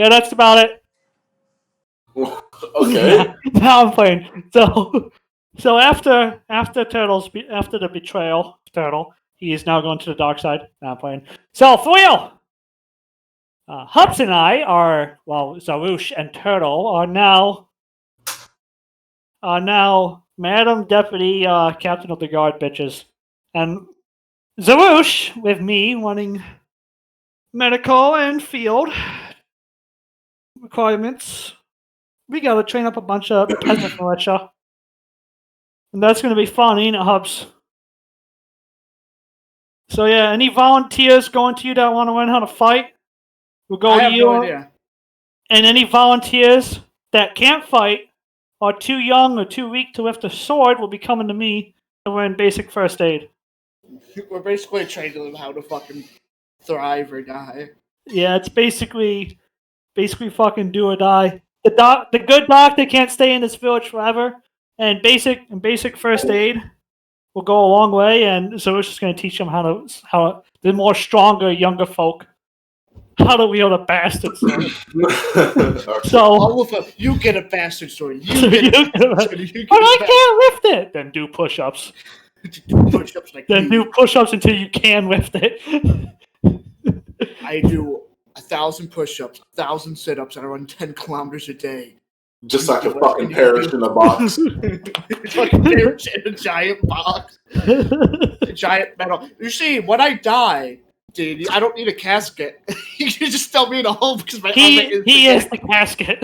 Yeah, that's about it. Okay. Now I'm playing. So after the betrayal of Turtle, he is now going to the dark side. Now I'm playing. So for real, Hubs and I are Zarush and Turtle are now Madam Deputy Captain of the Guard bitches, and Zarush with me running medical and field requirements. We gotta train up a bunch of peasant militia. And that's gonna be fun, ain't it, Hubs? So yeah, any volunteers going to you that want to learn how to fight? We'll go I to have you. no idea. And any volunteers that can't fight, are too young or too weak to lift a sword, will be coming to me to learn basic first aid. We're basically training them how to fucking thrive or die. Yeah, it's basically fucking do or die. The good doctor can't stay in this village forever, and basic first aid will go a long way. And so it's just going to teach them how the more stronger younger folk how to wield a bastard sword. So all of them, you get a bastard sword. You get a bastard sword. But I can't lift it. Then do push-ups. Do push-ups like Then do push-ups until you can lift it. I do 1,000 push-ups, 1,000 sit-ups, and I run 10 kilometers a day. Just like a fucking perish in a box. It's like a perish in a giant box. A giant metal. You see, when I die, dude, I don't need a casket. You can just tell me to home because my he is the casket.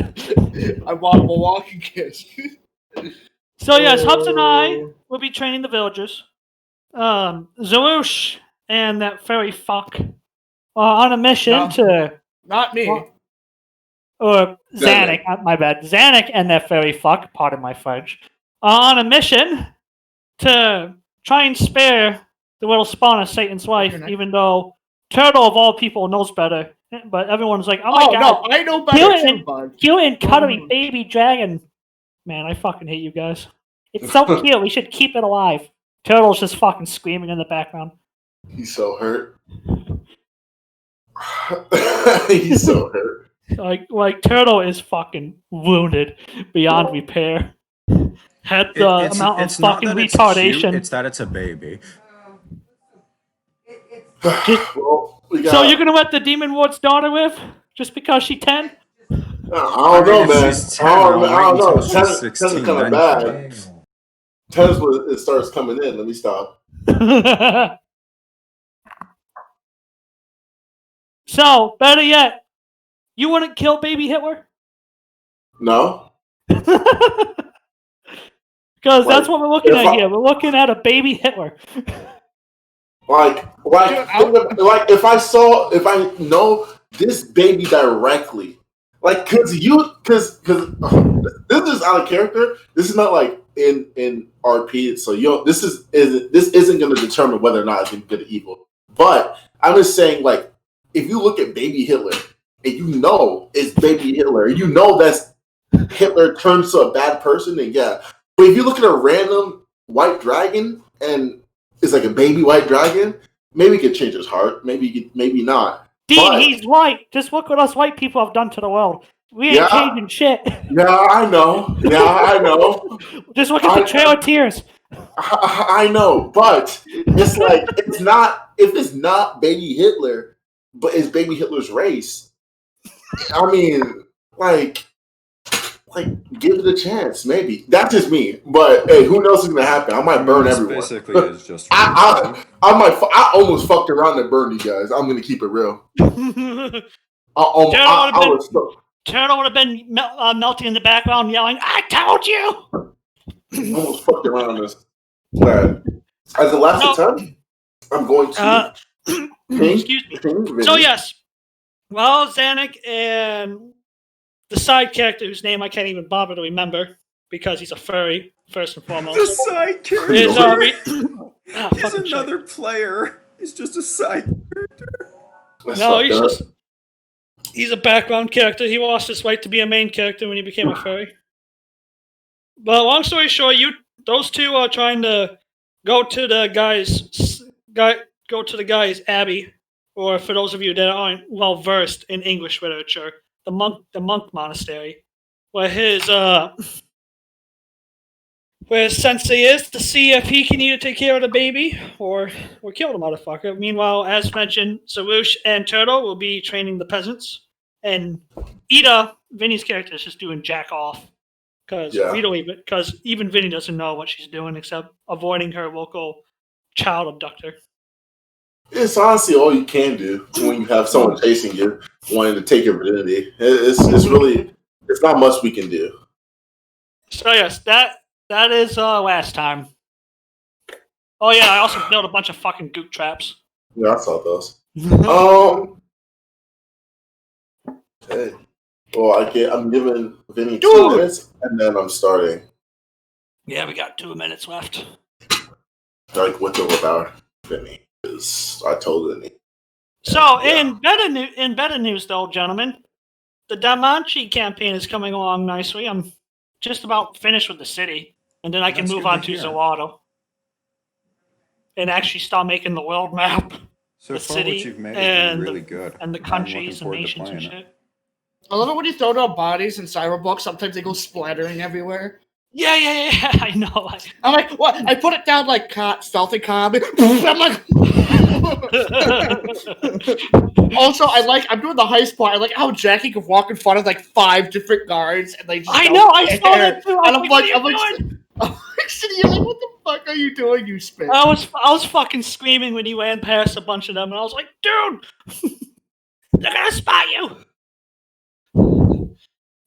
I want him a walking casket. So yes, Hubs and I will be training the villagers. Zarush and that fairy fuck are on a mission to... Not me. Or Zannik, my bad. Zannik and that fairy fuck, pardon my French, are on a mission to try and spare the little spawn of Satan's wife, even though Turtle of all people knows better. But everyone's like, oh my god. No, I know better too, bud. Cute and cuddly baby dragon. Man, I fucking hate you guys. It's so cute. We should keep it alive. Turtle's just fucking screaming in the background. He's so hurt. He's so hurt. Like Turtle is fucking wounded beyond repair. Had the amount of fucking retardation. It's that it's a baby. Well, so you're gonna let the Demon Ward's daughter live just because she's 10? I don't know, man. I don't know. 10 is kind of bad. 10 is when it starts coming in. Let me stop. So, better yet, you wouldn't kill baby Hitler? No. Because that's what we're looking at here. We're looking at a baby Hitler. Like if I know this baby directly, like because this is out of character. This is not like in RP. So this isn't going to determine whether or not it's good or evil. But I'm just saying, like, if you look at baby Hitler and you know it's baby Hitler, you know that's Hitler turns to a bad person, then yeah. But if you look at a random white dragon and it's like a baby white dragon, maybe he could change his heart. Maybe not. Dean, he's white. Just look what us white people have done to the world. We ain't changing shit. Yeah, I know. Just look at the Trail of Tears. I know, but it's like if it's not baby Hitler, but it's baby Hitler's race. I mean, like give it a chance, maybe. That's just me. But hey, who knows what's gonna happen? I might burn everyone. Basically, it's just. I almost fucked around and burned you guys. I'm gonna keep it real. Turtle would have been melting in the background, yelling, "I told you!" Almost fucked around this. But as the last attempt, I'm going to. Excuse me. So yes, well, Zannik and the side character whose name I can't even bother to remember because he's a furry, first and foremost. The side character is another player. He's just a side character. He's a background character. He lost his right to be a main character when he became a furry. But long story short, those two are trying to go to the guy's Abbey, or for those of you that aren't well versed in English literature, monk monastery, where his sensei is, to see if he can either take care of the baby or kill the motherfucker. Meanwhile, as mentioned, Sarush and Turtle will be training the peasants, and Ida, Vinny's character, is just doing jack off because even Vinny doesn't know what she's doing except avoiding her local child abductor. It's honestly all you can do when you have someone chasing you, wanting to take your virginity. It's not much we can do. So yes, that is last time. Oh yeah, I also built a bunch of fucking goot traps. Yeah, I saw those. Okay. Well, I'm giving Vinny 2 minutes, and then I'm starting. Yeah, we got 2 minutes left. Like with or without Vinny. I told Vinny. So in better news, though, gentlemen, the Damanchi campaign is coming along nicely. I'm just about finished with the city, and then I can move on to Zoato and actually start making the world map, the city, what you've made has been really good, and the countries and nations and shit. I love it when you throw down bodies in Cyberpunk. Sometimes they go splattering everywhere. Yeah, I know. I'm like, what? I put it down like stealthy combat. I'm like. Also, I'm doing the heist part. I like how Jackie can walk in front of like 5 different guards, and they just I know. I saw that too. And I'm like, sitting here like, what the fuck are you doing, you spit? I was fucking screaming when he ran past a bunch of them, and I was like, dude, they're gonna spot you.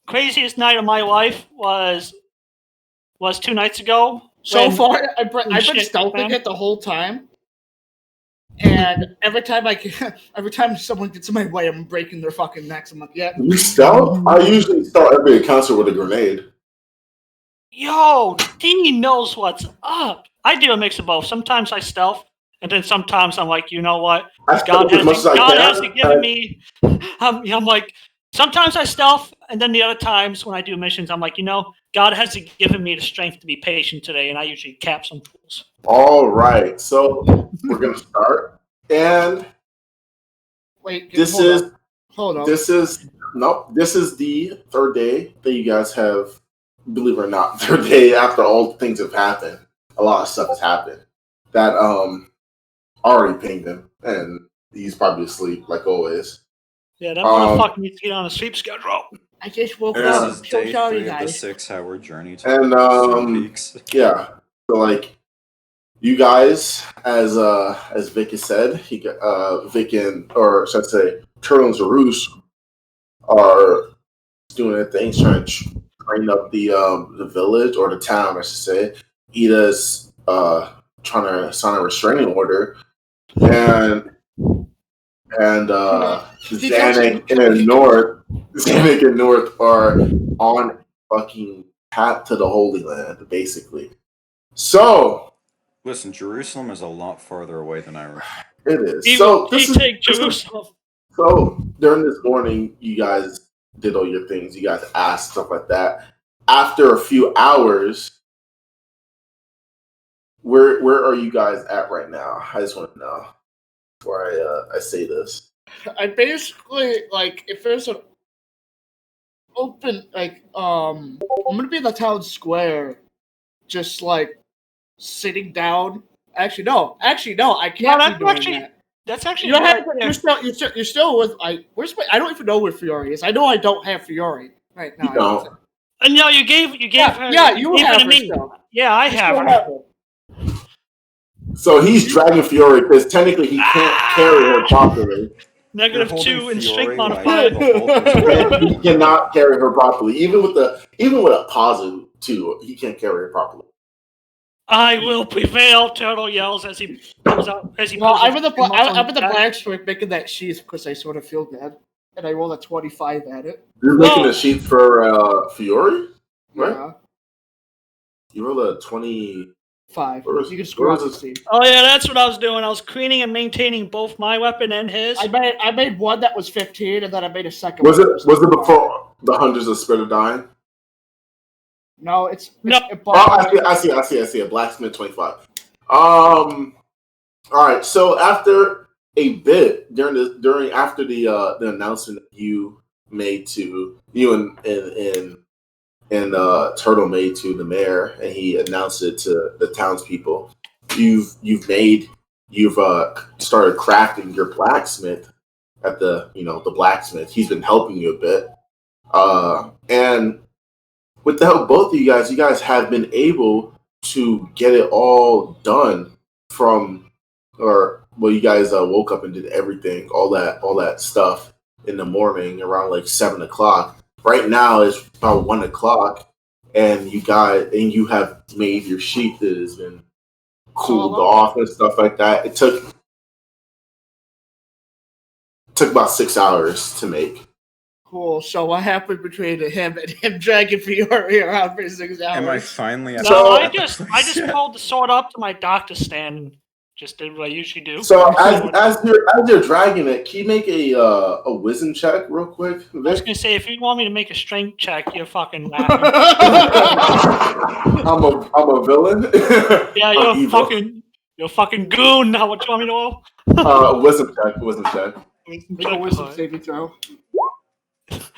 Craziest night of my life was 2 nights ago. So far, I've been stealthing it the whole time. And every time someone gets in my way, I'm breaking their fucking necks. I'm like, yeah. You stealth? I usually start every encounter with a grenade. Yo, D knows what's up. I do a mix of both. Sometimes I stealth, and then sometimes I'm like, you know what? God hasn't given me. I'm like, sometimes I stealth, and then the other times when I do missions, I'm like, God hasn't given me the strength to be patient today, and I usually cap some fools. All right, so we're gonna start, and hold on. This is the 3rd day that you guys have, believe it or not, 3rd day after all things have happened. A lot of stuff has happened that already pinged him, and he's probably asleep like always. Yeah, that motherfucker needs to get on a sleep schedule. I just woke up. This is day 3 of the 6-hour journey to and Peaks. Yeah, so like you guys, as Vic has said, Vic or should I say, Turtle and Zarouche are doing their things, trying to train up the village or the town, I should say. Ida's trying to sign a restraining order, and Zannik and North are on fucking path to the Holy Land, basically. So, listen, Jerusalem is a lot farther away than I remember. It is. Jerusalem. So during this morning, you guys did all your things. You guys asked, stuff like that. After a few hours, where are you guys at right now? I just want to know before I say this. I basically, like, if there's an open, like, I'm gonna be in the town square, just like sitting down. Actually, no, I can't be doing that. That's actually you're still with I don't even know where Fiore is. I know I don't have Fiore right now. You don't. And no, you gave her. Yeah, you have her me. Still. Yeah, I have her. So he's dragging Fiore because technically he can't carry her properly. -2 in strength modifier. He cannot carry her properly, even with a positive 2. He can't carry her properly. I will prevail, Turtle yells as he comes out. I'm in the blacksmith making that sheath because I sort of feel bad, and I rolled a 25 at it. You're making a sheath for Fiore, right? Yeah. You rolled a 25. You can screw up the scene. Oh yeah, that's what I was doing. I was cleaning and maintaining both my weapon and his. I made one that was 15, and then I made a second. Was it before the Hunters of Spirit of Dying? No, it's I see. A blacksmith 25. All right. So after a bit after the announcement of you made to you and Turtle made to the mayor, and he announced it to the townspeople. You've started crafting your blacksmith at the blacksmith. He's been helping you a bit, and with the help of both of you guys have been able to get it all done from, or well, you guys woke up and did everything, all that stuff in the morning around like 7 o'clock. Right now it's about 1 o'clock, and you have made your sheep that has been cooled off and stuff like that. It took about 6 hours to make. Cool. So what happened between him and him dragging Fiore around for 6 hours? Am I finally? No, I just pulled the sword up to my doctor stand and just did what I usually do. So as you're dragging it, can you make a wisdom check real quick? I was gonna say, if you want me to make a strength check, you're fucking laughing. I'm a villain. Yeah, you're a fucking goon. Now what do you want me to roll? Wisdom check. Make a wisdom saving throw. Let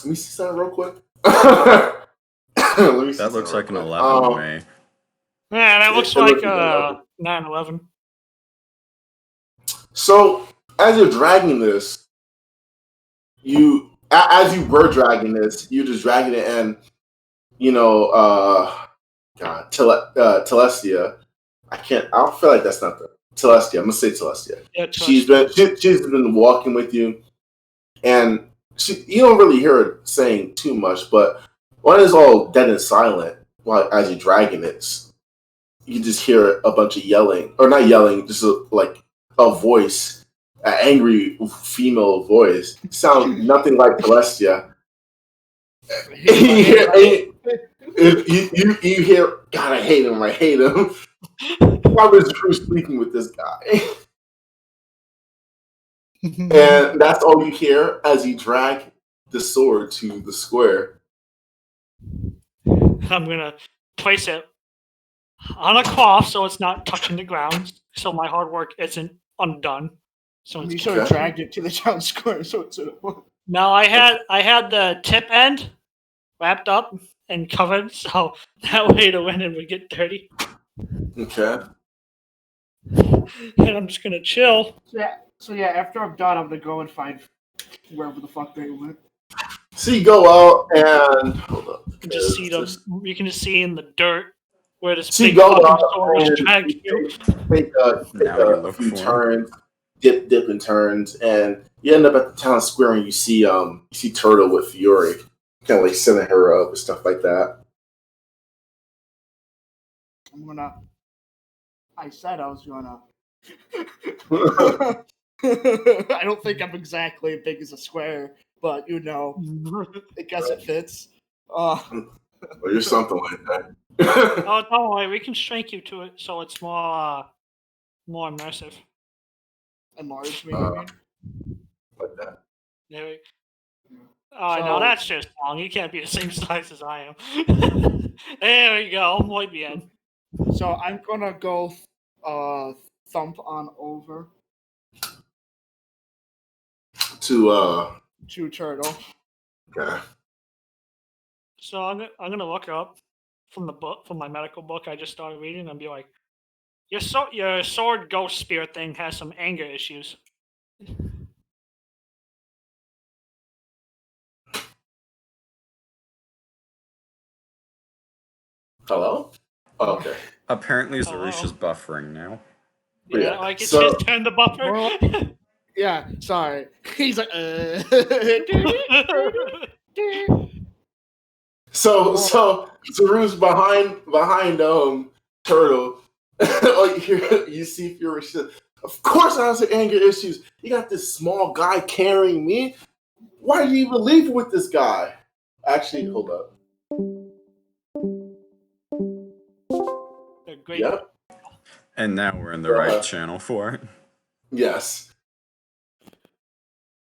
me see something real quick. That looks like an 11 to me. Yeah, that looks like 9/11. So as you're dragging this, as you were dragging this, you're just dragging it, and Telestia. I don't feel like that's not the Telestia. I'm gonna say Telestia. Yeah, she's been walking with you, and you don't really hear her saying too much, but when it's all dead and silent, as you're dragging it, you just hear a bunch of yelling, or not yelling, just like a voice, an angry female voice. Sound nothing like Celestia. you hear, God, I hate him. Why was Drew speaking with this guy? And that's all you hear as you drag the sword to the square. I'm gonna place it on a cloth so it's not touching the ground, so my hard work isn't undone. So you should have dragged it to the town square. So it's no, I had the tip end wrapped up and covered, so that way the linen would get dirty. Okay. And I'm just gonna chill. So yeah, after I'm done, I'm gonna go and find wherever the fuck they went. So you go out and hold up. You can just see them. You can just see in the dirt where this so big you go fucking out sword was and dragged. take a few turns, dip and turns, and you end up at the town square, and you see Turtle with Fiore, kind of like setting her up and stuff like that. I said I was gonna. I don't think I'm exactly as big as a square, but I guess it fits. Well, you're something like that. Oh, don't worry, we can shrink you to it so it's more immersive. Enlarge me, like that. There we no, that's just wrong. You can't be the same size as I am. There we go. Muy bien. So I'm gonna go thump on over to Turtle. Okay. So I'm gonna look up from my medical book I just started reading and be like, your sword ghost spirit thing has some anger issues. Hello? Oh, okay. Apparently, Zarusha's buffering now. Yeah, like it's his turn to buffer. Yeah, sorry. He's like, So Zaru's behind Turtle. You see Fury. Of course, I have anger issues. You got this small guy carrying me. Why do you even leave with this guy? Actually, hold up. Great. Yep. And now we're in the right channel for it. Yes.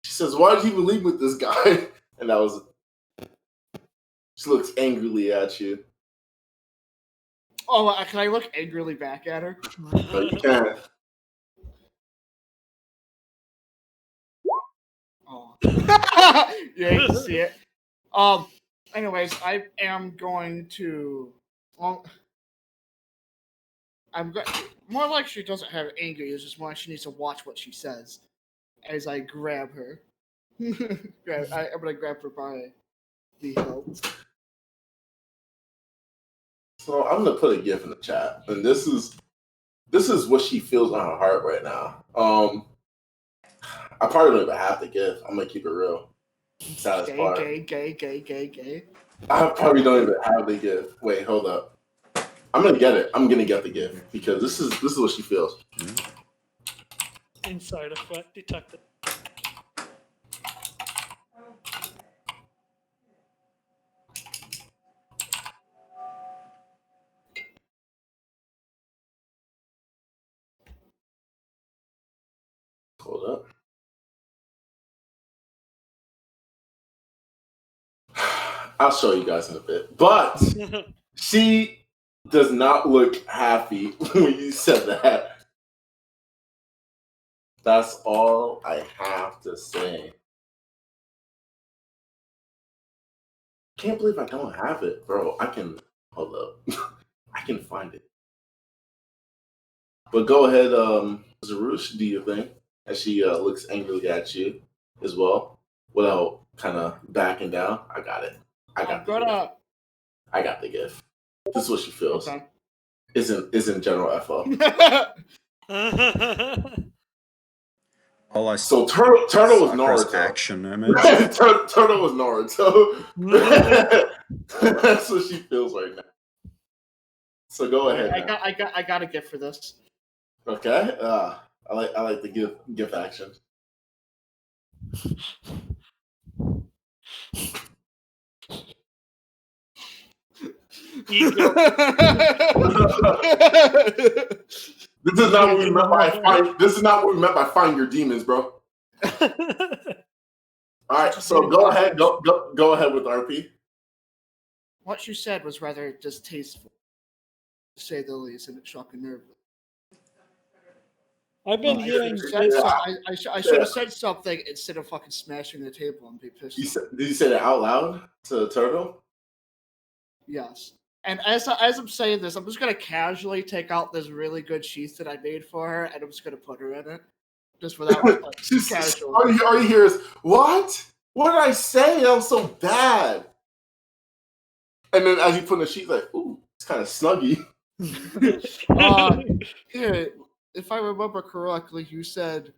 She says, "Why did you even leave with this guy?" And that was. She looks angrily at you. Oh, can I look angrily back at her? You can. Yeah, you can see it. Anyways, I am going to. Well, more like she doesn't have anger. It's just more like she needs to watch what she says. As I grab her, I'm gonna grab her by the hilt. So I'm gonna put a GIF in the chat, and this is what she feels on her heart right now. I probably don't even have the GIF. I'm gonna keep it real. Saddest part. Gay. I probably don't even have the GIF. Wait, hold up. I'm gonna get it. I'm gonna get the GIF because this is what she feels. Inside a threat detected. Hold up. I'll show you guys in a bit. But she does not look happy when you said that. That's all I have to say. Can't believe I don't have it, bro. I can hold up. I can find it. But go ahead, Zarush, do your thing. As she looks angrily at you as well, without kind of backing down. I got it. I got the gift. This is what she feels. Okay. Isn't General FO. All I So Turtle was Naruto. action image. Turtle was Naruto. That's what she feels right now. So go ahead. I got a gift for this. Okay. I like the gift action. Ego. This is not what we meant by find. This is not what we meant by find your demons, bro. All right, so go ahead. Go ahead with RP. What you said was rather distasteful, to say the least, and it struck a nerve. I've been hearing. I should have said something instead of fucking smashing the table and be pissed. Did you say that out loud to Turtle? Yes. And as I'm saying this, I'm just gonna casually take out this really good sheath that I made for her, and I'm just gonna put her in it, just without casual. All you hear is what? What did I say? That was so bad. And then as you put in the sheet, like, ooh, it's kind of snuggy. Here, if I remember correctly, you said,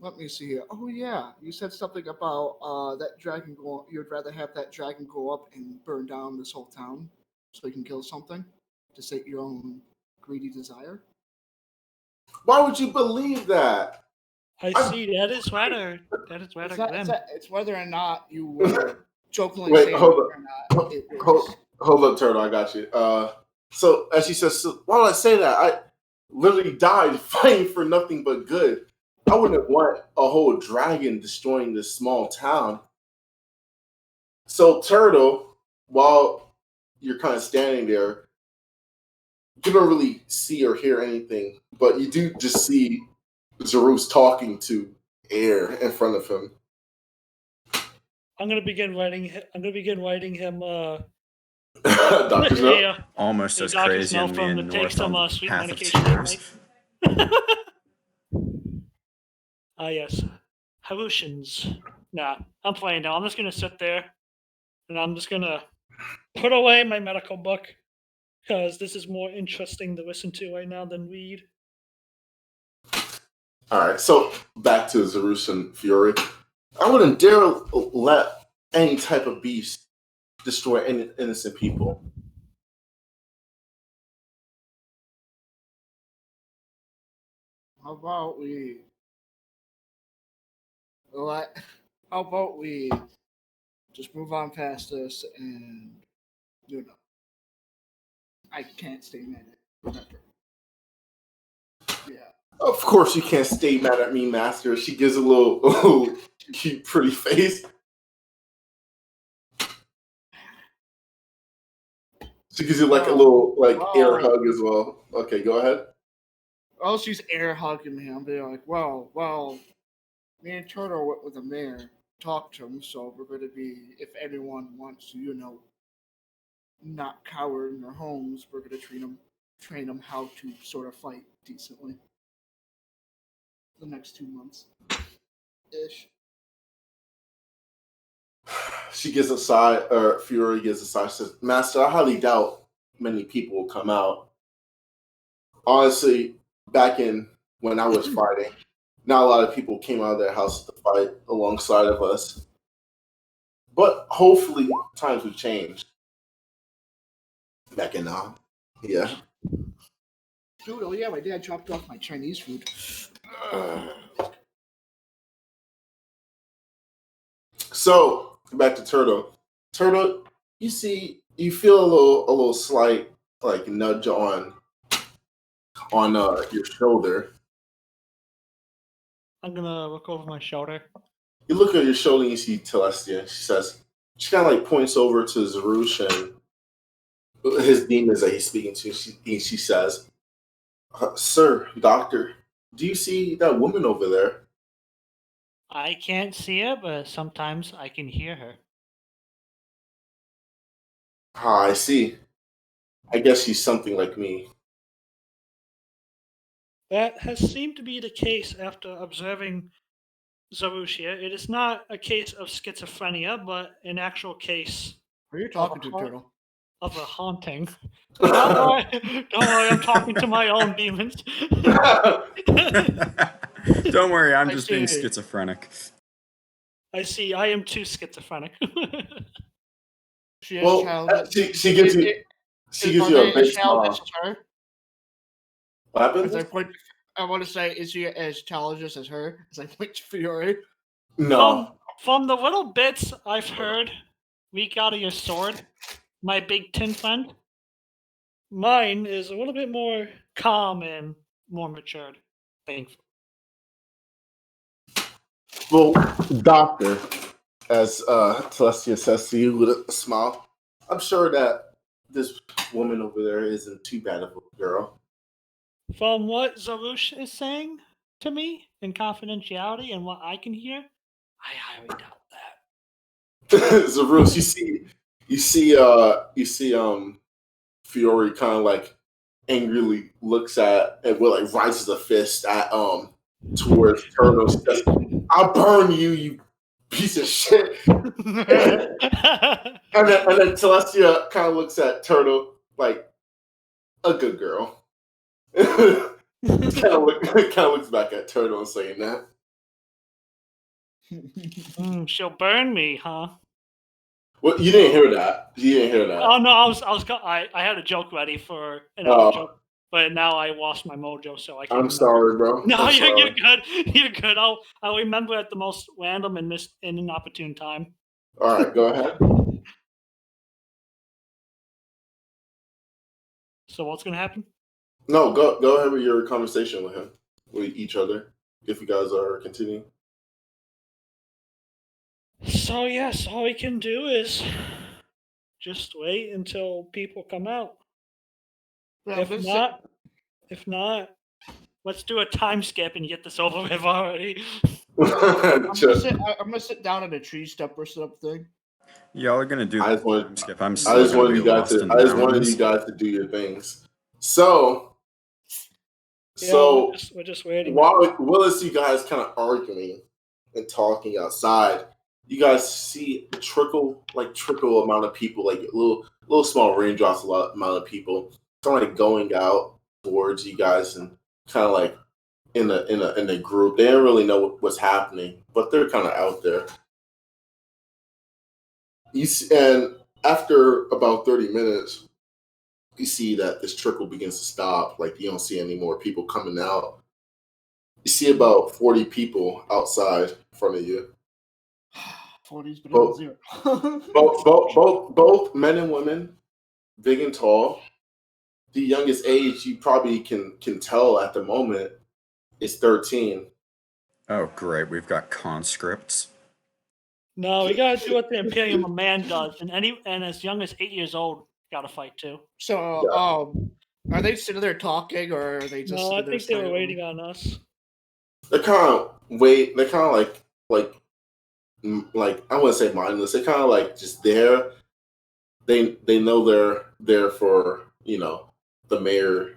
let me see here. Oh yeah, you said something about that dragon go. You'd rather have that dragon go up and burn down this whole town, so you can kill something to sate your own greedy desire. Why would you believe that? I see. That is rather grim. It's whether or not you were jokingly Wait, saying hold or not. Hold up, Turtle. I got you. So as she says, why did I say that? I literally died fighting for nothing but good. I wouldn't want a whole dragon destroying this small town. So Turtle, while you're kind of standing there, you don't really see or hear anything, but you do just see Zarus talking to air in front of him. I'm gonna begin writing him. Dr. Snow? Yeah, Almost as crazy in me and take North some on sweet Path of medication. Tears. Yes. Harushins. Nah, I'm playing now. I'm just gonna sit there, and I'm just gonna put away my medical book, because this is more interesting to listen to right now than read. All right, so back to Zarus and Fury. I wouldn't dare let any type of beast destroy innocent people. How about we just move on past this and I can't stay mad at it. Yeah. Of course you can't stay mad at me, Master. She gives a little cute, pretty face. She gives you like a little air hug as well. Okay, go ahead. Oh, she's air hugging me. I'm being like, well, Me and Turtle went with the mayor, talked to him, so we're going to be, if anyone wants to, not cower in their homes, we're going to train them how to sort of fight decently. The next 2 months. Ish. She gets aside, or Fury gets aside, says, Master, I highly doubt many people will come out. Honestly, back in when I was fighting, not a lot of people came out of their house to fight alongside of us. But hopefully times will change. Back in yeah. Dude, oh yeah, my dad chopped off my Chinese food. So back to Turtle. Turtle, you feel a little slight like nudge on your shoulder. I'm gonna look over my shoulder. You look at your shoulder and you see Celestia. She kind of like points over to Zarush and his demons that he's speaking to. She says, Sir, Doctor, do you see that woman over there? I can't see her, but sometimes I can hear her. Ah, I see. I guess she's something like me. That has seemed to be the case after observing Zarushia. It is not a case of schizophrenia, but an actual case. Who are you talking to, Turtle? Of a haunting. Don't worry, I'm talking to my own demons. Don't worry, I'm just being schizophrenic. I see, I am too schizophrenic. She gives you a big smile. What happens? I want to say, is she as challenging as her? As I point to Fury. No. From the little bits I've heard leak out of your sword, my big tin friend, mine is a little bit more calm and more matured. Thankfully. Well, Doctor, as Celestia says to you with a smile, I'm sure that this woman over there isn't too bad of a girl. From what Zarush is saying to me in confidentiality and what I can hear, I highly doubt that. Zarush, you see Fiore kind of like angrily looks at and like rises a fist at towards Turtle. She says, I'll burn you, you piece of shit. and then Celestia kind of looks at Turtle like a good girl. kind of looks back at Turtle and saying that. She'll burn me, huh? Well, you didn't hear that. Oh no, I had a joke ready for another joke, but now I lost my mojo, so I can't. I'm sorry, bro. No, you're good. You're good. I'll remember at the most random and inopportune time. All right, go ahead. So what's gonna happen? No, go ahead with your conversation with him, with each other, if you guys are continuing. So yes, all we can do is just wait until people come out. Yeah, if not, let's do a time skip and get this over with already. I'm gonna sit down in a tree step or something. Y'all are gonna do time skip. I just wanted you guys to do your things. So we're just waiting. While Willis, you guys kind of arguing and talking outside, you guys see a trickle amount of people, like little small raindrops, amount of people, kind of like going out towards you guys and kind of like in a group. They don't really know what's happening, but they're kind of out there. And after about 30 minutes, you see that this trickle begins to stop. Like, you don't see any more people coming out. You see about 40 people outside in front of you. 40's below zero. both men and women, big and tall. The youngest age you probably can tell at the moment is 13. Oh, great. We've got conscripts. No, we gotta do what the Imperium of Man does, and as young as 8 years old, gotta fight too. So, are they sitting there talking, or are they just? No, I think they were waiting on us. they're kind of wait. They're kind of like I wouldn't say mindless. They're kind of like just there. They know they're there for the mayor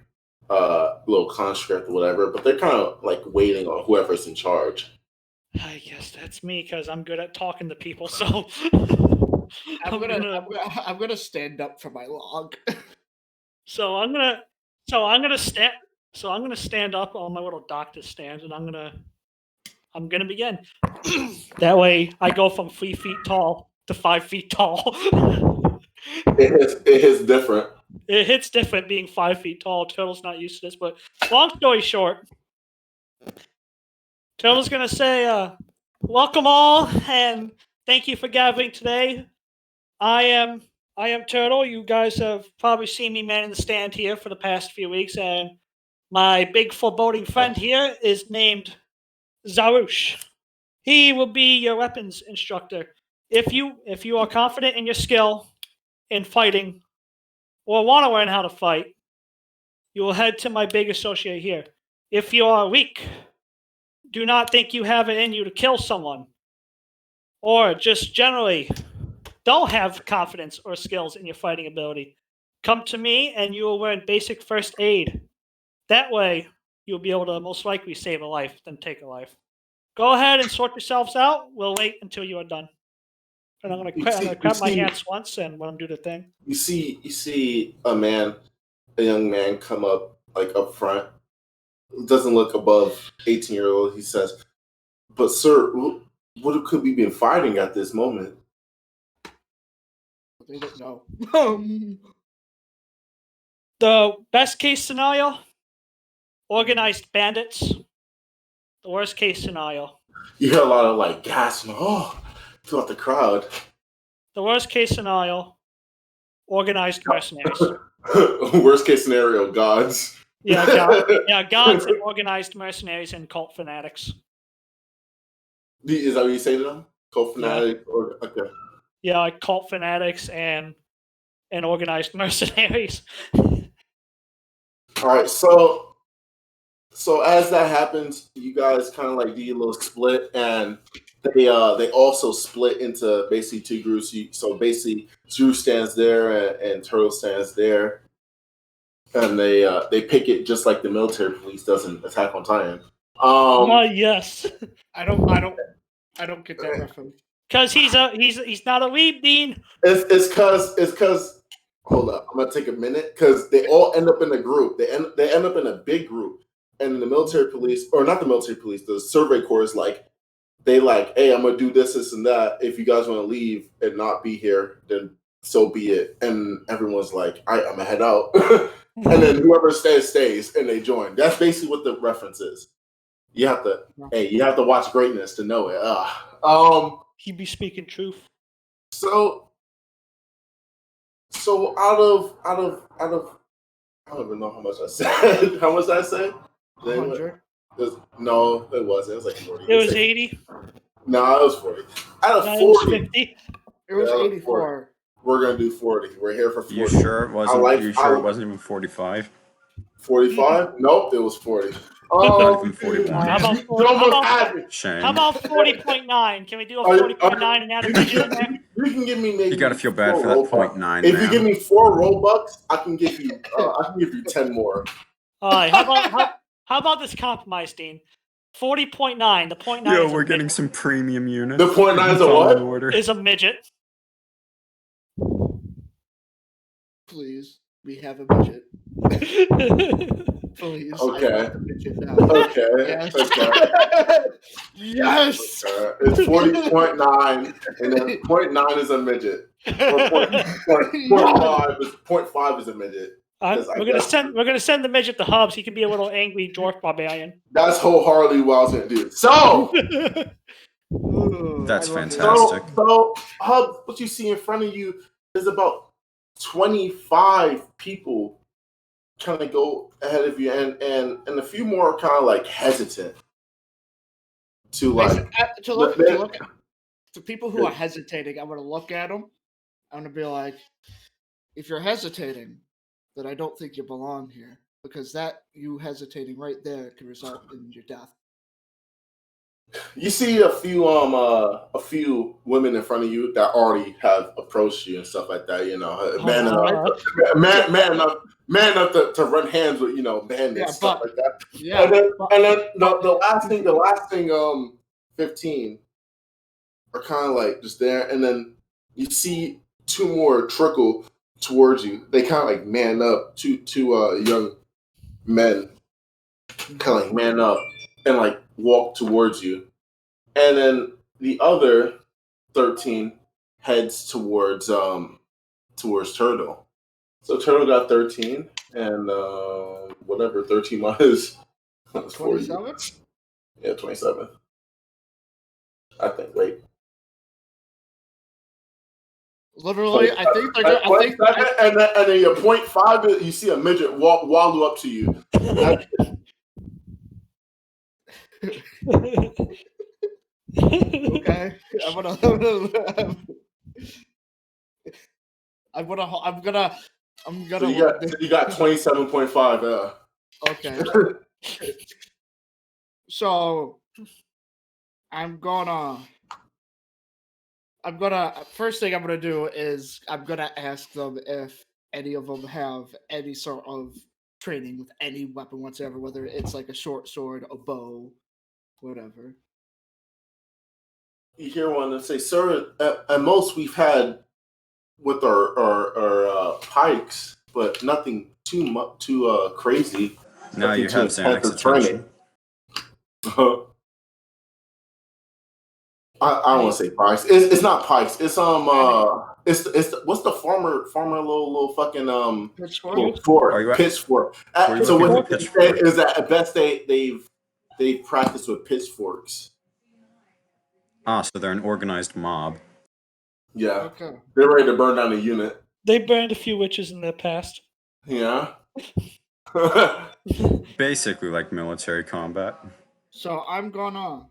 little construct or whatever, but they're kind of like waiting on whoever's in charge. I guess that's me because I'm good at talking to people. So I'm gonna stand up for my log. So I'm gonna stand up on my little doctor stand, and I'm gonna begin. That way, I go from 3 feet tall to 5 feet tall. It hits different. It hits different being 5 feet tall. Turtle's not used to this, but long story short, Turtle's gonna say, "Welcome all, and thank you for gathering today. I am Turtle. You guys have probably seen me man in the stand here for the past few weeks, and my big foreboding friend here is named Zarush. He will be your weapons instructor. If you are confident in your skill in fighting or want to learn how to fight, you will head to my big associate here. If you are weak, do not think you have it in you to kill someone, or just generally don't have confidence or skills in your fighting ability, come to me and you will learn basic first aid. That way, you'll be able to most likely save a life than take a life. Go ahead and sort yourselves out. We'll wait until you are done. And I'm gonna grab my hands once and let them do the thing. You see a young man come up like up front. Doesn't look above 18-year-old. He says, "But sir, what could we be fighting at this moment?" They don't know. The best case scenario, organized bandits. The worst case scenario. You hear a lot of like gasp throughout the crowd. The worst case scenario, organized mercenaries. Worst case scenario, gods. Gods and organized mercenaries and cult fanatics. Is that what you say to them? Cult fanatics? Okay. Yeah, like cult fanatics and organized mercenaries. All right, so as that happens, you guys kind of like do a little split, and they also split into basically two groups. So basically, Drew stands there and Turtle stands there, and they pick it just like the military police does in Attack on Titan. Yes. I don't get that reference. Because he's not a weeb, Dean. It's because hold up, I'm gonna take a minute because they all end up in a group. They end up in a big group, and the military police, or not the military police, the survey corps is like, hey, I'm gonna do this, and that. If you guys want to leave and not be here, then so be it. And everyone's like, all right, I'm gonna head out. And then whoever stays, and they join. That's basically what the reference is. You have to watch greatness to know it. He be speaking truth. So out of I don't even know how much I said. How much did I say? 100. No, it wasn't. It was like 40. It was 80. No, it was 40. Out of No, 40. it was 50. It was 84. We're gonna do 40. We're here for 40. You sure it wasn't even 45? 45? Nope, it was 40. Not even 41. How about Shame. How about 40.9? Can we do a 40.9 and add a digit in there? You can give me maybe. You gotta feel bad for that 0.9. If you give me 4 Robux, I can give you 10 more. All right. How about this compromise, Dean? 40.9. The 0.9. Yo, we're getting some premium units. The 0.9 is a what? Is a midget. Please, we have a budget. Please. Okay. Now. Okay. Yes. Okay. Yes. It's 40.9, and then 0.9 is a midget. Or 0.5 is a midget. We're gonna send the midget to Hubs. He can be a little angry dwarf barbarian. That's wholeheartedly what I was gonna do. So that's fantastic. So Hubs, what you see in front of you is about 25 people kind of go ahead of you, and a few more are kind of like hesitant to look at the people who are hesitating. I'm gonna look at them. I'm gonna be like, if you're hesitating, then I don't think you belong here, because that you hesitating right there could result in your death. You see a few women in front of you that already have approached you and stuff like that. You know, man enough to run hands with bandits stuff like that. Yeah, and then the last thing 15 are kind of like just there, and then you see two more trickle towards you. They kind of like man up, two young men kind of like man up and like walk towards you. And then the other 13 heads towards Turtle. So Turtle got 13, and whatever 13 minus 27. Yeah, 27. I think. Wait. Literally, I think they're gonna. And then your 0.5, you see a midget wallow up to you. Okay, I'm gonna. So you got 27.5. Okay. So first thing I'm gonna do is I'm gonna ask them if any of them have any sort of training with any weapon whatsoever, whether it's like a short sword, a bow, whatever. You hear one and say, "Sir, at most we've had with our pikes, but nothing too crazy." Now you have Zannik's attention. I don't want to say pikes. It's not pikes. It's it's what's the farmer little fucking pitchfork. Pitchfork. So what you say is that at best they've practiced with pitchforks. So they're an organized mob. Yeah. Okay. They're ready to burn down a unit. They burned a few witches in their past. Yeah. Basically like military combat. So I'm gonna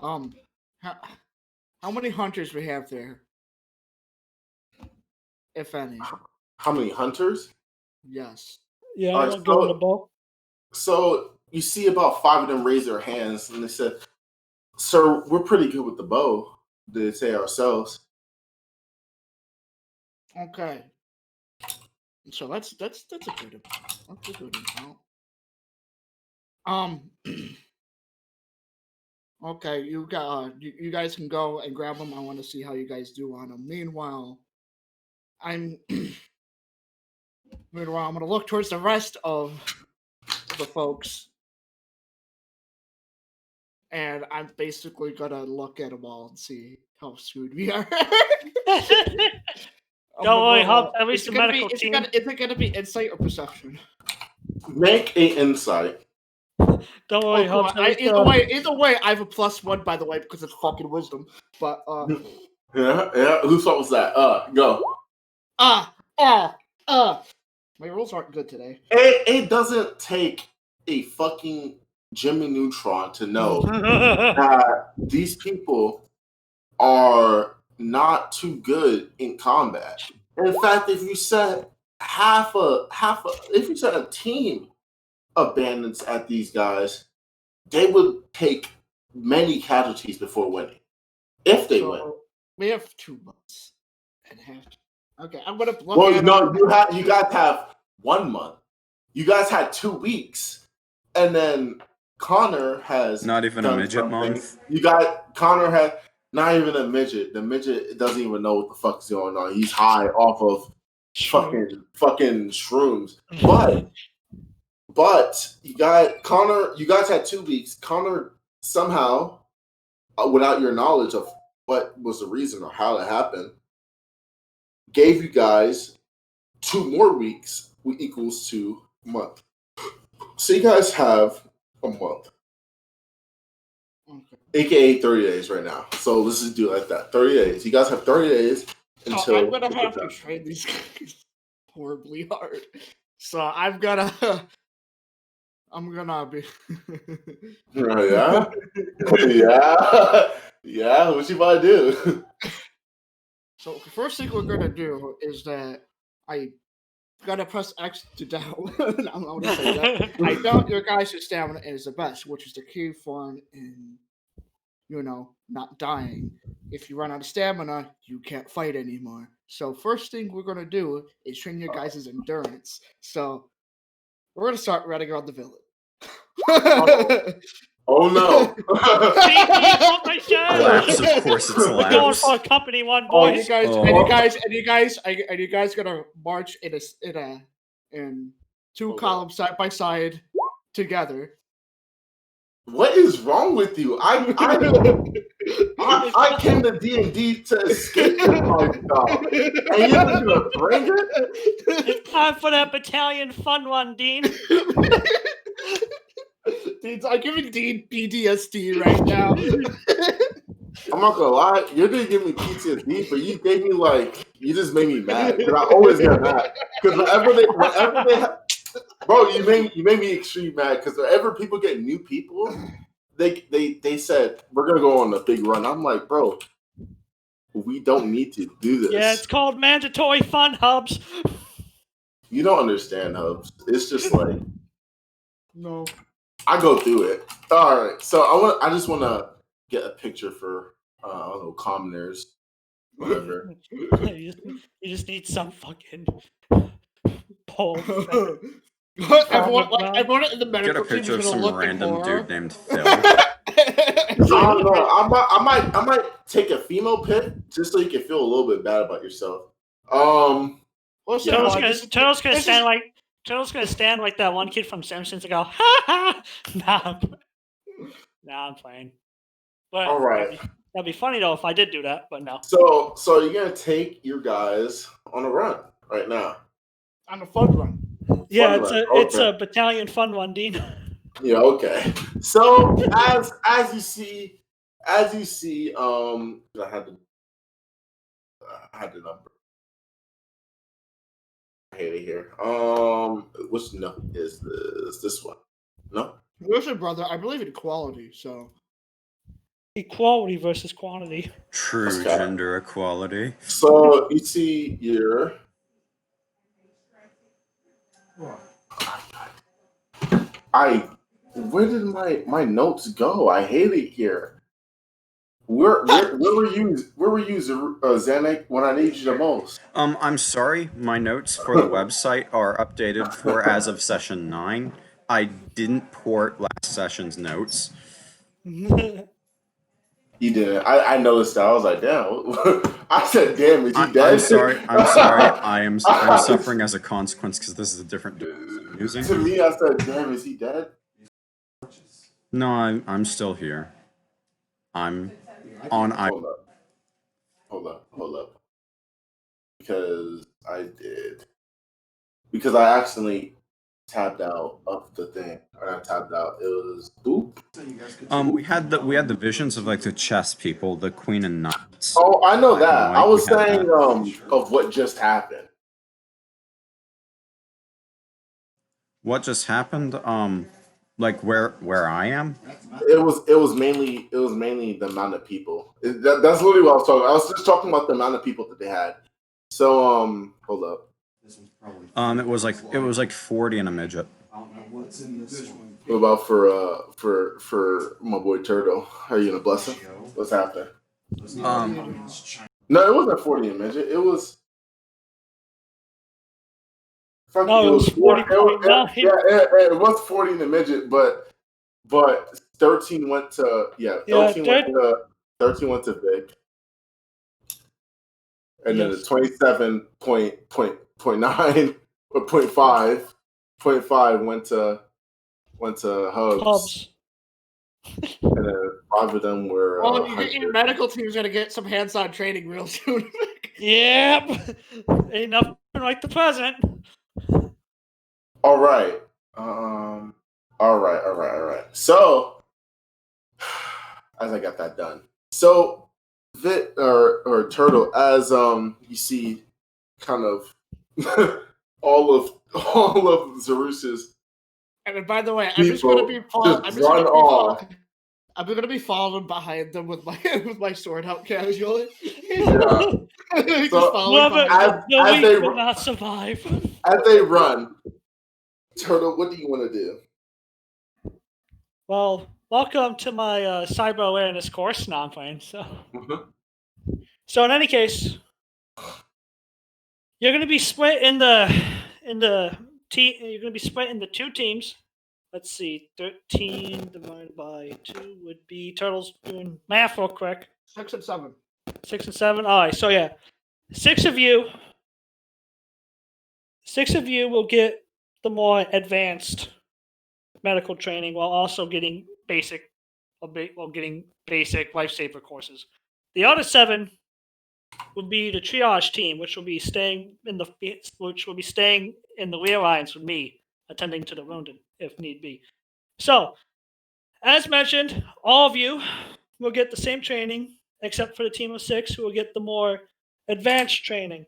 how many hunters we have there? If any. How many hunters? Yes. Yeah, I'm going to bow. So you see about 5 of them raise their hands and they said, "Sir, we're pretty good with the bow," they say ourselves. Okay. So that's a good amount. Okay, you guys can go and grab them. I want to see how you guys do on them. Meanwhile, I'm gonna look towards the rest of the folks, and I'm basically gonna look at them all and see how screwed we are. Don't worry, at least the medical team. Is it gonna be insight or perception? Make an insight. Don't worry, either way, I have a +1 by the way because it's fucking wisdom. But yeah. Whose fault was that? Go. My rules aren't good today. It doesn't take a fucking Jimmy Neutron to know that these people are not too good in combat. In fact, if you set if you set a team of bandits at these guys, they would take many casualties before winning. If they win. We have 2 months and a half. Okay, I'm gonna look you guys have 1 month. You guys had 2 weeks. And then Connor has not even a midget month. Connor had not even a midget. The midget doesn't even know what the fuck is going on. He's high off of fucking shrooms. But you got Connor. You guys had 2 weeks. Connor somehow, without your knowledge of what was the reason or how it happened, gave you guys 2 more weeks, which equals to a month. So you guys have a month, aka 30 days right now. So let's just do it like that. 30 days. You guys have 30 days until. I'm gonna have to train these guys horribly hard. So I'm gonna be. Yeah. What you about to do? So the first thing we're gonna do is that I gotta press X to down. I'm gonna say that. I doubt your guys' stamina is the best, which is the key form in not dying. If you run out of stamina, you can't fight anymore. So first thing we're gonna do is train your guys' endurance. So we're gonna start running around the village. Oh no! My Collapse, show. of course it's We're going collapse. for company one, Oh, boys. and you guys gonna march in two columns side by side together. What is wrong with you? I came to D&D to escape this lifestyle, and you're just gonna bring it? It's time for that battalion fun one, Dean. I'm giving Dean PTSD right now. I'm not gonna lie, you didn't give me PTSD, but you gave me you just made me mad. Because I always get mad. Because whenever they bro, you made me extreme mad. Because whenever people get new people, they said we're gonna go on a big run. I'm like, bro, we don't need to do this. Yeah, it's called mandatory fun, Hubs. You don't understand, Hubs. It's just like No. I go through it. All right, so I just want to get a picture for I don't know, commoners, whatever. You just need some fucking pole. Everyone in the Get medical a team picture of is gonna some look random at horror. dude named Phil. I don't know. I might take a female pic just so you can feel a little bit bad about yourself. Listen, Yeah. Turtle's gonna stand like that one kid from Simpsons and go, ha ha. Nah, I'm playing. But All right. that'd be funny though if I did do that, but no. So you're gonna take your guys on a run right now. on a fun run. Yeah, Fun it's run. a battalion fun one, Dean. Yeah, okay. So as you see, I had the number. I hate it here. Which no is this one? No. Listen, brother, I believe in equality, so Equality versus quantity. True Okay. gender equality. So you see your. Where did my notes go? I hate it here. Where were you Zannik when I need you the most? I'm sorry, my notes for the website are updated for as of session 9. I didn't port last session's notes. You didn't. I noticed that. I was like, damn. I said, damn, is he dead? I'm sorry. I'm suffering as a consequence because this is a different device I'm using. To me, I said, damn, is he dead? No, I'm still here. I'm on. Hold up. Because I accidentally tabbed out of the thing. I tabbed out. It was boop. We had the visions of like the chess people, the queen and knights. Oh, I know that. I was We had saying that. of what just happened. What just happened? Like where I am? It was mainly the amount of people. That's literally what I was talking about. I was just talking about the amount of people that they had. So hold up. It was like 40 and a midget. What about for my boy Turtle? Are you gonna bless him? What's happening? No, it wasn't 40 and midget. It was. No, it was 40.9. It was 40 in the midget, but 13 went to 13 went to Vic, and then the 27.9 or 0.5 went to Hubs. And then 5 of them were. Well, your medical team's gonna get some hands-on training real soon. Yep. Ain't nothing like the present. All right. All right. So, as I got that done, so Vit or Turtle, as you see, kind of all of Zarus's. And by the way, I'm just gonna be following behind them with my sword out casually. Yeah. As they will not survive. As they run, Turtle, what do you want to do? Well, welcome to my cyber awareness course. No, I'm playing. So in any case, you're going to be split in the team. You're going to be split into 2 teams. Let's see, 13 divided by 2 would be Turtles doing math real quick. 6 and 7. 6 and 7. All right, so yeah, 6 of you will get the more advanced medical training while also getting basic lifesaver courses. The other 7 would be the triage team, which will be staying in the rear lines with me, attending to the wounded if need be. So, as mentioned, all of you will get the same training, except for the team of 6, who will get the more advanced training.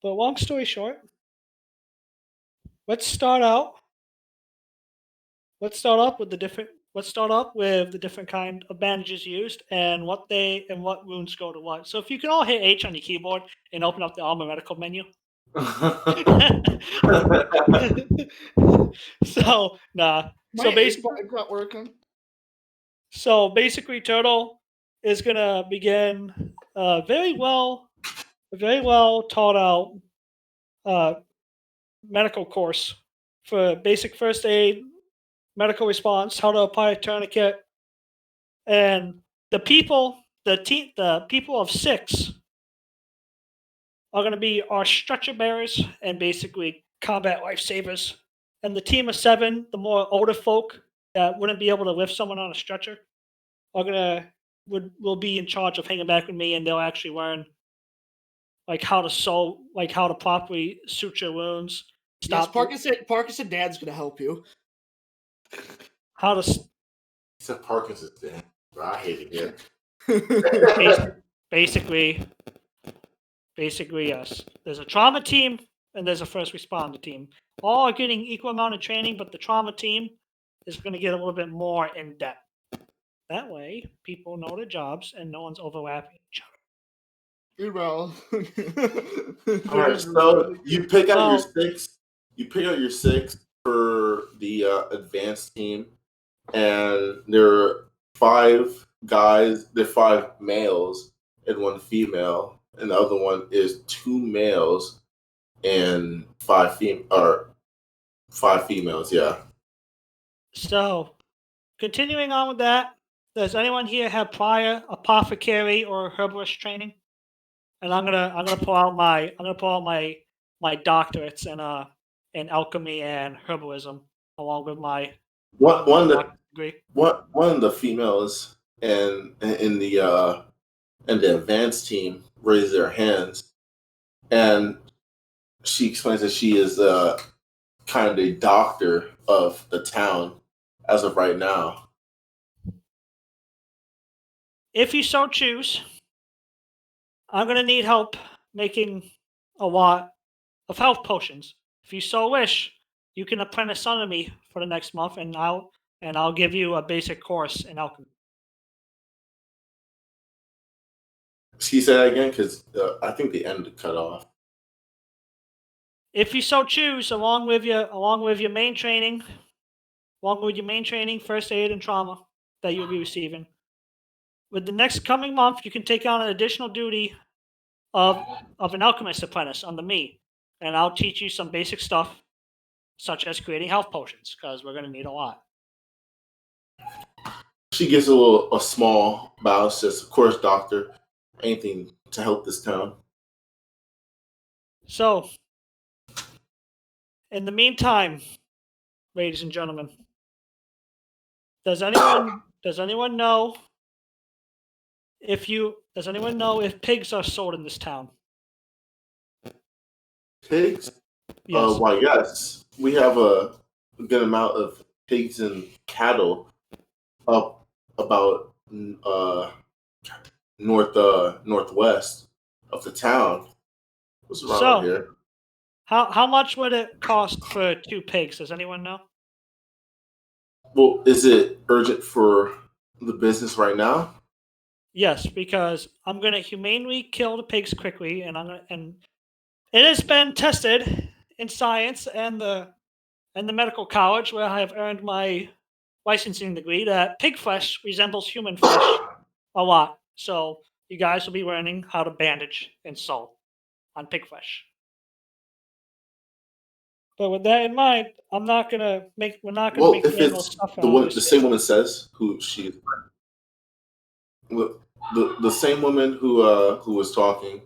But long story short, let's start off with the different kind of bandages used and what wounds go to what. So if you can all hit H on your keyboard and open up the Alma Medical menu. So basically, it's not working. So basically, Turtle is gonna begin a very well taught out medical course for basic first aid, medical response, how to apply a tourniquet, and the people of 6 are going to be our stretcher bearers and basically combat lifesavers. And the team of 7, the more older folk that wouldn't be able to lift someone on a stretcher, will be in charge of hanging back with me, and they'll actually learn how to properly suture wounds. Yes, Parkinson Dad's gonna help you. How to. He said Parkinson's Dad. I hate it here. Basically, yes. There's a trauma team and there's a first responder team. All are getting equal amount of training, but the trauma team is going to get a little bit more in depth. That way, people know their jobs and no one's overlapping each other. Well, all right. So you pick out your 6. You pick out your 6 for the advanced team, and there are 5 guys. There are 5 males and 1 female, and the other one is 2 males and 5 females. Yeah. So, continuing on with that, does anyone here have prior apothecary or herbalist training? And I'm gonna pull out my doctorates in alchemy and herbalism, along with my one degree. of the females and in the advanced team raise their hands, and she explains that she is kind of the doctor of the town as of right now. If you so choose, I'm going to need help making a lot of health potions. If you so wish, you can apprentice under me for the next month, and I'll give you a basic course in alchemy. She said that again because I think the end cut off. If you so choose, along with your main training, first aid and trauma that you'll be receiving, with the next coming month, you can take on an additional duty of an alchemist apprentice under me, and I'll teach you some basic stuff, such as creating health potions, because we're going to need a lot. She gives a small bow, says, "Of course, doctor. Anything to help this town." So, in the meantime, ladies and gentlemen, does anyone know if pigs are sold in this town? Pigs? Yes. Why, yes. We have a good amount of pigs and cattle up about northwest of the town. What's around here? How much would it cost for 2 pigs? Does anyone know? Well, is it urgent for the business right now? Yes, because I'm going to humanely kill the pigs quickly, and it has been tested in science and the medical college, where I have earned my licensing degree that pig flesh resembles human flesh a lot. So you guys will be learning how to bandage and sew on pig flesh. But with that in mind, we're not gonna make if the animal it's suffer. the same woman says who she is, the same woman who was talking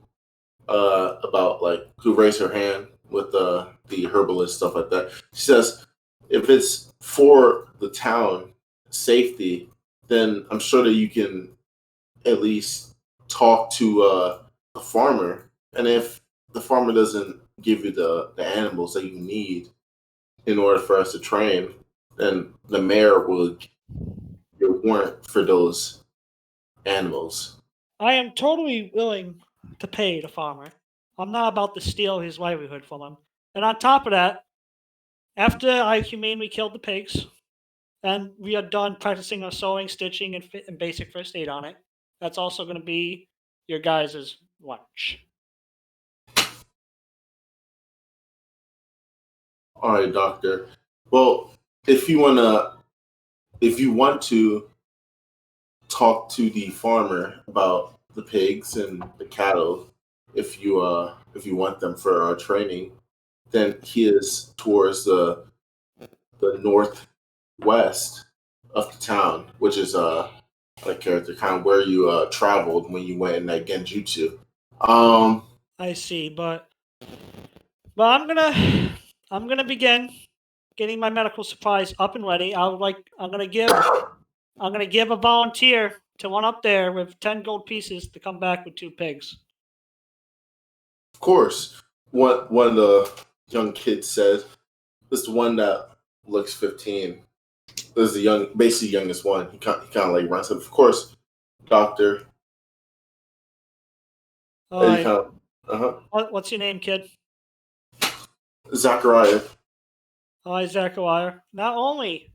about like who raised her hand with the herbalist stuff like that. She says if it's for the town safety, then I'm sure that you can at least talk to the farmer, and if the farmer doesn't give you the animals that you need in order for us to train, then the mayor will give you a warrant for those animals. I am totally willing to pay the farmer. I'm not about to steal his livelihood from him. And on top of that, after I humanely killed the pigs, and we are done practicing our sewing, stitching, and basic first aid on it, that's also going to be your guys' lunch. All right, doctor. Well, if you want to talk to the farmer about the pigs and the cattle, if you want them for our training, then he is towards the northwest of the town, which is like character kind of where you traveled when you went in that Genjutsu. I see, but I'm gonna begin getting my medical supplies up and ready. I'm gonna give a volunteer to one up there with 10 gold pieces to come back with 2 pigs. Of course, one of the young kids said, "This is the one that looks 15. This is the basically youngest one. He kind of like runs up. Of course, doctor." Alright. Uh-huh. What's your name, kid? Zachariah. Hi, Zachariah. Not only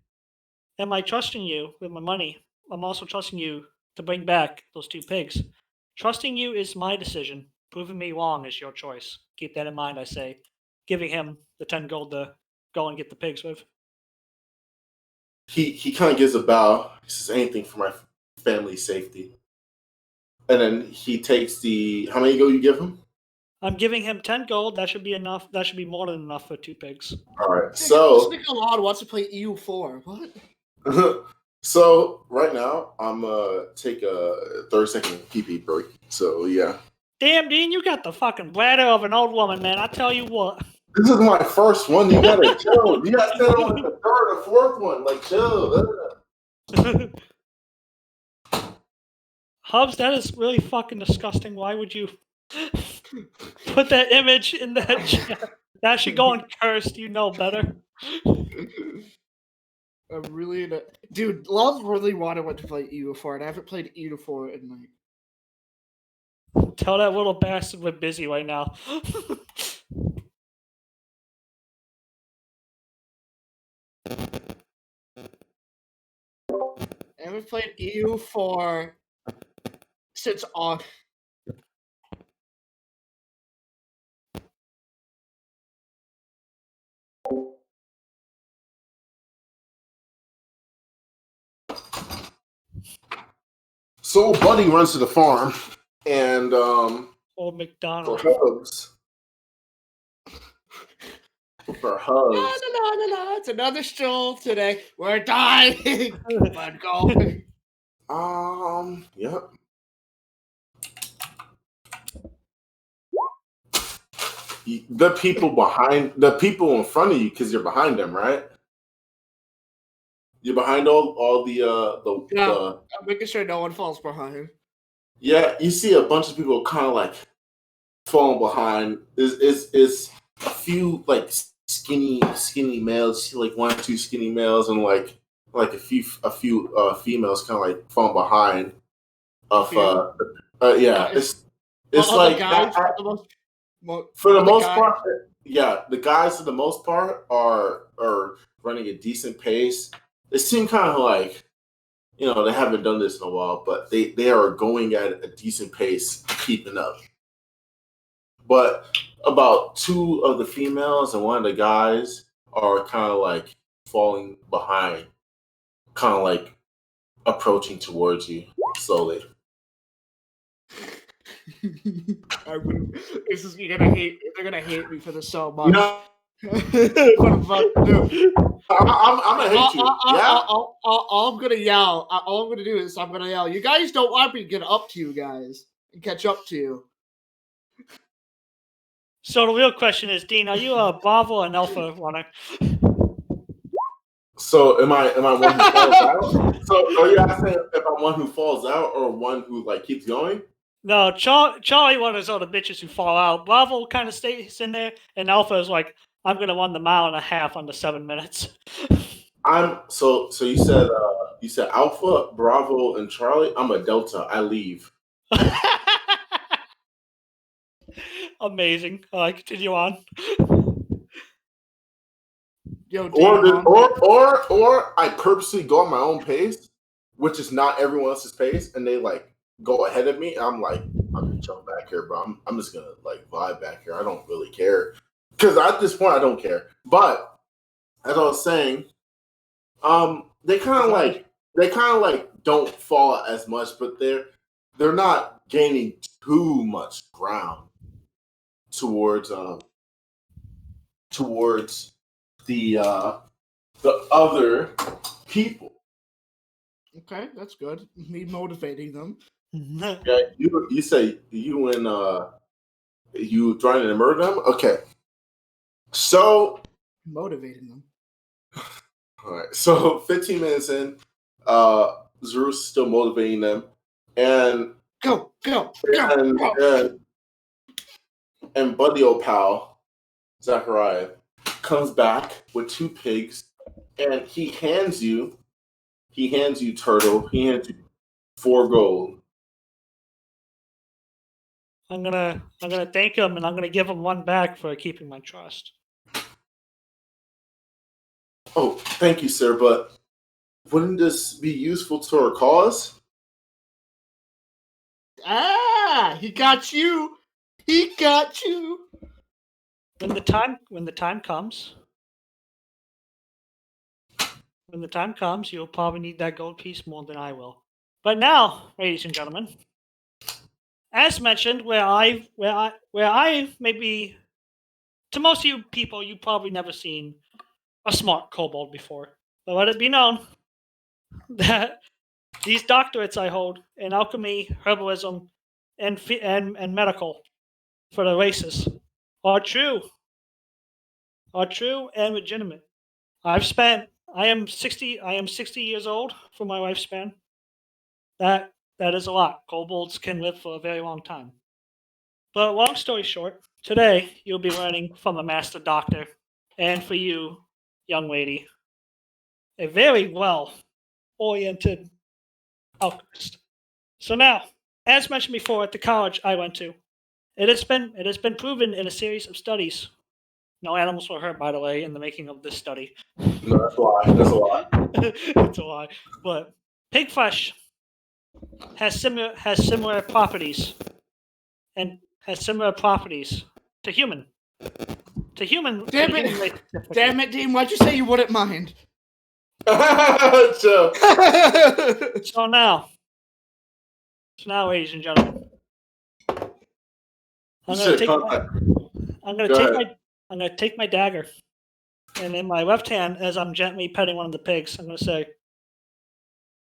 am I trusting you with my money, I'm also trusting you to bring back those 2 pigs. Trusting you is my decision. Proving me wrong is your choice. Keep that in mind, I say. Giving him the 10 gold to go and get the pigs with. He kind of gives a bow. He says, "Anything for my family's safety." And then he takes the how many gold you give him? I'm giving him 10 gold. That should be enough. That should be more than enough for 2 pigs. All right. This So nigga Lod wants to play EU4. What? so right now I'm take a 30-second pee break. So yeah. Damn, Dean, you got the fucking bladder of an old woman, man. I tell you what. This is my first one. You gotta chill. You gotta settle on the third or fourth one. Like chill. Hubs, that is really fucking disgusting. Why would you put that image in that chat? That should go uncursed. You know better. I'm really dude. Love really wanted to play EU4, and I haven't played EU4 in like. Tell that little bastard we're busy right now. I haven't played EU4 since August. So Buddy runs to the farm and Old McDonald. for hugs. For hugs. No. It's another stroll today. We're dying, but going. Yep. The people in front of you, because you're behind them, right? You're behind all the Yeah. I'm making sure no one falls behind. Yeah, you see a bunch of people kind of like falling behind. Is a few like skinny males. You see like 1 or 2 skinny males and like a few females kind of like falling behind. Yeah, it's like guys, for the most part. Yeah, the guys for the most part are running a decent pace. They seem kind of like, they haven't done this in a while, but they are going at a decent pace, keeping up. But about 2 of the females and 1 of the guys are kind of like falling behind. kind of like approaching towards you slowly. This is you're gonna hate. They're gonna hate me for this so much. No, What I'm about to do. I'm gonna hate you. Yeah. All I'm gonna yell. All I'm gonna do is I'm gonna yell. You guys don't want me to get up to you guys and catch up to you. So the real question is, Dean, are you a Bravo or an Alpha runner? So am I one who falls out? So are you asking if I'm one who falls out or one who like keeps going? No, Charlie runners are the bitches who fall out. Bravo kind of stays in there, and Alpha is like, I'm gonna run the mile and a half under 7 minutes. So you said Alpha, Bravo, and Charlie. I'm a Delta. I leave. Amazing. Continue on. Yo, Or I purposely go at my own pace, which is not everyone else's pace, and they like go ahead of me. I'm like, I'm gonna chill back here, bro. I'm just gonna like vibe back here. I don't really care because at this point I don't care. But as I was saying, they kind of like don't fall as much, but they're not gaining too much ground towards the other people. Okay, that's good. Me motivating them. Yeah, you say you and you trying to murder them? Okay. So Motivating them. all right. So 15 minutes in, Zeus is still motivating them, and Go. And buddy old pal, Zachariah, comes back with 2 pigs, and he hands you turtle. He hands you 4 gold. I'm gonna thank him, and I'm gonna give him 1 back for keeping my trust. Oh, thank you, sir. But wouldn't this be useful to our cause? Ah, he got you. He got you. When the time comes, you'll probably need that gold piece more than I will. But now, ladies and gentlemen, as mentioned, where I maybe to most of you people, you've probably never seen a smart kobold before. But let it be known that these doctorates I hold in alchemy, herbalism, and medical for the races are true and legitimate. I am 60 years old for my lifespan. That is a lot. Kobolds can live for a very long time. But long story short, today you'll be learning from a master doctor, and for you, young lady, a very well-oriented alchemist. So now, as mentioned before, at the college I went to, it has been proven in a series of studies. No animals were hurt, by the way, in the making of this study. No, that's a lie. That's a lie. It's a lie. But pig flesh has similar properties, and has similar properties to human. Damn it, Dean! Why'd you say you wouldn't mind? So, So now, ladies and gentlemen, I'm gonna take my dagger, and in my left hand, as I'm gently petting one of the pigs, I'm gonna say,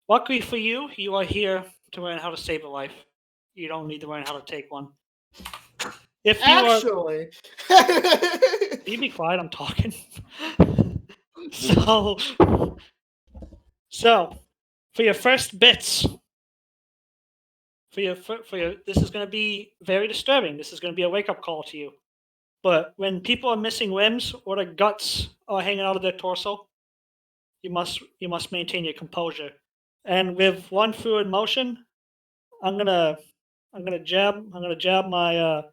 "Luckily for you, you are here to learn how to save a life. You don't need to learn how to take one." If you Actually, you be quiet, I'm talking. So for your first bits, this is going to be very disturbing. This is going to be a wake-up call to you. But when people are missing limbs or their guts are hanging out of their torso, you must maintain your composure. And with one fluid motion, I'm gonna jab my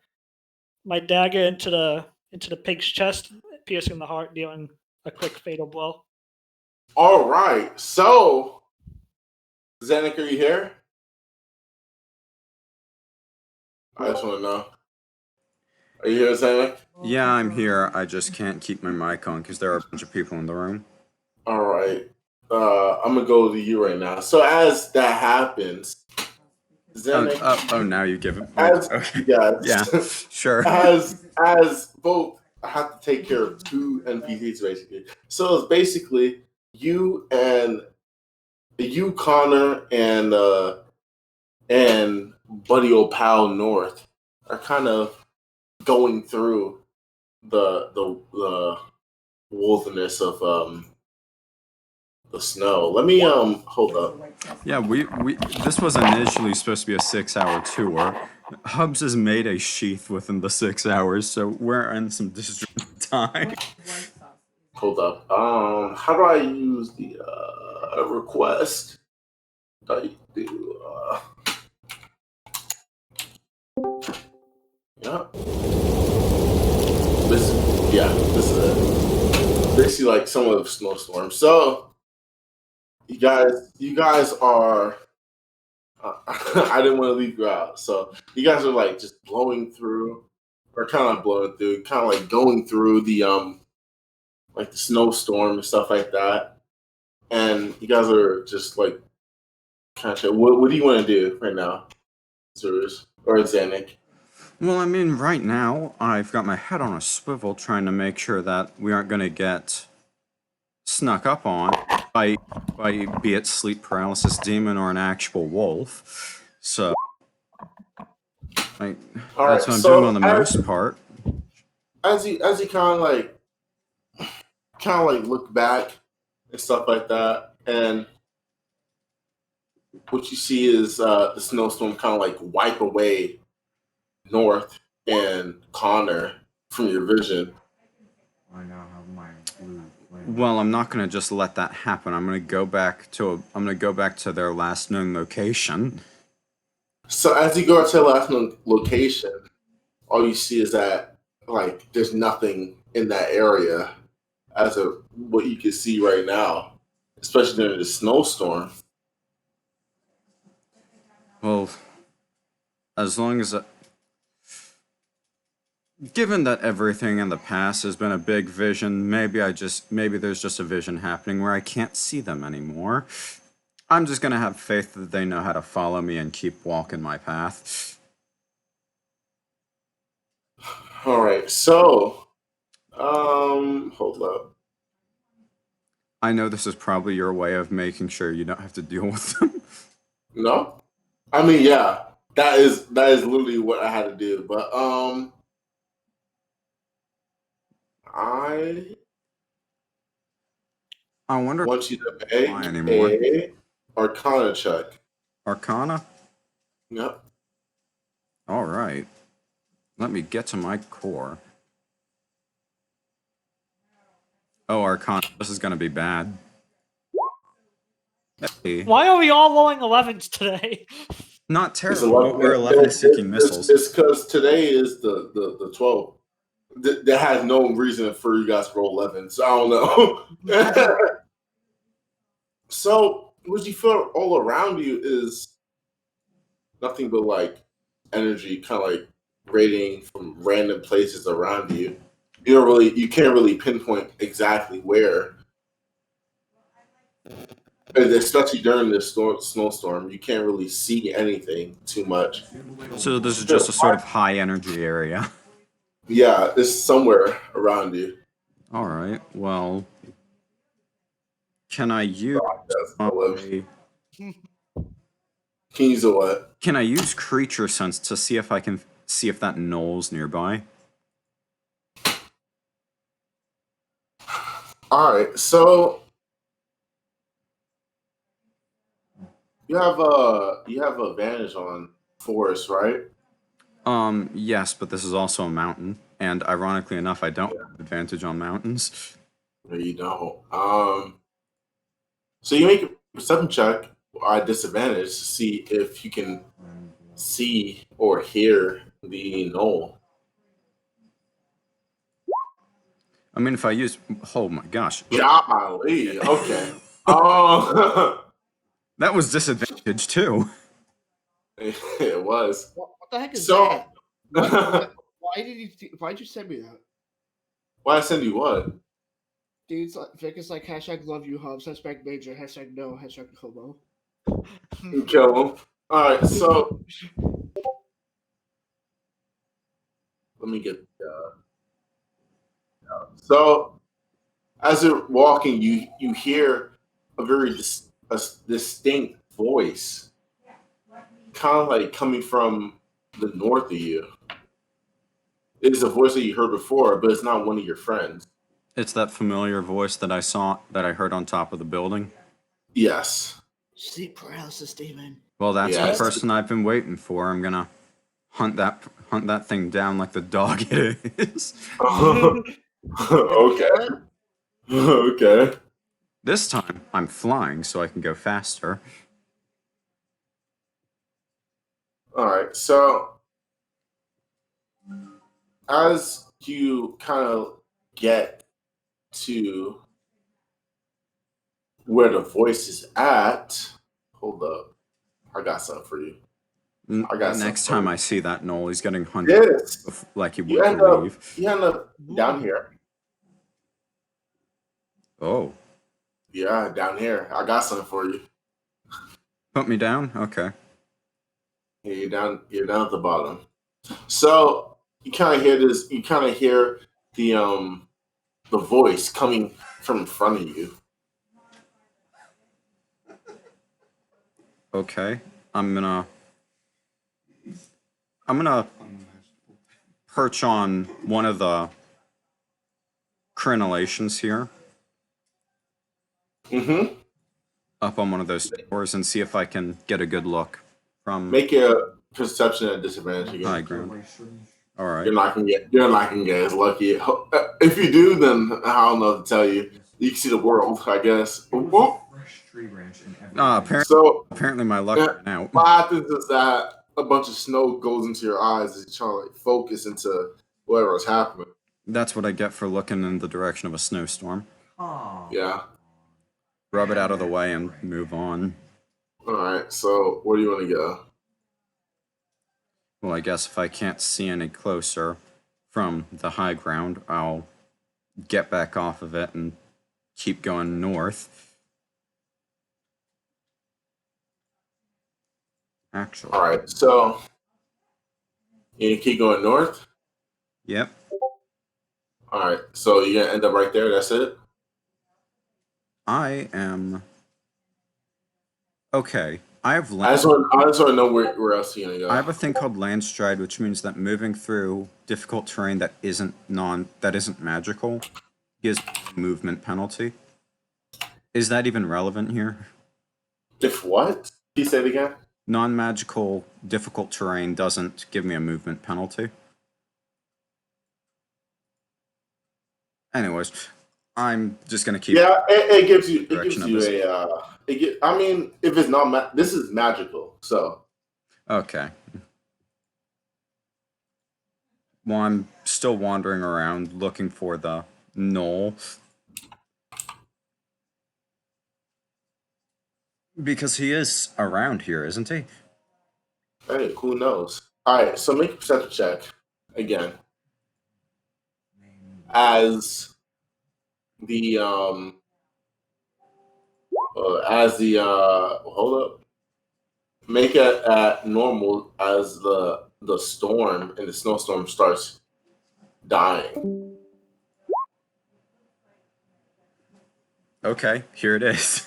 my dagger into the pig's chest, piercing the heart, dealing a quick fatal blow. all right. So, Zannik, are you here? I just want to know. Are you here, Zannik? Yeah, I'm here. I just can't keep my mic on because there are a bunch of people in the room. All right. I'm gonna go to you right now. So as that happens, Zannik, Now you give it. as Okay. yes, Yeah, sure. as both have to take care of two NPCs basically. So it's basically you, Connor, and Buddy Old Pal North are kind of going through the wilderness of the snow. Let me hold up. Yeah, we this was initially supposed to be a 6-hour tour. Hubs has made a sheath within the 6 hours, so we're in some disjointed time. Hold up. How do I use the request? I do. Yeah. This is it. Basically, like somewhat of a snowstorm. So, you guys are. I didn't want to leave you out. So you guys are like just blowing through, or kind of blowing through, kind of like going through the like the snowstorm and stuff like that. And you guys are just like kind of. What do you want to do right now, Zurus or Zannik? Well, I mean, right now, I've got my head on a swivel trying to make sure that we aren't going to get snuck up on by be it sleep paralysis demon or an actual wolf. So, like, All that's right. what I'm doing So on the most part. as you kind of like look back and stuff like that, and what you see is the snowstorm kind of like wipe away North and Connor from your vision. Well, I'm not going to just let that happen. I'm going to go back to their last known location. So as you go to the last location, all you see is that like there's nothing in that area as of what you can see right now, especially during the snowstorm. Well, as long as given that everything in the past has been a big vision, maybe there's just a vision happening where I can't see them anymore. I'm just gonna have faith that they know how to follow me and keep walking my path. All right, so hold up. I know this is probably your way of making sure you don't have to deal with them. No, I mean yeah, that is literally what I had to do, but I I wonder want you to why make anymore. a Arcana check. Arcana? Yep. Alright. Let me get to my core. Oh, Arcana, this is gonna be bad. Hey. Why are we all rolling 11s today? Not It's terrible. We're 11 seeking missiles. It's because today is the 12th. That has no reason for you guys to roll 11, so I don't know. So what you feel all around you is nothing but like energy, kind of like radiating from random places around you. You can't really pinpoint exactly where, and especially during this snowstorm. You can't really see anything too much. So this is just a sort of high energy area. Yeah, it's somewhere around you. Alright, well, can I use Can you use a what? Can I use creature sense to see if I can see if that knoll's nearby? All right, so you have advantage on forest, right? Yes, but this is also a mountain, and ironically enough, I don't have advantage on mountains. No, you don't. So you make a perception check at disadvantage to see if you can see or hear the knoll. I mean, if I use, oh my gosh, Golly, okay. Oh, that was disadvantage too. it was. What the heck is So, that? Why did you send me that? why I send you what? Dude's like, Vic is like hashtag love you hubs, hashtag major, hashtag no, hashtag homo. You kill him. All right, so let me get. So as you're walking, you hear a very distinct voice, kind of like coming from the north of you. It is a voice that you heard before, but it's not one of your friends. It's that familiar voice that I heard on top of the building. Yes. Sleep paralysis demon. Well, that's Yes. the person I've been waiting for. I'm gonna hunt that thing down like the dog it is. Okay. Okay. This time, I'm flying so I can go faster. All right. So as you kind of get to where the voice is at, hold up. I got something for you. I got Next something. time I see that Knoll, he's getting hunted Yes. like you You would end up, believe. you end up down here. Oh, Yeah, down here. I got something for you. put me down? Okay. Yeah, you're down at the bottom. So you kind of hear this. You kind of hear the voice coming from in front of you. Okay. I'm gonna perch on one of the crenellations here, Mm-hmm. up on one of those doors, and see if I can get a good look from Make a perception at disadvantage again. high ground. All right. You're not gonna get as lucky. If you do, then I don't know what to tell you. You can see the world, I guess. Whoop. Apparently my luck ran out. What happens is that a bunch of snow goes into your eyes as you're trying to like focus into whatever is happening. That's what I get for looking in the direction of a snowstorm. Yeah. Rub it out of the way and move on. All right. So where do you want to go? Well, I guess if I can't see any closer from the high ground, I'll get back off of it and keep going north. Actually. All right. So you keep going north. Yep. All right. So you're gonna end up right there. That's it. I am. Okay. I just want to know where else you're gonna go. I have a thing called land stride, which means that moving through difficult terrain that isn't magical gives a movement penalty. Is that even relevant here? If what? Can you say it again? Non-magical difficult terrain doesn't give me a movement penalty. Anyways, I'm just gonna keep. Yeah, it gives you. It gives you a. I mean, if it's not, this is magical, so. Okay. Well, I'm still wandering around looking for the knoll. Because he is around here, isn't he? Hey, who knows? All right, so make a perception check again. As the hold up. Make it at normal as the storm and the snowstorm starts dying. Okay, here it is.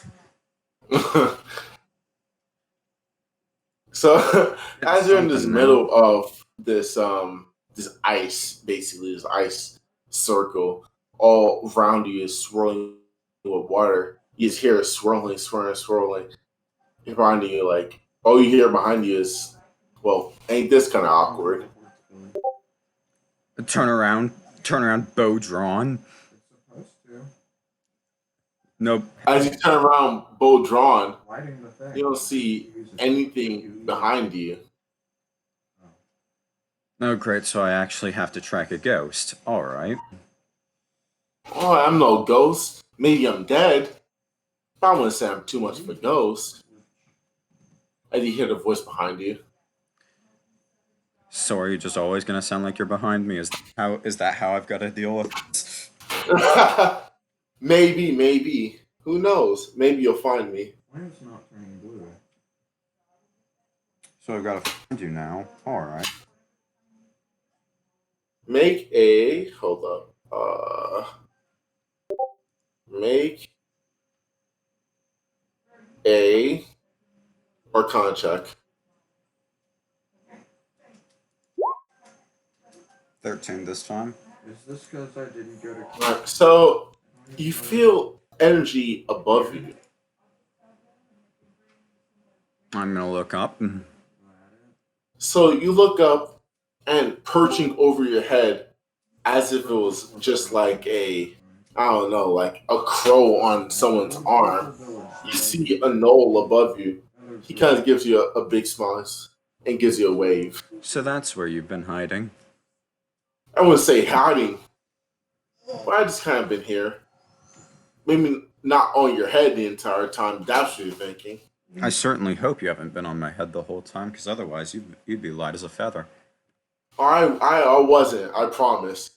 So as you're in this middle of this ice, basically this ice circle, all around you is swirling with water. You just hear it swirling behind you. Like all you hear behind you is, well, ain't this kind of awkward? Turn around, bow drawn. Nope. As you turn around, bow drawn, you don't see anything behind you. Oh, great, so I actually have to track a ghost. Alright. Oh, I'm no ghost. Maybe I'm dead. I wouldn't say I'm too much of a ghost. As you hear the voice behind you. So are you just always going to sound like you're behind me? Is that how I've got to deal with this? Maybe. Who knows? Maybe you'll find me. Why is it not turning blue? So I've got to find you now. Alright. Make a hold up. Make a Arcana check. 13 this time. Is this because I didn't go to... Alright, so you feel energy above you. I'm gonna look up. So you look up, and perching over your head, as if it was just like I don't know, like a crow on someone's arm, you see a knoll above you. He kind of gives you a big smile and gives you a wave. So that's where you've been hiding. I wouldn't say hiding, but I just kind of been here. Maybe not on your head the entire time. That's what you're thinking. I certainly hope you haven't been on my head the whole time, because otherwise you'd be light as a feather. I wasn't. I promise.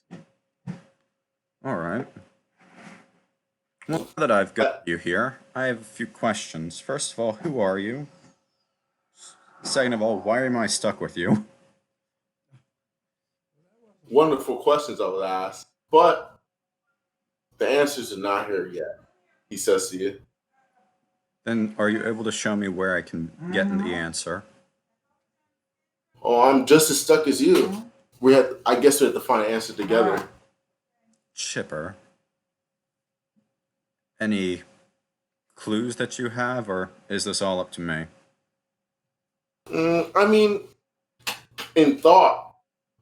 Alright. Well, now that I've got you here, I have a few questions. First of all, who are you? Second of all, why am I stuck with you? Wonderful questions I would ask, but the answers are not here yet. He says to you. Then are you able to show me where I can get the answer? Oh, I'm just as stuck as you. I guess we have to find an answer together. Chipper. Any clues that you have, or is this all up to me? I mean, in thought,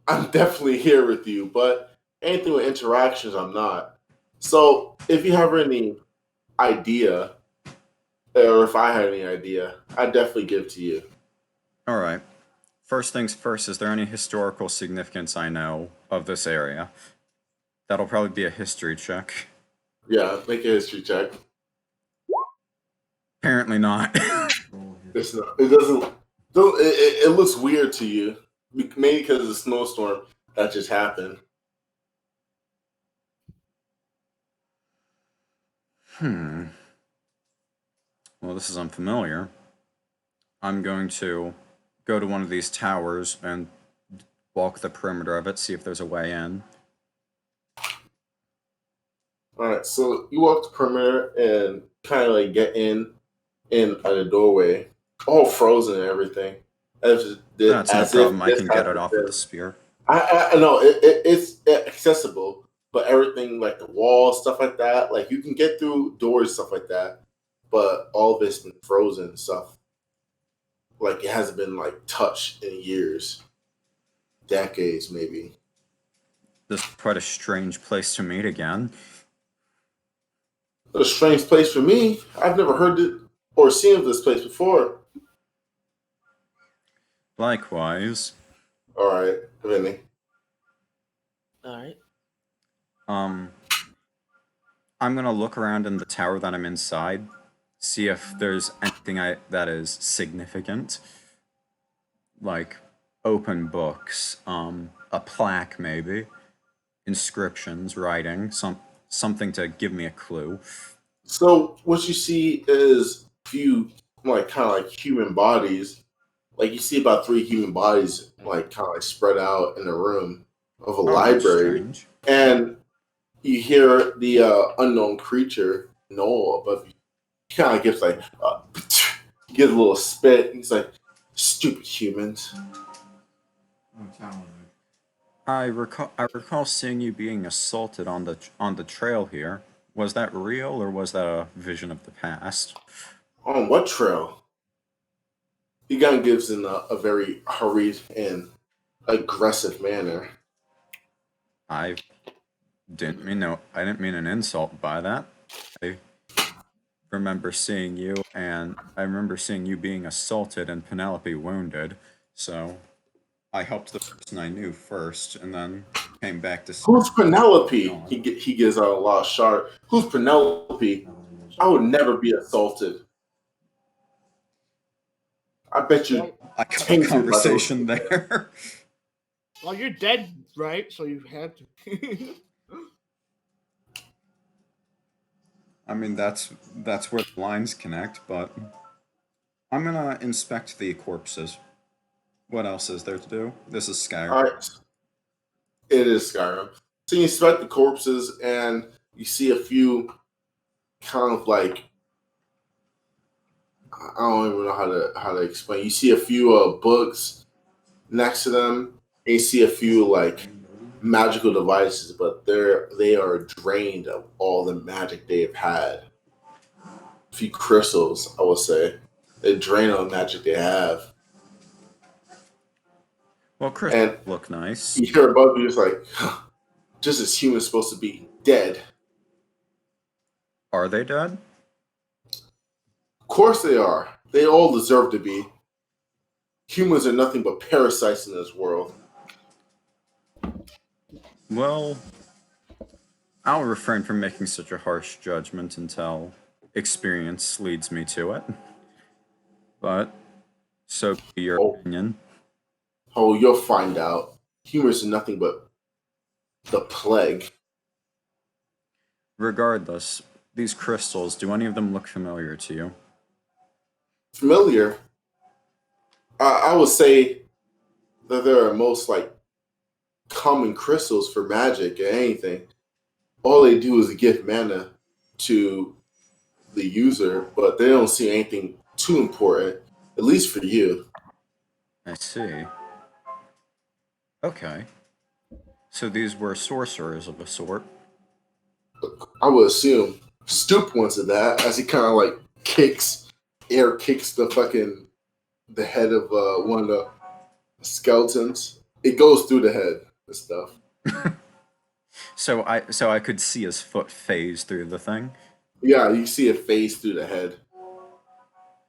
I'm definitely here with you, but anything with interactions, I'm not. So if you have any idea, or if I had any idea, I'd definitely give to you. Alright. First things first, is there any historical significance I know of this area? That'll probably be a history check. Yeah, make a history check. Apparently not. It's not. It doesn't. It looks weird to you, maybe because of the snowstorm that just happened. Well, this is unfamiliar. I'm going to go to one of these towers and walk the perimeter of it, see if there's a way in. All right, so you walk the perimeter and kind of like get in at the doorway, all frozen and everything. That's no problem. I can get it off with the spear. I know it's accessible, but everything like the walls, stuff like that, like you can get through doors, stuff like that, but all of it's been frozen and stuff. Like it hasn't been like touched in years, decades maybe. This is quite a strange place to meet again. A strange place for me. I've never heard it or seen of this place before. Likewise. All right, Vinny. All right. I'm gonna look around in the tower that I'm inside, see if there's anything that is significant, like open books, a plaque maybe, inscriptions, writing, something to give me a clue. So what you see is few like kind of like human bodies. Like you see about 3 human bodies like kind of like spread out in a room of a library, and you hear the unknown creature Noel above you. He kind of gives like he gives a little spit. He's like, "Stupid humans." I recall seeing you being assaulted on the trail here. Was that real, or was that a vision of the past? On what trail? He kind of gives in a very hurried and aggressive manner. I didn't mean an insult by that. I remember seeing you, and I remember seeing you being assaulted and Penelope wounded. So I helped the person I knew first, and then came back to see. Who's Penelope? He gives out a lot of sharp. Who's Penelope? I would never be assaulted. I bet you. I got a conversation there. Well, you're dead, right? So you have to. I mean, that's where the lines connect, but I'm gonna inspect the corpses. What else is there to do? This is Skyrim. All right, it is Skyrim. So you inspect the corpses, and you see a few kind of like I don't even know how to explain. You see a few books next to them, and you see a few like magical devices, but they are drained of all the magic they have had. A few crystals, I would say. They drain all the magic they have. Well, Chris And look nice. you hear above you, it's like, just as humans supposed to be dead. Are they dead? Of course they are. They all deserve to be. Humans are nothing but parasites in this world. Well, I'll refrain from making such a harsh judgment until experience leads me to it. But, so be your opinion. Oh, you'll find out. Humans are nothing but the plague. Regardless, these crystals, do any of them look familiar to you? Familiar. I would say that they're most like common crystals for magic and anything. All they do is give mana to the user, but they don't see anything too important, at least for you. I see. Okay. So these were sorcerers of a sort. I would assume Stoop wants to that as he kind of like air kicks the head of one of the skeletons. It goes through the head and stuff. So I could see his foot phase through the thing. Yeah, you see it phase through the head.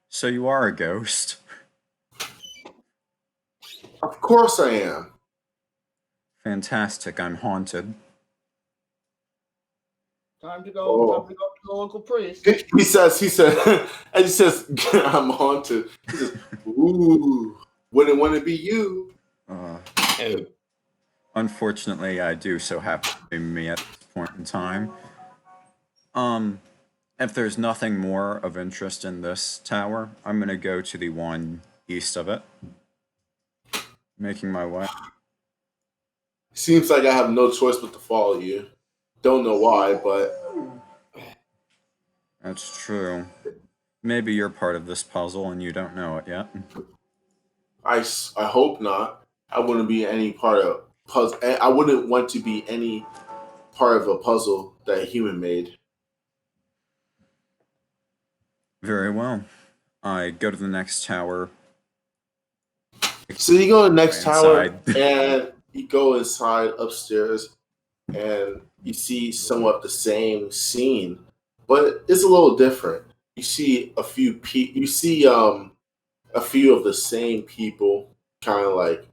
So you are a ghost. Of course I am. Fantastic, I'm haunted. Time to go. Oh. Time to go to the local priest. He says, I'm haunted. He says, ooh, wouldn't want to be you. Unfortunately, I do so happen to be me at this point in time. If there's nothing more of interest in this tower, I'm gonna go to the one east of it. Making my way. Seems like I have no choice but to follow you. Don't know why, but That's true. Maybe you're part of this puzzle and you don't know it yet. I hope not. I wouldn't be any part of puzzle. I wouldn't want to be any part of a puzzle that a human made. Very well. I go to the next tower. So you go to the next tower Inside. and you go inside upstairs and you see somewhat the same scene, but it's a little different. You see a few a few of the same people kind of like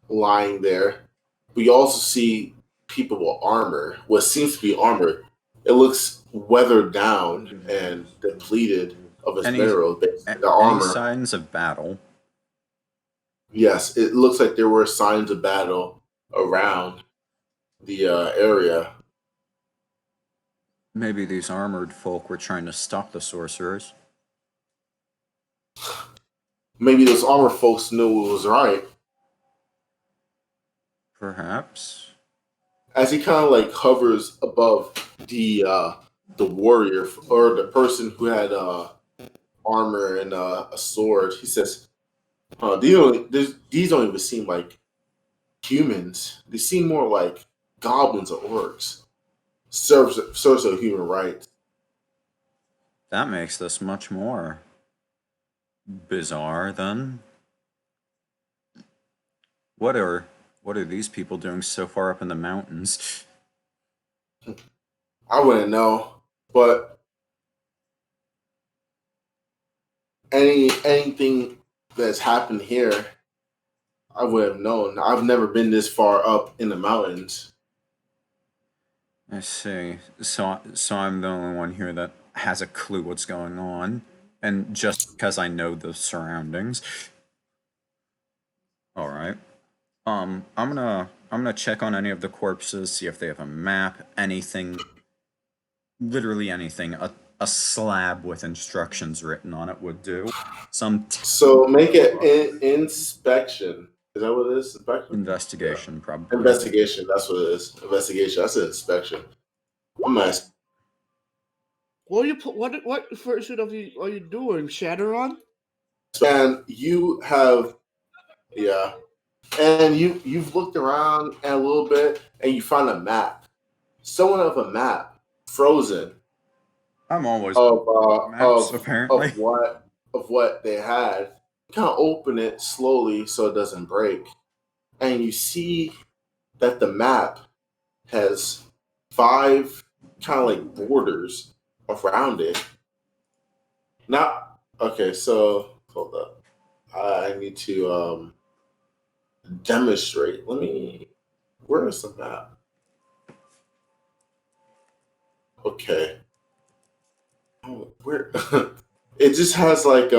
lying there. But you also see people with armor, what seems to be armor. It looks weathered down and depleted of its minerals. The armor. Any signs of battle? Yes, it looks like there were signs of battle around the area. Maybe these armored folk were trying to stop the sorcerers. Maybe those armor folks knew it was right. Perhaps. As he kind of like hovers above the warrior or the person who had armor and a sword, he says, these don't even seem like humans. They seem more like goblins or orcs. Serves of human rights. That makes this much more bizarre then. What are these people doing so far up in the mountains? I wouldn't know, but anything that's happened here, I would have known. I've never been this far up in the mountains. I see. So I'm the only one here that has a clue what's going on, and just because I know the surroundings. All right. I'm gonna check on any of the corpses, see if they have a map, anything literally anything. A slab with instructions written on it would do. Some So make it inspection. Is that what it is? Inspection? investigation, probably. Investigation. That's what it is. Investigation. That's an inspection. I'm asking. What version of you are you doing? Shadowrun? And you have, yeah, and you've looked around a little bit, and you find a map. Somewhat of a map, frozen I'm always of maps, apparently. of what they had. Kind of open it slowly so it doesn't break, and you see that the map has 5 kind of like borders around it. Now, okay, so hold up. I need to demonstrate. Let me. Where is the map? Okay. Oh, where? It just has like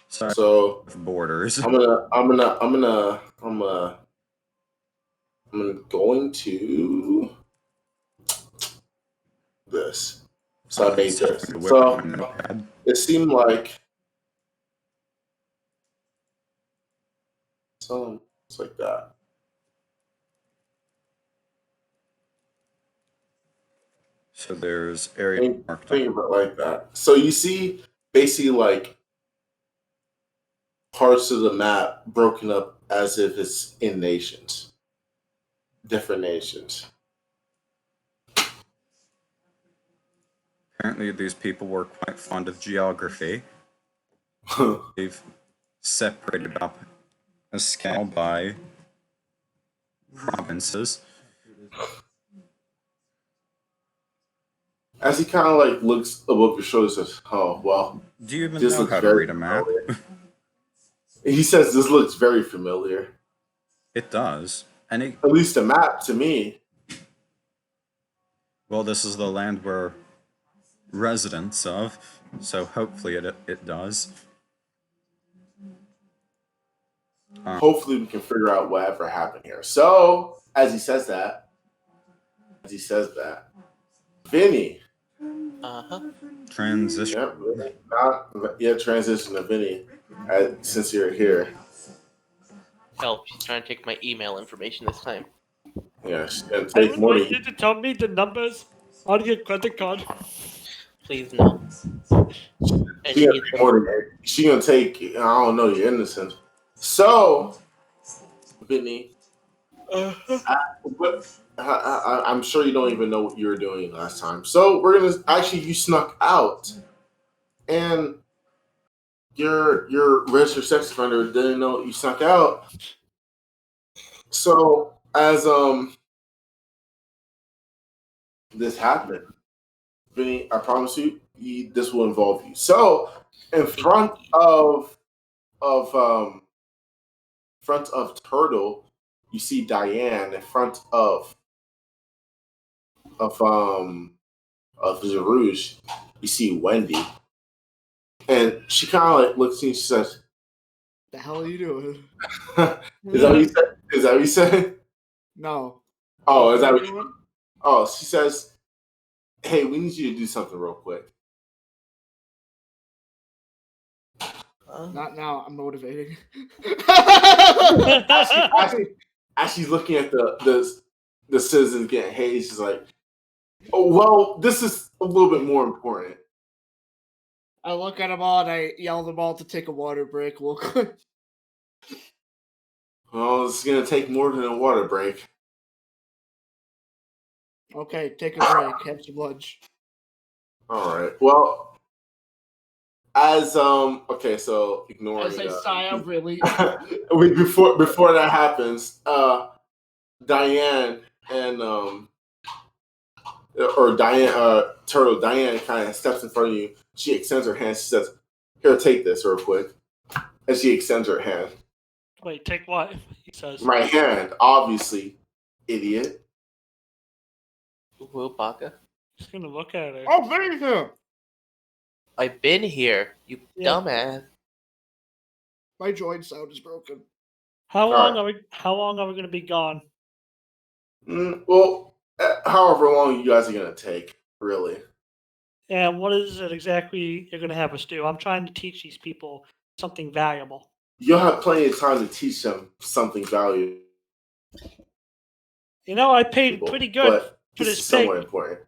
Sorry, So borders. I'm going to this. So I made this. So it seemed like so it's like that. So there's area marked Think of it like that. So you see basically like parts of the map broken up as if it's in nations, different nations. Apparently, these people were quite fond of geography. They've separated up a scale by provinces. As he kind of like looks above your shoulder, says, "Oh well, Do you even this know looks how to very read a map? familiar." He says, "This looks very familiar." It does. And it, At least a map to me. well, this is the land we're residents of, so hopefully it does. Hopefully, we can figure out whatever happened here. So, as he says that, Vinny. Transition. Transition to Vinny. Since you're here, Help, she's trying to take my email information this time. yeah, she's gonna I take would more like than you to tell me the numbers on your credit card. Please no. And She gonna take more than she gonna take. I don't know. You're innocent. So, Vinny, I'm sure you don't even know what you were doing last time. So we're gonna actually you snuck out, and your registered sex offender didn't know you snuck out. So as this happened, Vinny, I promise you, this will involve you. So in front of Turtle, you see Diane. In front of Zerouge, you see Wendy, and she kind of like looks at you and she says, The hell are you doing? "Is that what you said? Is that what you said? No. Oh, is that what you? Oh, she says, hey, we need you to do something real quick." Not now. I'm motivating. As she's looking at the citizens getting hazed, she's like, "Oh well, this is a little bit more important." I look at them all and I yell them all to take a water break real quick. Well, it's gonna take more than a water break. Okay, take a break. Have some lunch. All right. Well, as okay, so ignoring As I sigh out, really. before that happens, Diane and or Diane Turtle Diane kind of steps in front of you. She extends her hand. She says, "Here, take this real quick." And she extends her hand. Wait, take what? He says. My hand, obviously, idiot. Whoa, Baka. Just gonna look at her. Oh, very good. I've been here, you Yeah. dumbass. My joint sound is broken. How All long are we going to be gone? Well, however long you guys are gonna take, really. And what is it exactly you're going to have us do? I'm trying to teach these people something valuable. You'll have plenty of time to teach them something valuable, You know, I paid pretty good but for this this is pig. somewhat important.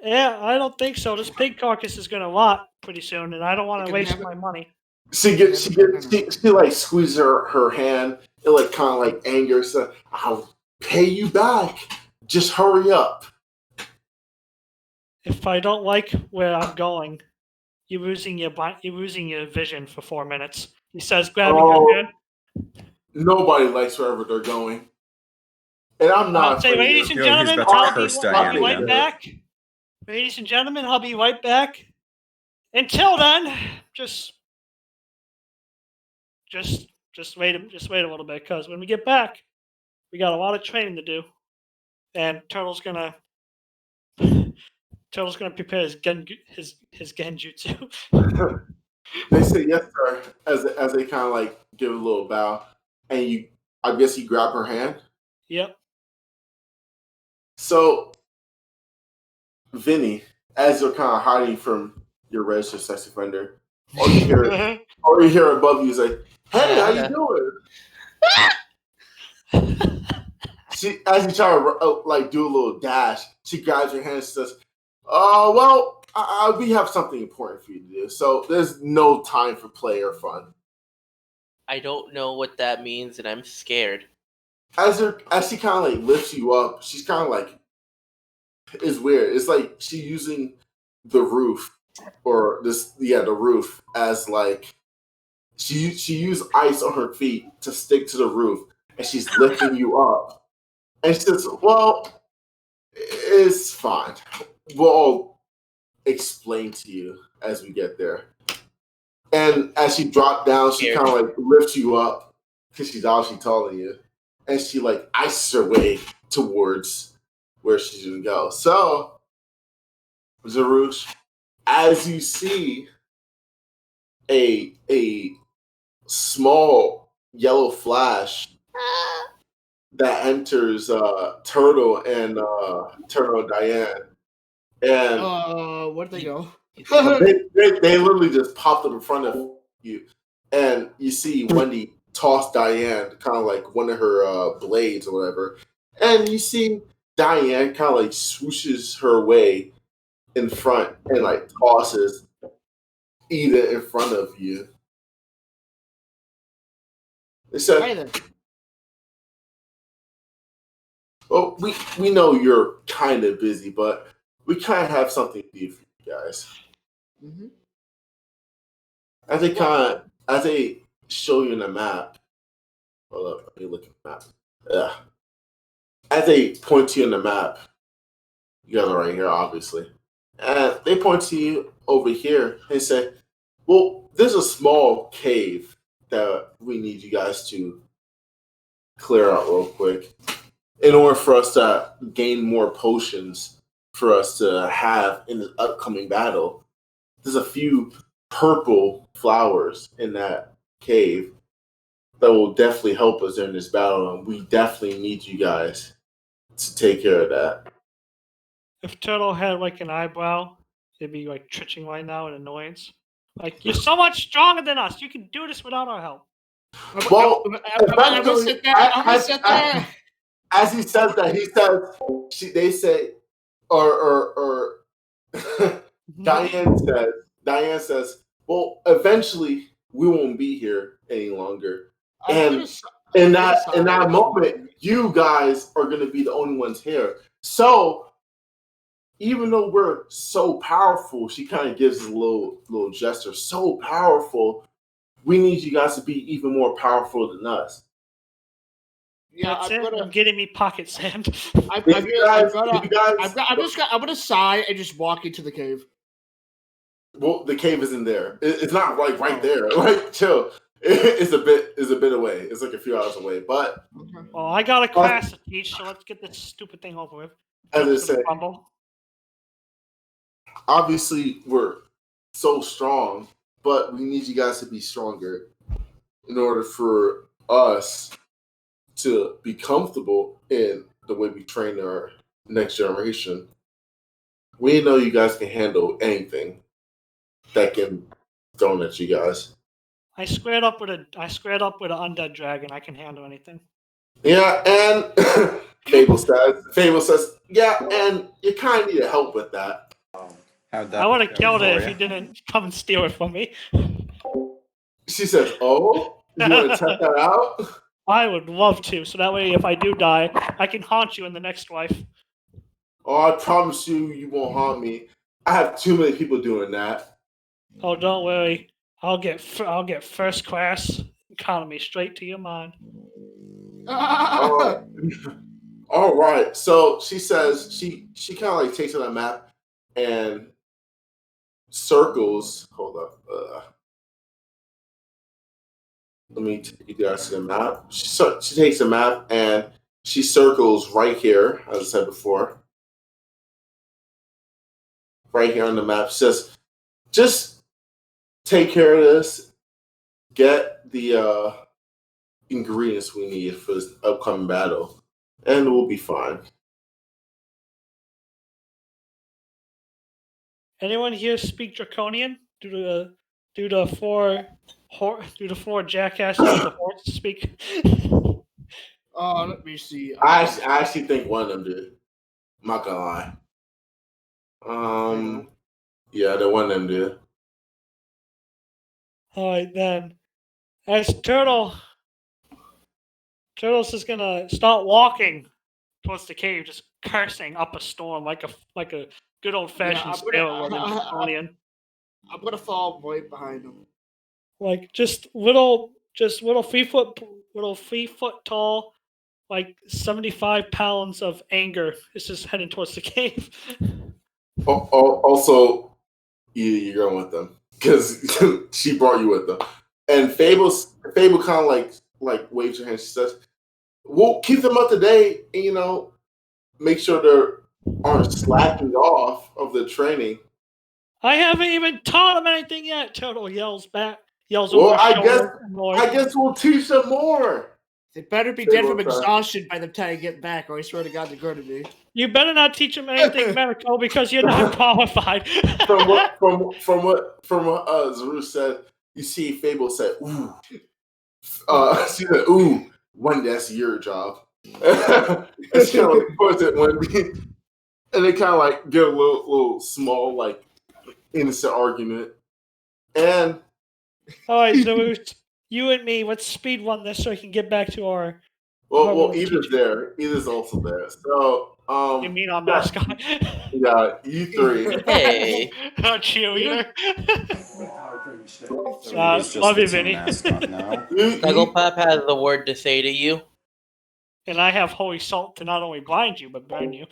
Yeah, I don't think so. This pig carcass is going to rot pretty soon, and I don't want to Can waste have it- my money. She like squeezes her hand. It like kind of like anger. So I'll pay you back. Just hurry up. If I don't like where I'm going, you're losing your vision for 4 minutes. He says, grabbing Oh. her hand. Nobody likes wherever they're going, and I'm not Say, afraid ladies of and Yo, he's gentlemen, about to I'll curse be Diane right again. back. Ladies and gentlemen, I'll be right back. Until then, just wait a little bit, because when we get back, we got a lot of training to do, and Turtle's gonna prepare his genjutsu. They say yes, sir, as they kind of like give a little bow, and I guess you grab her hand. Yep. So, Vinny, as you're kind of hiding from your registered sex offender, all you hear above you is like, "Hey, how you doing?" As you try to like do a little dash, she grabs your hand and says, well, we have something important for you to do, so there's no time for play or fun." I don't know what that means, and I'm scared. As she kind of like lifts you up, she's kind of like, it's weird. It's like she's using the roof the roof as like she used ice on her feet to stick to the roof, and she's lifting you up. And she says, "Well, it's fine. We'll all explain to you as we get there." And as she dropped down, she kind of like lifts you up because she's obviously taller than you, and she like ices her way towards where she's gonna go. So, Zarush, as you see a small yellow flash that enters Turtle and Diane, and Where'd they go? they literally just popped up in front of you, and you see Wendy toss Diane kind of like one of her blades or whatever, and you see Diane kind of like swooshes her way in front and like tosses Eda in front of you. They said, Hey then. "Well, we know you're kind of busy, but we kind of have something to do for you guys." Mm-hmm. As they show you in the map. Hold up, let me look at the map. Yeah. As they point to you in the map, you guys are right here, obviously. And they point to you over here and say, "Well, there's a small cave that we need you guys to clear out real quick in order for us to gain more potions for us to have in the upcoming battle. There's a few purple flowers in that cave that will definitely help us during this battle, and we definitely need you guys to take care of that." If Turtle had like an eyebrow, it'd be like twitching right now in annoyance. Like, you're so much stronger than us. You can do this without our help. Well, I'm gonna sit there. I'm gonna sit there. as he says that, he says, they say, or Diane says, "Well, eventually we won't be here any longer." And in that moment, you guys are going to be the only ones here. So, even though we're so powerful, she kind of gives a little gesture. So powerful, we need you guys to be even more powerful than us. Yeah, I'm getting me pocket sand. I'm gonna sigh and just walk into the cave. Well, the cave isn't there. It's not like right there. Like, chill. It's a bit away. It's like a few hours away. But well, I got a class to teach, so let's get this stupid thing over with. As I said, obviously we're so strong, but we need you guys to be stronger. in order for us to be comfortable in the way we train our next generation, we know you guys can handle anything that can thrown at you guys. I squared up with an undead dragon. I can handle anything. Yeah, and Fable says, yeah, and you kind of need help with that. How'd that I would have go killed it for if ya? you didn't come and steal it from me. She says, oh, you want to test that out? I would love to, so that way if I do die, I can haunt you in the next life. Oh, I promise you won't haunt me. I have too many people doing that. Oh, don't worry. I'll get first class economy straight to your mind. All right. So she says she kind of like takes on a map and circles. Hold up. Let me take you guys to the map. She takes a map and she circles right here, as I said before. Right here on the map. She says, just take care of this. Get the ingredients we need for this upcoming battle, and we'll be fine. Anyone here speak Draconian? Do the four jackasses with the horse speak? Let me see. I actually think one of them did. I'm not gonna lie. Yeah, the one of them did. All right then. As Turtles is gonna start walking towards the cave, just cursing up a storm like a good old fashioned sailor Draconian. I'm gonna fall right behind him. Like just little 3 foot tall, like 75 pounds of anger is just heading towards the cave. Also, you're going with them because she brought you with them. And Fable kind of like waves her hand. She says, "We'll keep them up to date, and make sure they aren't slacking off of the training." I haven't even taught him anything yet. Turtle yells back, Well, over his I shoulder. guess we'll teach them more. They better be dead from exhaustion by the time I get back, or I swear to God, they're going to be. You better not teach him anything medical because you're not qualified. From what Zaru said, you see Fable said, "Ooh." She said, "Ooh, Wendy, that's your job." And she kind of like puts it Wendy, and they kind of like get a little small like innocent argument. And all right, so you and me, let's speed run this so we can get back to our. well, Eva's there. Eva's also there. So You mean our mascot? Yeah, you three. Hey. Our cheerleader. He's just love the you, team Vinny. mascot now. Snugglepap has the word to say to you. And I have holy salt to not only blind you but burn you.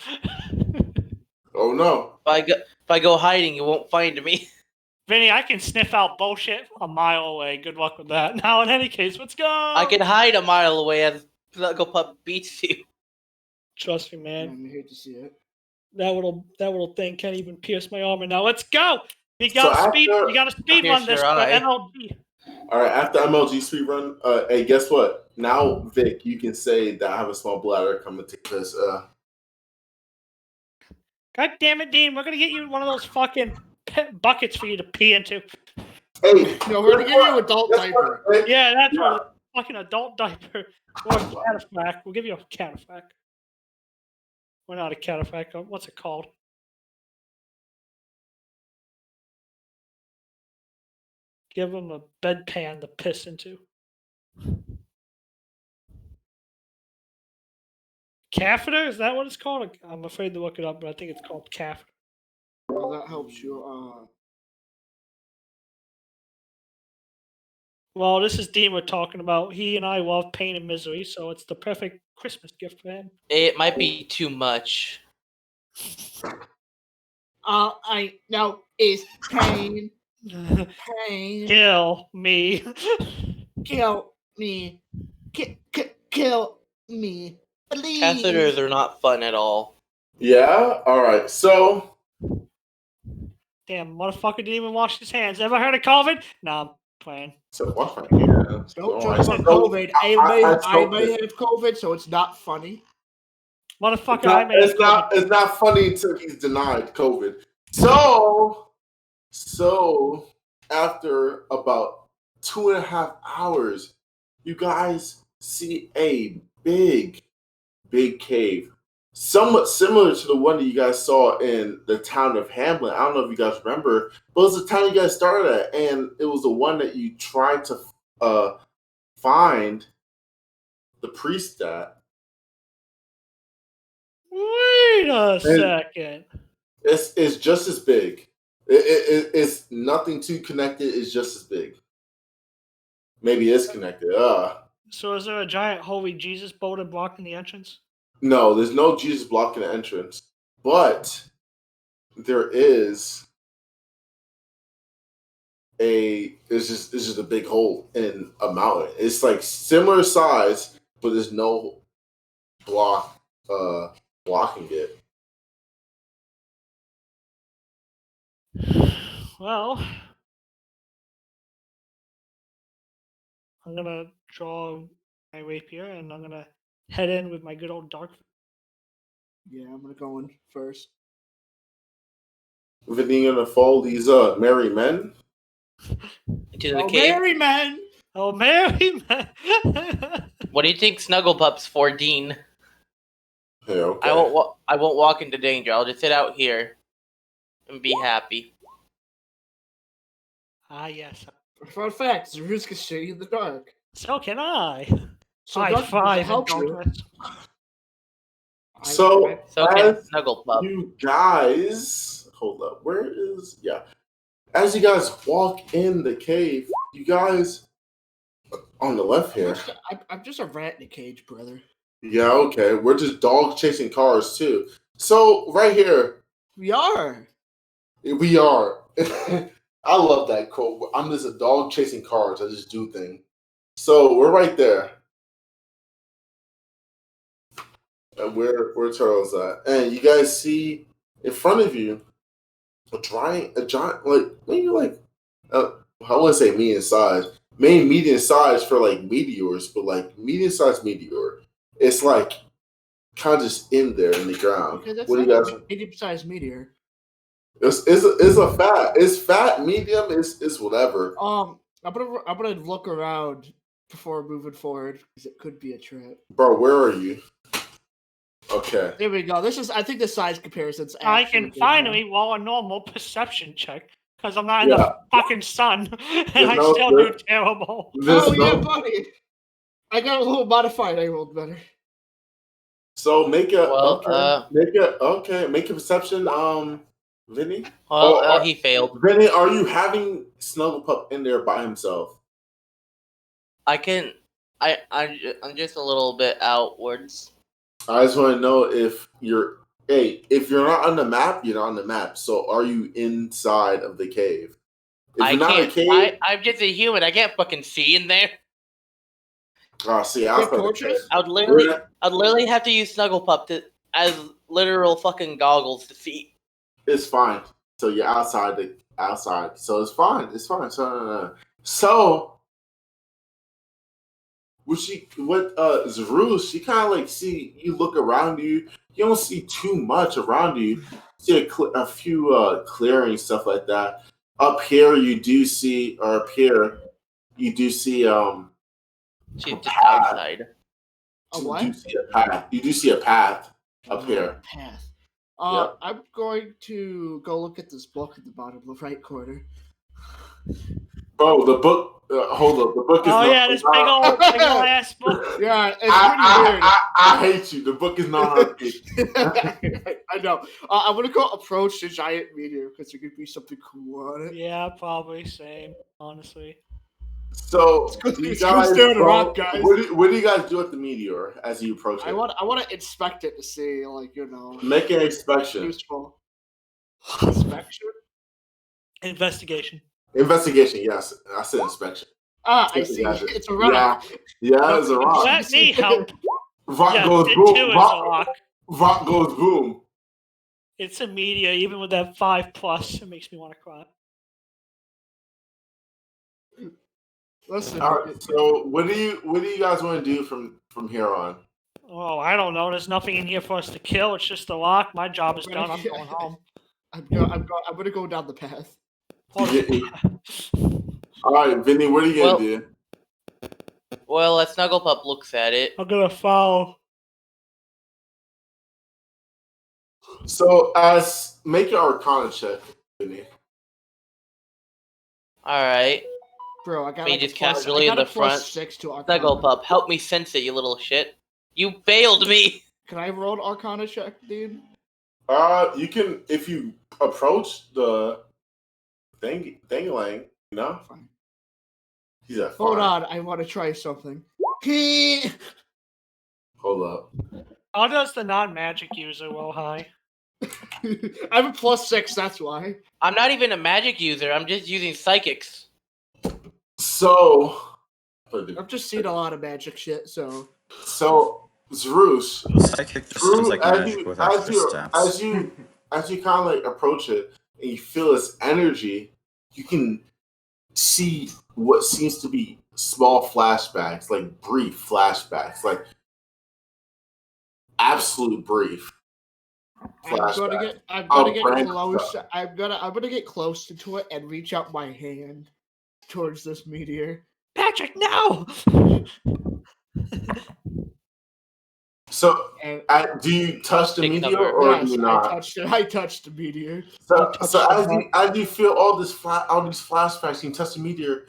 Oh no! If I go hiding, you won't find me. Vinny, I can sniff out bullshit a mile away. Good luck with that. Now, in any case, let's go. I can hide a mile away as Snugglepap beats you. Trust me, man. I hate to see it. That little thing can't even pierce my armor. Now, let's go. You got to speed run this for MLG. All right, after MLG speed run, hey, guess what? Now, Vic, you can say that I have a small bladder. Come and take this. God damn it, Dean! We're gonna get you one of those fucking buckets for you to pee into. Hey, no, we're gonna give you an adult diaper. Yeah, that's what a fucking adult diaper or a cataphract. We'll give you a cataphract. We're not a cataphract. What's it called? Give him a bedpan to piss into. Catheter? Is that what it's called? I'm afraid to look it up, but I think it's called catheter. Well, that helps you. Well, this is Dean we're talking about. He and I love pain and misery, so it's the perfect Christmas gift for him. It might be too much. I know is pain. Pain. Kill me. Kill me. Kill me. Please. Catheters are not fun at all. Yeah. All right. So. Damn, motherfucker didn't even wash his hands. Ever heard of COVID? Nah, I'm plan. So what's right here? Don't All joke right, about so COVID. I I spoke may it. have COVID, so it's not funny. Motherfucker, I may have It's not funny until he's denied COVID. So after about 2.5 hours, you guys see a big cave, somewhat similar to the one that you guys saw in the town of Hamlin. I don't know if you guys remember, but it was the town you guys started at, and it was the one that you tried to find the priest at. Wait a second. It's just as big. It's nothing too connected. It's just as big. Maybe it's connected. So is there a giant holy Jesus boulder blocking the entrance? No, there's no Jesus blocking the entrance, but there is it's just a big hole in a mountain. It's like similar size, but there's no blocking it. Well, I'm gonna draw my rapier and I'm gonna head in with my good old dark. Yeah, I'm gonna go in first. Vinny gonna follow these merry men. Into the Oh, cave. Mary, man! Oh, Mary, man. What do you think Snuggle Pups for Dean? Yeah, okay. I won't walk into danger. I'll just sit out here and be happy. Ah, yes. Fun fact: Zeus can see in the dark. So can I. So High darkness will five and help you. darkness. So So can as Snuggle Pup. you guys, hold up. Where is As you guys walk in the cave, you guys on the left here. I'm just a rat in a cage, brother. Yeah, okay. We're just dogs chasing cars too. So right here, We are. we are. I love that quote. I'm just a dog chasing cars. I just do things. So we're right there. And where Turtle's at. And you guys see in front of you a giant, like maybe like I wouldn't say medium size. Maybe medium size for like meteors, but like medium sized meteor. It's like kind of just in there in the ground. Okay, that's What do not you guys? a medium-sized meteor. It's a fat. It's fat, medium. It's whatever. I'm gonna look around before moving forward because it could be a trap. Bro, where are you? Okay. There we go. I think the size comparison's. I actually can good finally now. roll a normal perception check because I'm not in the fucking sun and There's I no- still there- do terrible. There's Oh yeah, no- buddy. I got a little modified. I rolled better. So make a Well, make a perception. Vinny. He failed. Vinny, are you having Snugglepup in there by himself? I can. I'm just a little bit outwards. I just want to know if you're. Hey, if you're not on the map, you're not on the map. So are you inside of the cave? If I you're not in can't. the cave, I'm just a human. I can't fucking see in there. see, I torches? I'd literally have to use Snugglepup as literal fucking goggles to see. It's fine. So you're outside. So it's fine. It's fine. So Zeru, she kind of like see you look around you. You don't see too much around you. You see a few clearing stuff like that. Up here you do see She's just path. outside. A You what? do see a path. You do see a path up here. Path. Yep. I'm going to go look at this book at the bottom of the right corner. Bro, the book. Hold up, the book is. Oh not, yeah, this big old ass book. Yeah, it's pretty weird. I hate you. The book is not on page. I know. I'm gonna go approach the giant meteor because there could be something cool on it. Yeah, probably same. Honestly. So, It's good- you it's good guys, staring bro, around, guys. what do you guys do at the meteor as you approach it? I want to inspect it to see, like, you know, Make an inspection. useful. Inspection? Investigation. Investigation, yes. I said inspection. Ah, I see. Yes. It's a rock. Yeah, it's a rock. Let me help. Rock Yeah, goes it boom. too is a rock. Rock goes boom. It's a meteor, even with that 5+, it makes me want to cry. Listen. All right. So what do you guys want to do from here on? Oh, I don't know. There's nothing in here for us to kill. It's just a lock. My job is done. I'm going home. I'm gonna go down the path. Oh, All right, Vinny, what are you gonna do? Well, as Snugglepup looks at it, I'm gonna follow. So, make your Arcana check, Vinny. alright. Bro, I got Me like just a plus, casually I got in a the front. +6 to Arcana. Snugglepup, help me sense it, you little shit. You failed me! Can I roll an Arcana check, dude? You can if you approach the thing-lang, you know? Fine. He's at Hold 5. on, I want to try something. Hold up. How does the non-magic user roll high? I have a +6, that's why. I'm not even a magic user, I'm just using psychics. So, I've just seen a lot of magic shit, so. Zeus, Psychic just seems like magic with extra steps. as you kind of like approach it and you feel its energy, you can see what seems to be small flashbacks, like brief flashbacks, like absolute brief. I'm gonna get close. I'm gonna get close to it and reach out my hand towards this meteor. Patrick, no! So, do you touch the Big meteor number. or Yes, do you not? I touched the meteor. So as you feel all these flashbacks, you touch the meteor.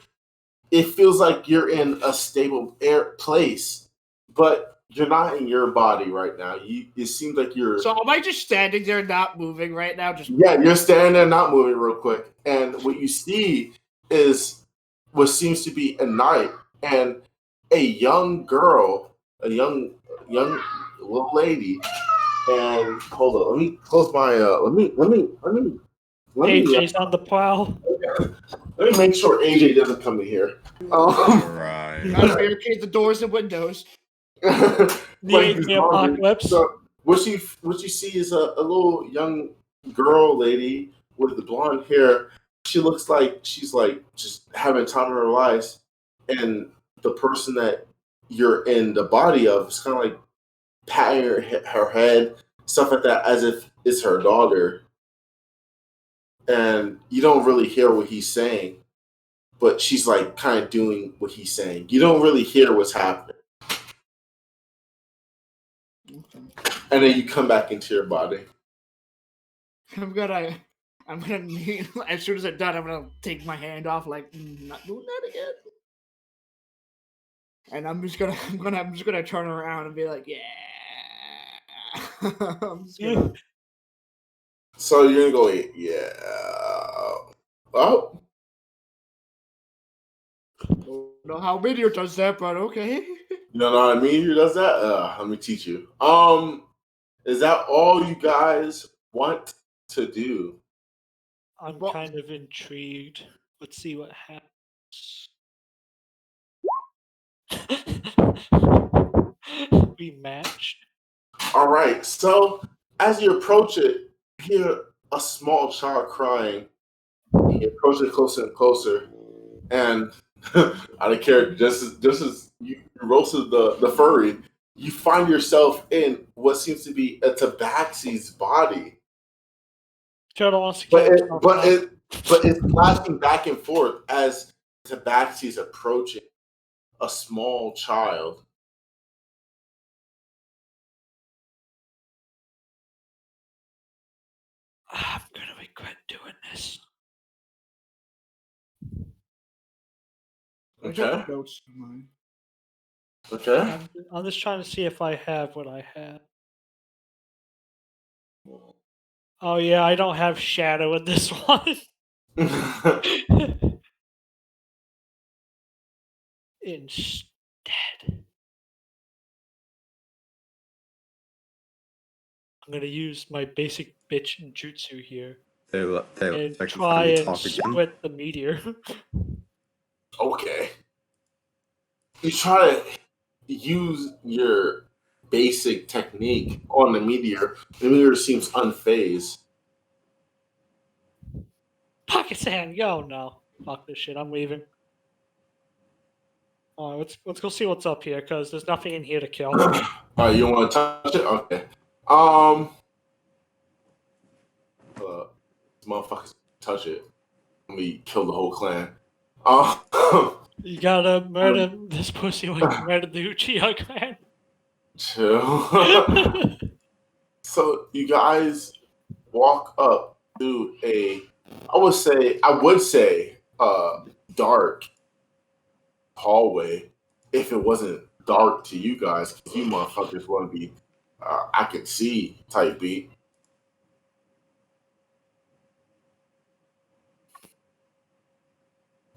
It feels like you're in a stable place, but you're not in your body right now. It seems like you're. So am I just standing there, not moving right now? Yeah, you're standing there, not moving real quick, and what you see is what seems to be a knight and a young girl, a young little lady. And hold on, let me close my. Let me. AJ's on the prowl. Let me make sure AJ doesn't come in here. Right. Gotta barricade the doors and windows. The AJ apocalypse. So what you see is a little young girl lady with the blonde hair. She looks like she's like just having time of her life, and the person that you're in the body of is kind of like patting her head, stuff like that, as if it's her daughter. And you don't really hear what he's saying, but she's like kind of doing what he's saying. You don't really hear what's happening. Okay. And then you come back into your body. I'm gonna as soon as I'm done, I'm gonna take my hand off, like not doing that again. And I'm just gonna turn around and be like, yeah. I'm just gonna... So you're gonna go, yeah. Oh. Don't know how Meteor does that, but okay. You don't know what I mean? Who does that? Let me teach you. Is that all you guys want to do? I'm kind of intrigued. Let's see what happens. We matched. All right. So as you approach it, you hear a small child crying. You approach it closer and closer, and out of character, just as you roasted the furry, you find yourself in what seems to be a tabaxi's body. Turtle wants to But it's flashing back and forth as tabaxi's approaching a small child. I'm gonna regret doing this. Okay. Notes in mine. Okay. I'm just trying to see if I have what I have. Oh yeah, I don't have shadow in this one. Instead, I'm gonna use my basic bitch jutsu here They and like try and talk again. split the meteor. Okay. You try to use your basic technique on the meteor. The meteor seems unfazed. Pocket sand, yo no. Fuck this shit, I'm leaving. Let's go see what's up here because there's nothing in here to kill. Alright, you want to touch it? Okay. Motherfuckers touch it. Let me kill the whole clan. You gotta murder this pussy like you murdered the Uchiha clan. Chill. So you guys walk up to I would say, dark hallway. If it wasn't dark to you guys, 'cause you motherfuckers want to be, I can see type beat.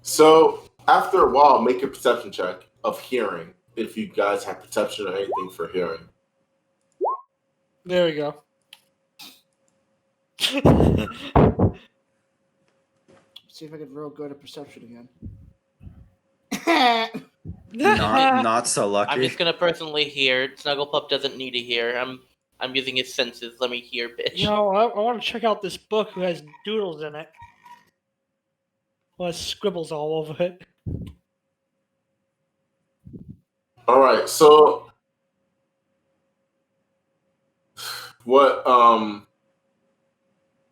So after a while, make a perception check of hearing. If you guys have perception or anything for hearing. There we go. See if I can real good at perception again. Not so I'm lucky. just gonna personally hear. Snugglepup doesn't need to hear. I'm using his senses. Let me hear, bitch. I want to check out this book who has doodles in it. Well, has scribbles all over it. All right, so what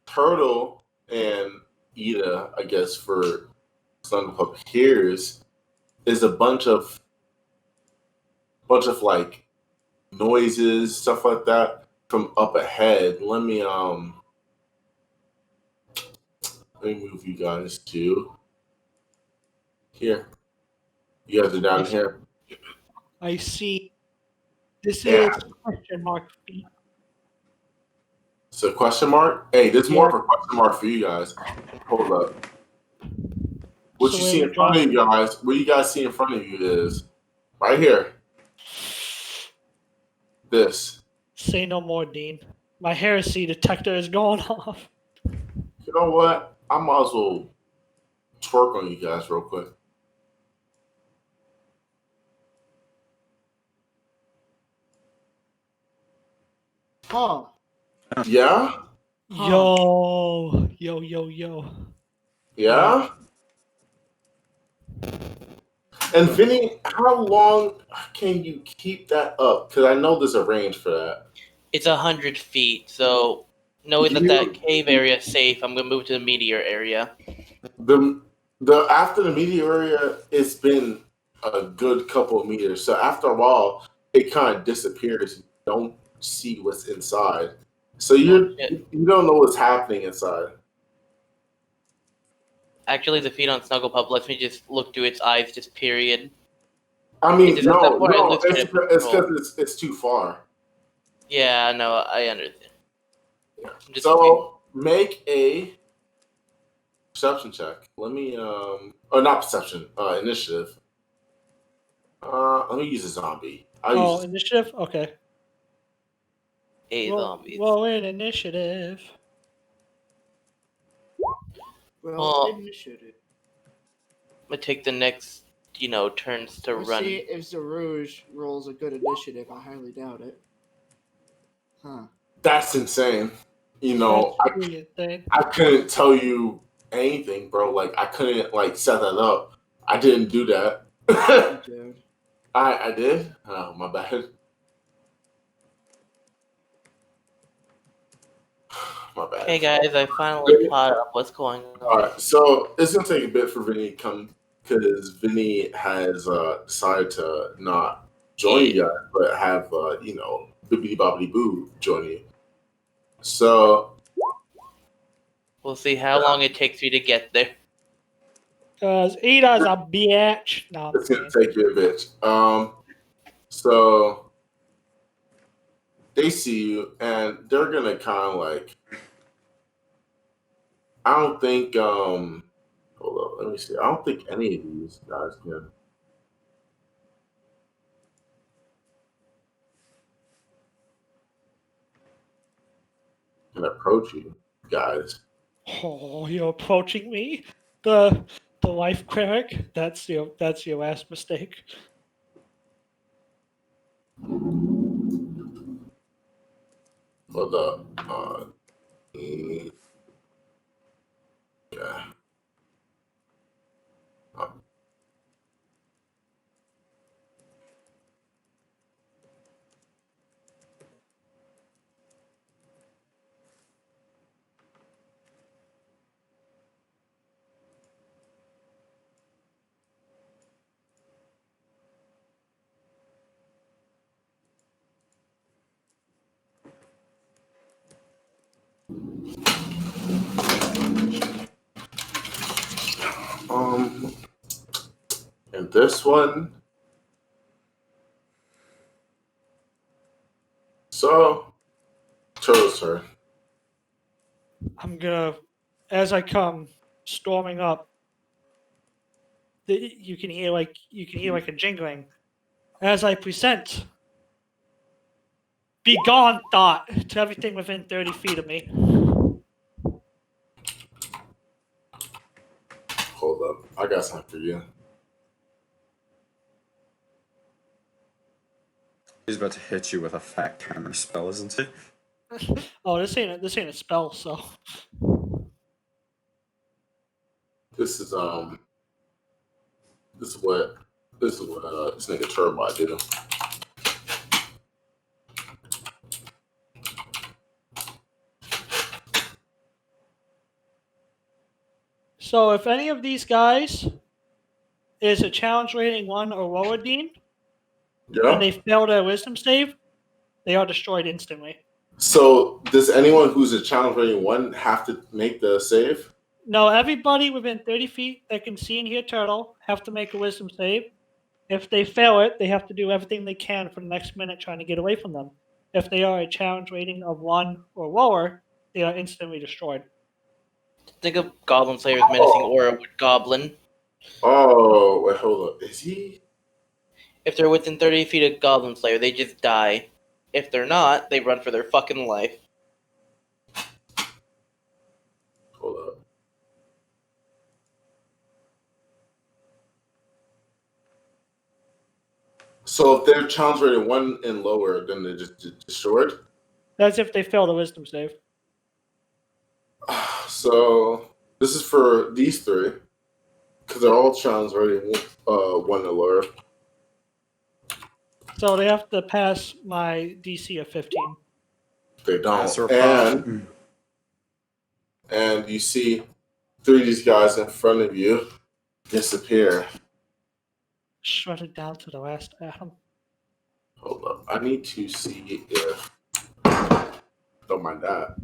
Turtle and Ida, I guess for Snugglepup hears is a bunch of like noises, stuff like that from up ahead. Let me move you guys to here. You guys are down here. I see. This Yeah. is question mark feet. So question mark? Hey, there's more Yeah. of a question mark for you guys. Hold up. What So you where see we in front go? of you guys, what you guys see in front of you is right here. This. Say no more, Dean. My heresy detector is going off. You know what? I might as well twerk on you guys real quick. Oh. Yeah? Yo. Yeah? And Vinny, how long can you keep that up? Because I know there's a range for that. It's 100 feet. So knowing that cave area is safe, I'm gonna move to the meteor area. The after the meteor area, it's been a good couple of meters. So after a while, it kind of disappears. You don't see what's inside. So you don't know what's happening inside. Actually, the feed on Snugglepup lets me just look through its eyes, just period. I mean, It's just no, that part I no, looked at it's it because it's too far. Yeah, no, I understand. Yeah. So make a perception check. Let me or not perception, initiative. Let me use a zombie. Initiative? Okay. Zombies. Roll in initiative. Well, Initiative. I'm gonna take the next, turns to Let's run. see if Zarouge rolls a good initiative. I highly doubt it. Huh. That's insane. I couldn't tell you anything, bro. Like I couldn't set that up. I didn't do that. Dude. I did. Oh, my bad. My bad. Hey guys, I finally caught up. What's going on? All right, so it's gonna take a bit for Vinny to come because Vinny has decided to not join you guys, but have bibbidi bobbidi boo join you. So we'll see how long it takes me to get there. Because Ida's a bitch. No, it's gonna take you a bit. So they see you and they're gonna kind of I don't think hold up, let me see. I don't think any of these guys can approach you guys. Oh, you're approaching me? The life cleric? That's your last mistake. Hold up. Yeah. this one. So, Turtle's turn. I'm gonna, as I come storming up, you can hear like a jingling. As I present, "Be gone, thought," to everything within 30 feet of me. Hold up. I got something for you. He's about to hit you with a fat counter spell, isn't he? Oh, this ain't a spell, so This is what this nigga Turbo do. So if any of these guys is a challenge rating 1 or lower, Dean, and Yeah. they fail their wisdom save, they are destroyed instantly. So does anyone who's a challenge rating 1 have to make the save? No, everybody within 30 feet that can see and hear Turtle have to make a wisdom save. If they fail it, they have to do everything they can for the next minute trying to get away from them. If they are a challenge rating of 1 or lower, they are instantly destroyed. Think of Goblin Slayer's menacing aura with Goblin. Oh, wait, hold up. Is he? If they're within 30 feet of Goblin Slayer, they just die. If they're not, they run for their fucking life. Hold up. So if they're challenge rated 1 and lower, then they're just destroyed? That's if they fail the wisdom save. So this is for these three. Because they're all challenge rating 1 and lower. So they have to pass my DC of 15. They Pass or don't. And you see 3 of these guys in front of you disappear. Shredded down to the last atom. Hold up. I need to see if. Don't mind that.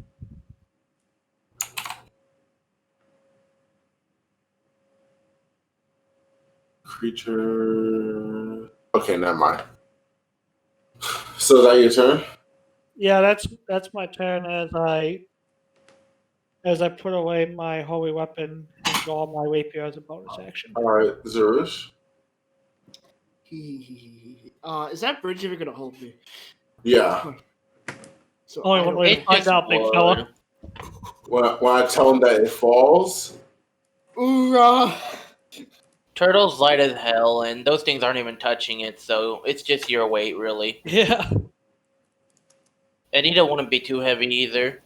Creature. Okay, never mind. So is that your turn? Yeah, that's my turn as I put away my holy weapon and draw my rapier as a bonus action. All right, Zerush. Is that bridge even gonna hold me? Yeah. So Only I one don't- way to find out, big fella. When I tell him that it falls, Hoorah! Turtle's light as hell, and those things aren't even touching it, so it's just your weight, really. Yeah. And you don't want to be too heavy either.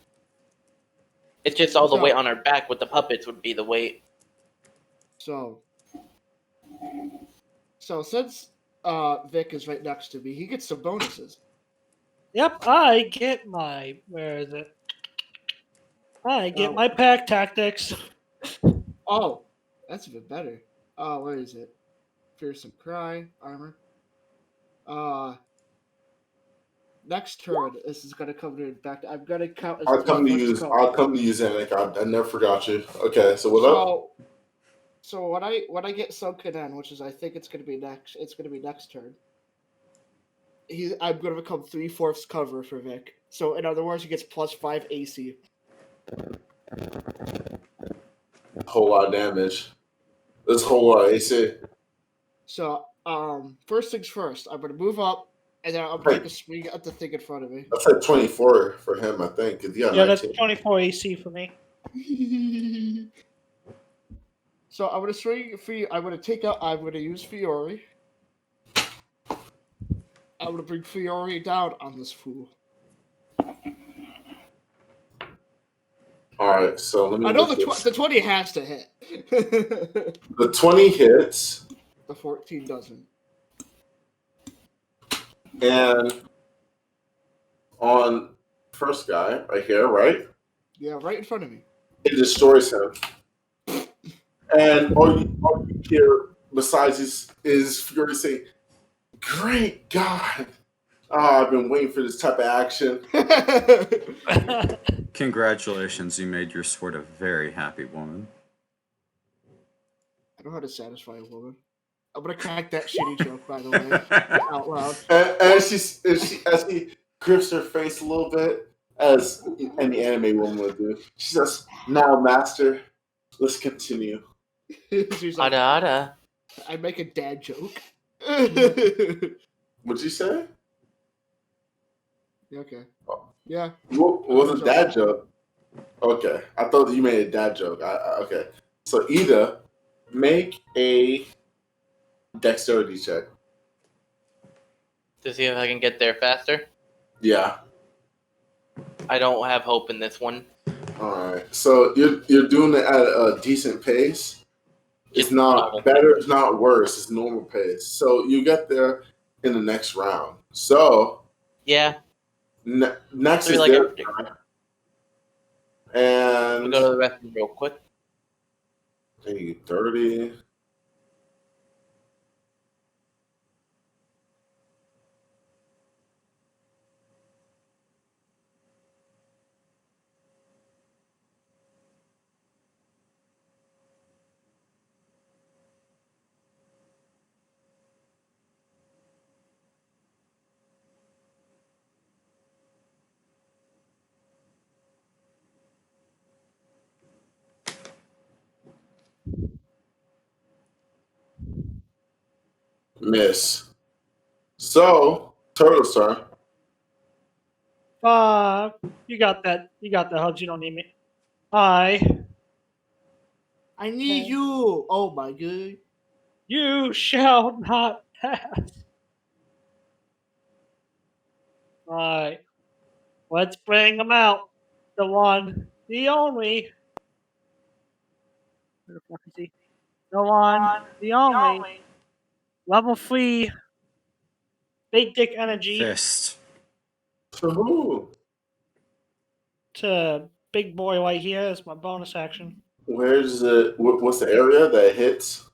It's just all the So- weight on our back with the puppets would be the weight. So since Vic is right next to me, he gets some bonuses. Yep, I get my where is it? I get Oh. my pack tactics. Oh, that's even better. Oh, where is it? Fearsome Cry, armor. Next turn, this is gonna come to back. I'm gonna count as I'll come to 12 use. code. I'll come to use Zannik. I never forgot you. Okay, so what up? So when I get sunken in, which is I think it's gonna be next turn. I'm gonna become 3/4 cover for Vic. So in other words, he gets +5 AC. A whole lot of damage. There's a whole lot of AC. So first things first, I'm gonna move up, and then I'm gonna take a swing at the thing in front of me. That's like 24 for him, I think. 'Cause he got Yeah, that's 19. 24 AC for me. So I'm gonna swing for you. I'm gonna use Fiore. I'm gonna bring Fiore down on this fool. All right, so let me. I know look this. the 20 has to hit. The 20 hits, The 14 doesn't. and on first guy right here, right? Yeah, right in front of me. It destroys him. And all you hear besides is Fury say, "Great God! I've been waiting for this type of action." Congratulations, you made your sword a very happy woman. I know how to satisfy a woman. I'm gonna crack that shitty joke, by the way, out loud. And she grips her face a little bit, as any anime woman would do. She says, "Now, master, let's continue." She's like, Ada ada. I make a dad joke. What'd you say? Okay. Yeah. What was a dad joke? Okay, I thought you made a dad joke. Okay, so Ida, make a dexterity check. To see if I can get there faster. Yeah. I don't have hope in this one. All right. So you're doing it at a decent pace. It's not normal. better. It's not worse. It's normal pace. So you get there in the next round. So Yeah. next Maybe is like their everything. turn. We'll And go to the restroom real quick. 30. Miss. So Turtle's turn. You got that. You got the hubs. You don't need me. I. I need you. Oh my god. You shall not pass. Alright. Let's bring them out. The one, the only. Where the fuck is he? The one, the only. Level 3. Big dick energy Fist. To who? to big boy right here is my bonus action. Where's the? What's the area that hits?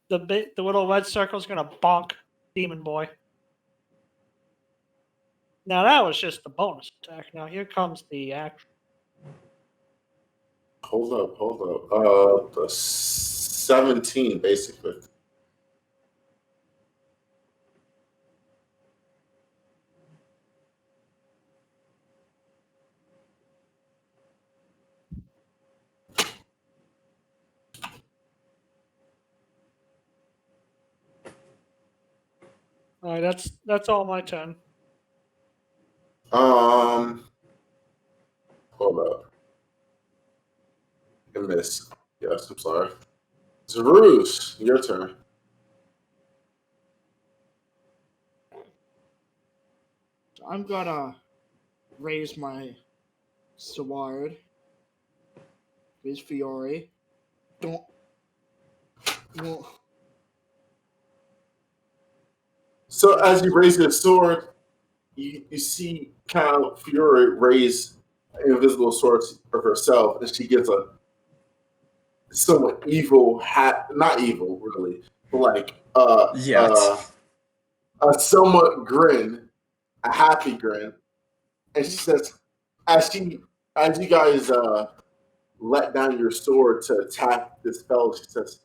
The little red circle's gonna bonk Demon Boy. Now that was just the bonus attack. Now here comes the action. Hold up. The 17 basically. Alright, that's all my turn. Hold up. I missed. Yes, I'm sorry. Zeus, your turn. So I'm gonna raise my sword. Raise Fiore. Don't. Well, So as you raise your sword, you see kind of Fury raise an invisible sword of herself, and she gets a somewhat evil hat. Not evil, really, but like a somewhat grin, a happy grin, and she says, as you guys let down your sword to attack this fellow, she says,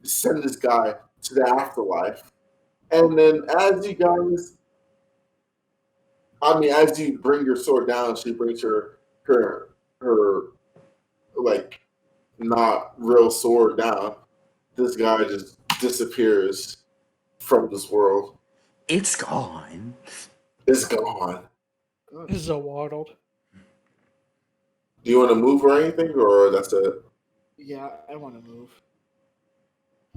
send this guy to the afterlife. And then as you bring your sword down, she brings her like not real sword down. This guy just disappears from this world. It's gone. It's gone. This is a waddled. Do you want to move or anything, or that's it? yeah, I want to move.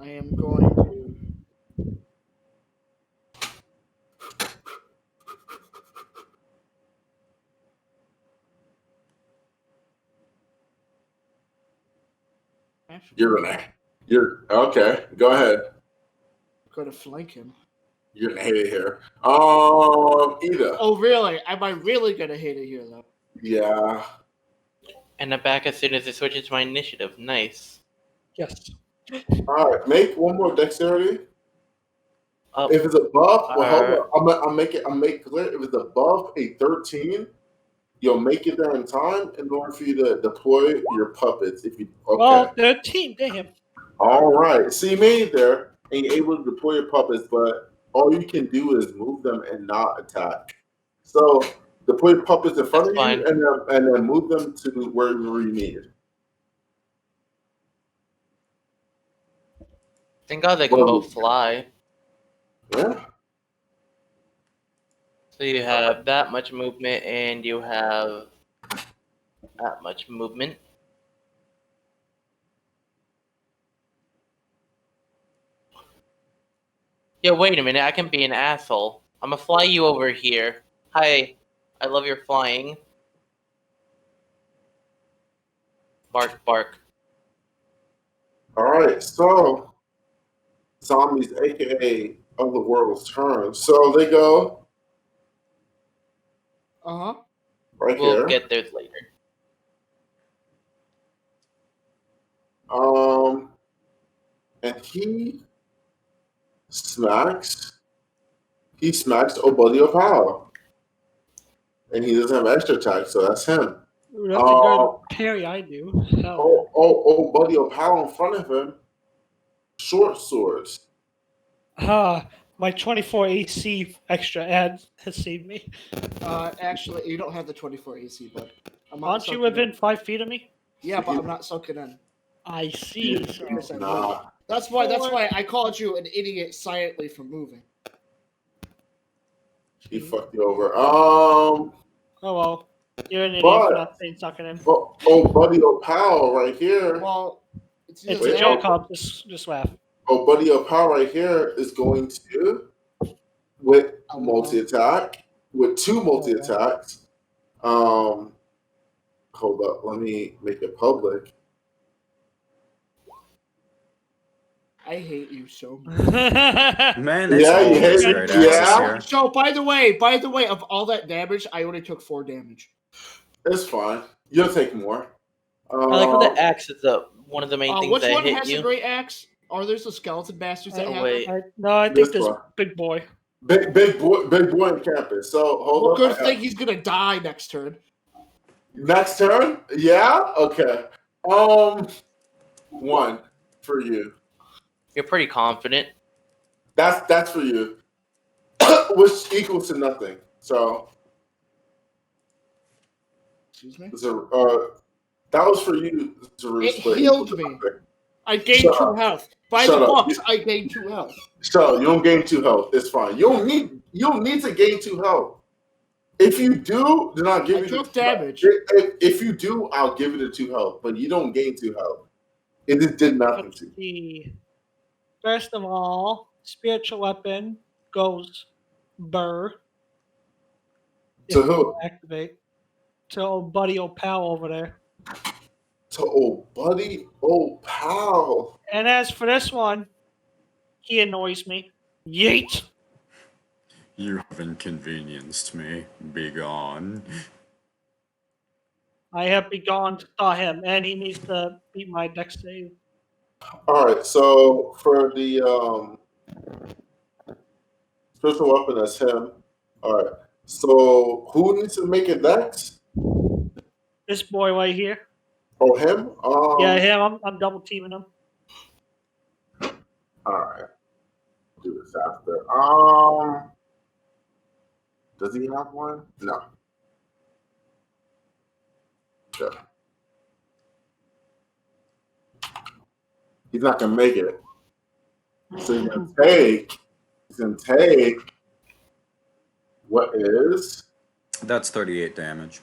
I am going to. You're okay. Go ahead. Going to flank him. You're gonna hate it here. Ida. Oh, really? Am I really going to hate it here, though? Yeah. And I'm back as soon as it switches to my initiative. Nice. Yes. All right. Make one more dexterity. Oh, If it's above, well, hold on. I'll make it clear. If it's above a 13, you'll make it there in time in order for you to deploy your puppets. If you okay. Well, 13, damn. All right. So you made it there, and you're able to deploy your puppets, but all you can do is move them and not attack. So deploy your puppets in front of That's you, and then move them to wherever you need. Thank God they can Well, both fly. Yeah. So you have that much movement, and you have that much movement. Yeah, wait a minute. I can be an asshole. I'm gonna fly you over here. Hi, I love your flying. Bark, bark. All right. So zombies, aka of the world's turn. So they go Uh huh. right We'll here. get there later. And smacks. He smacks Obuddy O'Powell, and he doesn't have extra attack, so that's him. Ooh, that's a good parry I do. Hell Buddy O'Powell in front of him. Short swords. my 24 AC extra ad has saved me. Actually, you don't have the 24 AC, bud. Aren't you within 5 feet of me? Yeah, but I'm not soaking in. I see. Yeah. So. Nah. That's why I called you an idiot silently for moving. He fucked you over. Oh well. You're an idiot for But not saying sucking in. Buddy O'Powell right here. Well, It's a joke, I'll just laugh. Buddy O'Powell right here is going to with multi-attack, with 2 multi-attacks. Hold up, let me make it public. I hate you so much. Man, it's Yeah, you always hate great me? access Yeah. here. So, by the way, of all that damage, I only took 4 damage. It's fine. You'll take more. I like how the axe is one of the main things Which that one hit has you. a great axe? Are there some skeleton bastards that Oh, have wait. it? I This think this one. big boy. Big boy in campus. So hold Well, up. good thing he's gonna die next turn. Next turn? Yeah? Okay. 1 for you. You're pretty confident. That's for you. Which equals to nothing. So Excuse me. that was for you, Zeus, It but healed equals to me. nothing. I gained Shut 2 up. health. By Shut the up. books, I gained 2 health. So you don't gain 2 health. It's fine. You don't need to gain 2 health. If you do, then I'll give I you took the damage. If you do, I'll give you the 2 health, but you don't gain 2 health. It just did nothing Let's to you. see. First of all, spiritual weapon goes burr. To If who? you activate. To old buddy O'Powell over there. To old buddy, old pal. And as for this one, he annoys me. Yeet! You have inconvenienced me. Be gone. I have begun to thaw him, and he needs to beat my dex save. All right, so for the spiritual weapon, that's him. All right, so who needs to make a dex? This boy right here. Oh, him? Yeah, him. I'm double teaming him. All right, do this after. Does he have one? No. Okay. He's not gonna make it. So he's gonna take what is That's 38 damage.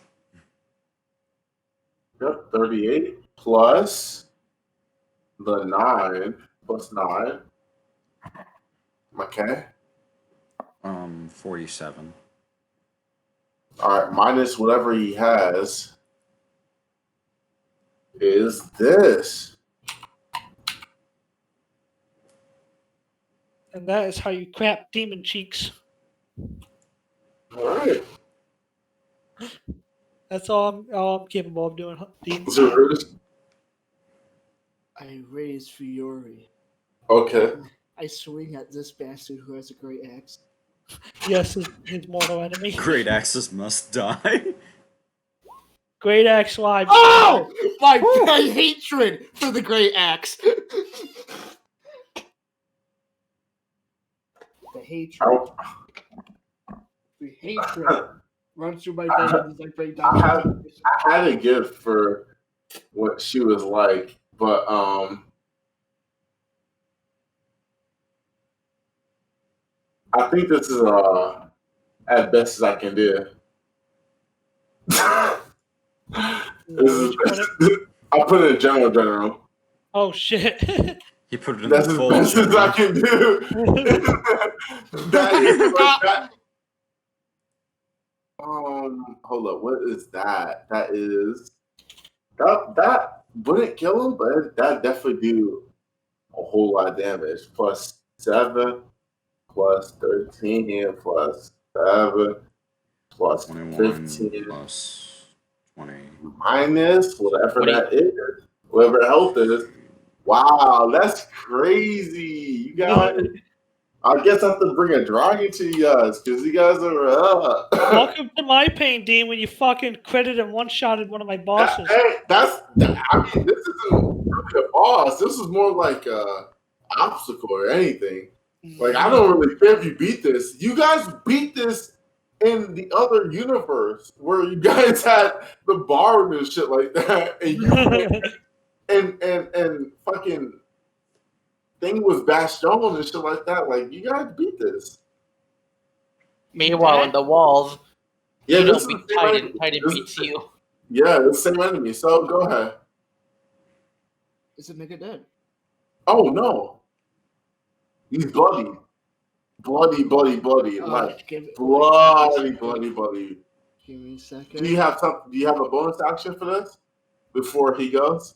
38 plus the 9 plus 9. Okay. 47. All right, minus whatever he has is this. And that is how you crap demon cheeks. All right. That's all I'm capable of doing. Zeus. I raise fury. Okay. I swing at this bastard who has a great axe. Yes, his mortal enemy. Great axes must die. Great axe live. Oh! My hatred for the great axe. The hatred. The hatred runs through my veins as I break down. I had a gift for what she was like, but I think this is as best as I can do. I put it in general. Oh shit! He put it in That's the as full best as I general. can do. That is like that. Hold up. What is that? That is that wouldn't kill him, but that definitely do a whole lot of damage. Plus 7, plus 13, plus 7, plus 21 15, plus 20. minus whatever 20. that is, whatever health is. Wow, that's crazy. You guys, I guess I have to bring a dragon to you guys because you guys are Welcome to my pain, Dean. When you fucking critted and one-shotted one of my bosses. I mean, this isn't really a boss. This is more like a obstacle or anything. Like, I don't really care if you beat this. You guys beat this in the other universe where you guys had the bar and shit like that, and you and fucking thing was Bastion and shit like that. Like, you guys beat this. Meanwhile, in the walls, Yeah, you this don't is beat the same Titan. enemy. Titan This beats is- you. Yeah, the same enemy. So go ahead. Is it nigga dead? Oh no, he's bloody. Bloody. Like Give me bloody. Give me a second. Do you have a bonus action for this before he goes?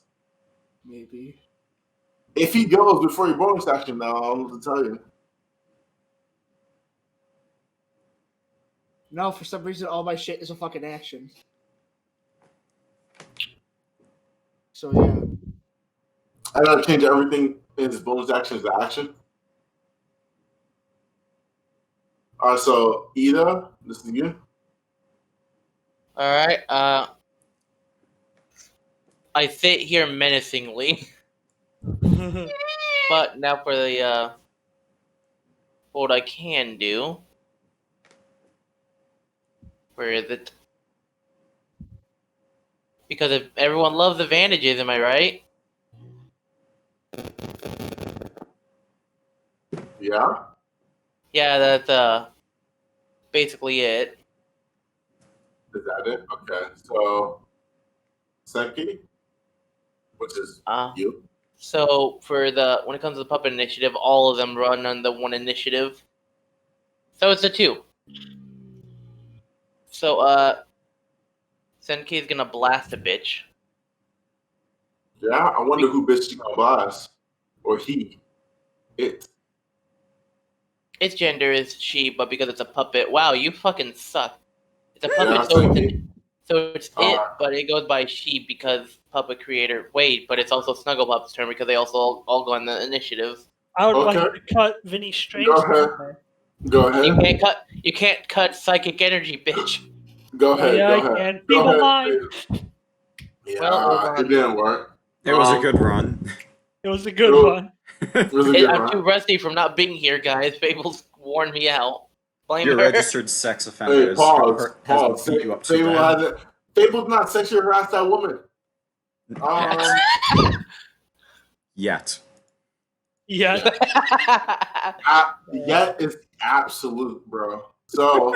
Maybe. If he goes before your bonus action, now I'm going to tell you. No, for some reason, all my shit is a fucking action. So yeah. I gotta change everything in his bonus action to action. All right, so Ida, this is you. All right. I sit here menacingly, but now for the what I can do. Where is it? Because if everyone loves advantages, am I right? Yeah. Yeah, that's basically it. Is that it? Okay. So Senki, which is you. So for when it comes to the puppet initiative, all of them run on the one initiative. So it's a 2. So Senki is gonna blast a bitch. Yeah. I wonder who bitch you gonna blast, or he, it. Its gender is she, but because it's a puppet, wow, you fucking suck. It's a Yeah, puppet, Senki. so it's it, but it goes by she because puppet creator. Wait, but it's also Snuggle Pup's turn because they also all go on the initiative. I would Okay. like to cut Vinny Strange. Go ahead. Go ahead. You can't cut psychic energy, bitch. Go ahead. Yeah, Go I ahead. can. Go People ahead. mind. Yeah, Well, it didn't work. It was a good run. It was a good one. It was a good I'm run. too rusty from not being here, guys. Fable's warned me out. Blame Your her. registered sex offender Hey, has pause. beat you up so Fable bad. hasn't. Fable's not sexually harassed that woman. Yet. Yeah. Yet is absolute, bro. So,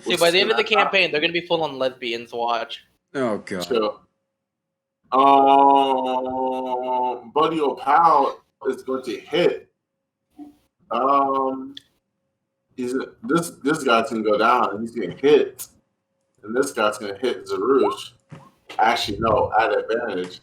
See, by the end of the campaign, they're gonna be full on lesbians. Watch. Oh god. chill. Buddy O'Pal is going to hit. This guy's gonna go down. He's gonna hit, and this guy's gonna hit Zarush. Actually, no, at advantage.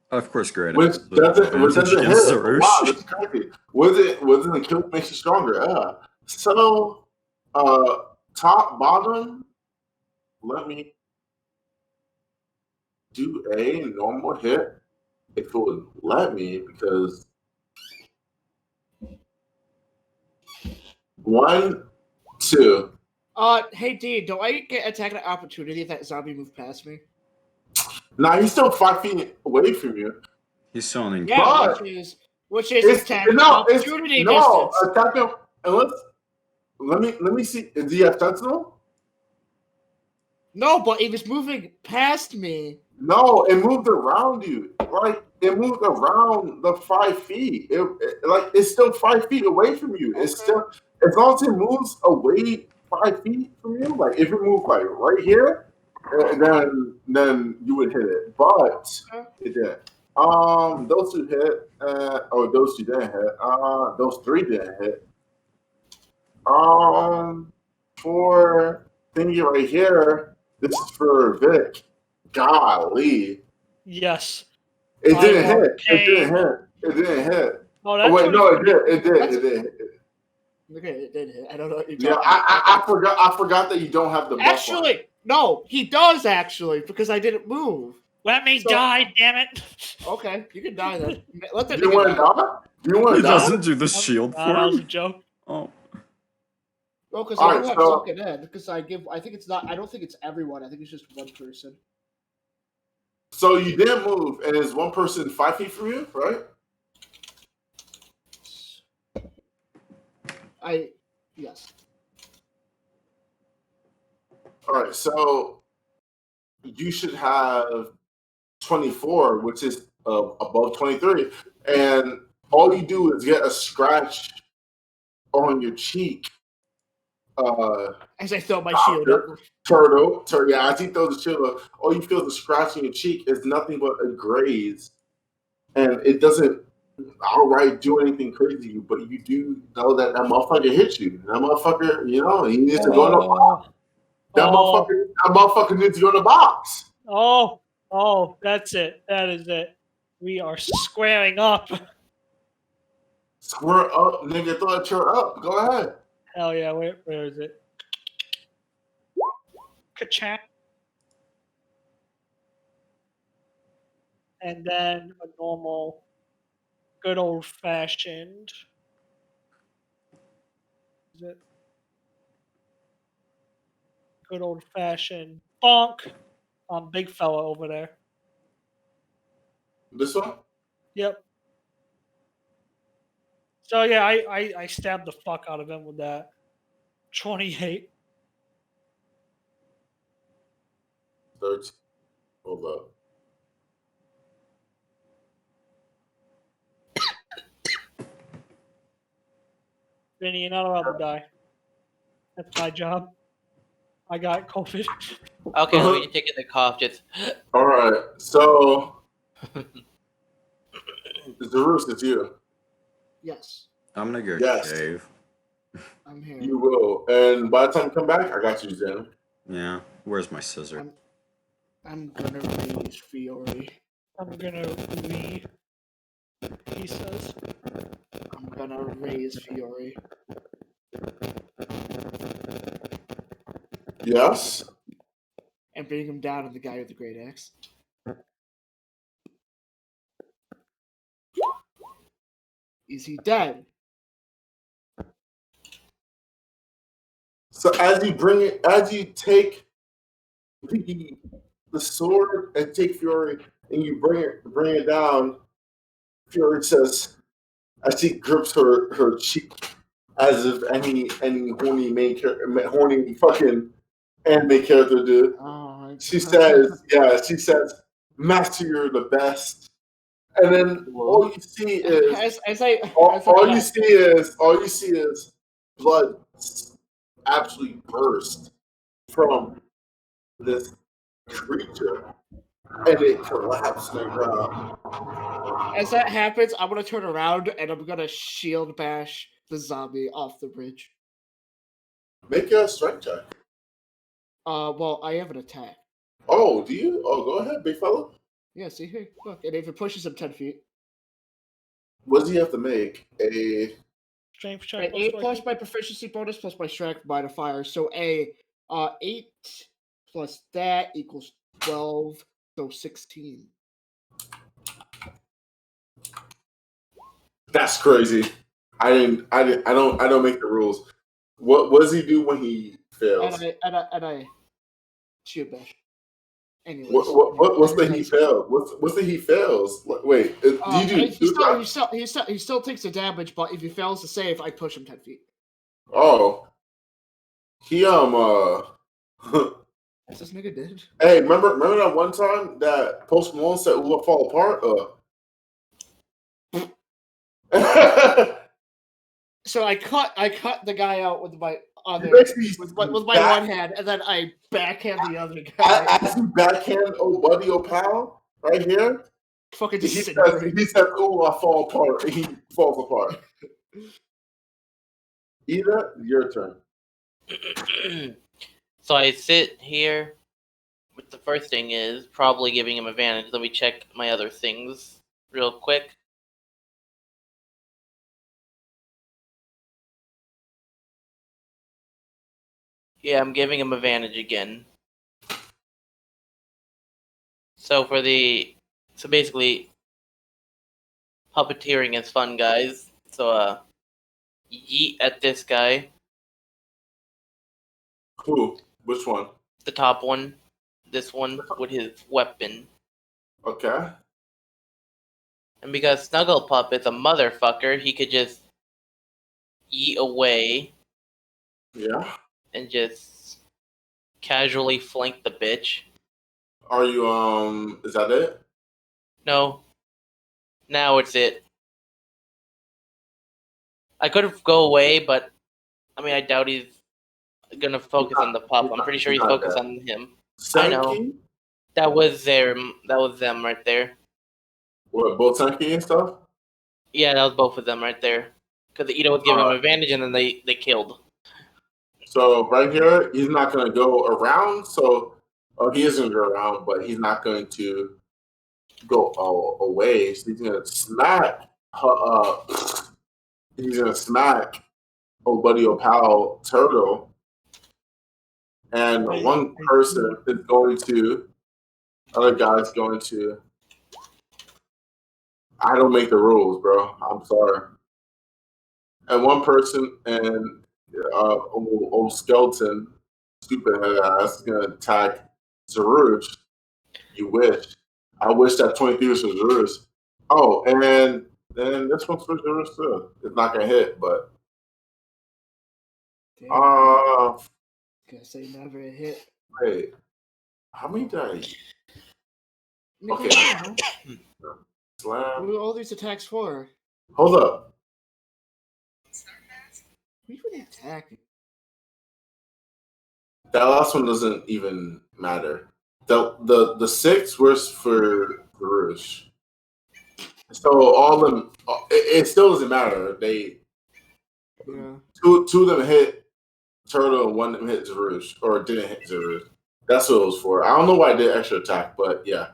Of course, great. Which doesn't hit. Zarush. Wow, that's crazy. Was it the kill makes you stronger? So, top bottom. Let me do a normal hit if it would let me, because 1, 2. Hey D, do I get attack of opportunity if that zombie moved past me? Now he's still 5 feet away from you. He's still an Yeah, But which is it's attack no, it's opportunity no distance. attack him. Unless let me see. Do you have sentinel? No, but he was moving past me. No, it moved around you. Like it moved around the 5 feet. Like it's still 5 feet away from you. It's Okay. still as long as it moves away 5 feet from you. Like if it moved like right here, then you would hit it. But it didn't. Those two hit. Those two didn't hit. Those three didn't hit. For thingy right here, this is for Vic. Golly. Yes. It didn't I hit. It didn't hit. It didn't hit. Oh, that's Oh wait, no, it 23. did. It did. That's- It did. Okay, it did hit. I don't know what you're Yeah, talking about. I forgot. I forgot that you don't have the buff on. Actually, no, he does actually because I didn't move. Let me So- die, damn it. Okay, you can die then. Let that Do you nigga want to die. die? Do you want He to die? doesn't do the shield for That was a him. joke. Oh, Oh, because All I right, do have so- Sunken Ed. Because I think it's not. I don't think it's everyone. I think it's just one person. So you didn't move, and it's one person 5 feet from you, right? Yes. All right, so you should have 24, which is above 23, and all you do is get a scratch on your cheek. As I throw my shield up. Turtle. Yeah, as he throws the shield up, all you feel is a scratch on your cheek is nothing but a graze, and it doesn't outright do anything crazy to you, but you do know that motherfucker hit you. That motherfucker, he needs to go in the box. That motherfucker needs to go in the box. Oh, that's it. That is it. We are squaring up. Square up, nigga, throw that chair up. Go ahead. Hell yeah, where is it? Ka-chak. And then a normal, good old fashioned. Is it? Good old fashioned bonk on big fella over there. This one? Yep. So yeah, I stabbed the fuck out of him with that. 28. 13. Hold up. Vinny, you're not allowed to die. That's my job. I got COVID. Okay, let me take the cough. Just All right, so Zeus, it's you. Yes, I'm gonna go Yes. shave. I'm here. You will. And by the time you come back, I got you, Zen. Yeah. Where's my scissor? I'm gonna raise Fiore. I'm gonna he says. I'm gonna raise Fiore. Yes. And bring him down to the guy with the great axe. Is he dead? So as you take the sword and take Fury and you bring it down, Fury says, as she grips her cheek as if any horny fucking anime character do. Oh, She says, Master, you're the best. And then all you see is all you see is blood absolutely burst from this creature, and it collapsed to the ground. As that happens, I'm gonna turn around and I'm gonna shield bash the zombie off the bridge. Make a strength check. Well, I have an attack. Oh, do you? Oh, go ahead, big fella. Yeah, see here, look, and if it pushes him 10 feet, What does he have to make? A Strength check. right, 8 plus my proficiency bonus plus my strength modifier. So 8 plus that equals 12, so 16. That's crazy. I don't make the rules. What does he do when he fails? And I shield bash. Anyways, What's the he fails? What's the he fails? Wait, do you do he two still takes the damage, but if he fails to save, I push him 10 feet. Oh, he Is this nigga dead? Hey, remember that one time that Post Malone said we'll fall apart? So I cut the guy out with my other with my one hand, and then I backhand the other guy. As you backhand old buddy or pal right here. Fucking He says, "Oh, I fall apart." He falls apart. Ida, your turn. So I sit here. With the first thing is probably giving him advantage. Let me check my other things real quick. Yeah, I'm giving him advantage again. So basically, puppeteering is fun, guys. So yeet at this guy. Who? Which one? The top one. This one with his weapon. Okay. And because Snuggle Pup is a motherfucker, he could just yeet away. Yeah. And just casually flank the bitch. Are you is that it? No. Now it's it. I could go away, but I mean I doubt he's gonna focus on the pup. I'm pretty sure he's focused on him. I know. That was them right there. What, both Senki and stuff? Yeah, that was both of them right there. Because the Ito was giving him advantage, and then they killed. So right here, he's not going to go around. So he is going to go around, but he's not going to go away. So he's going to smack. He's going to smack old buddy Opal Turtle, and one person is going to. Other guy's going to. I don't make the rules, bro. I'm sorry. And one person and old skeleton, stupid head ass, is gonna attack Zaruj. You wish. I wish that 23 was for Zaruj. Oh, and then this one's for Zaruj too. It's not gonna hit, but Guess they never hit. Wait. How many did I? Okay. Slam. What are all these attacks for? Hold up. We would attack. That last one doesn't even matter. The 6 was for Zaruj. So all of them, it still doesn't matter. They two of them hit Turtle and one of them hit Zaruj, or didn't hit Zaruj. That's what it was for. I don't know why I did extra attack, but yeah.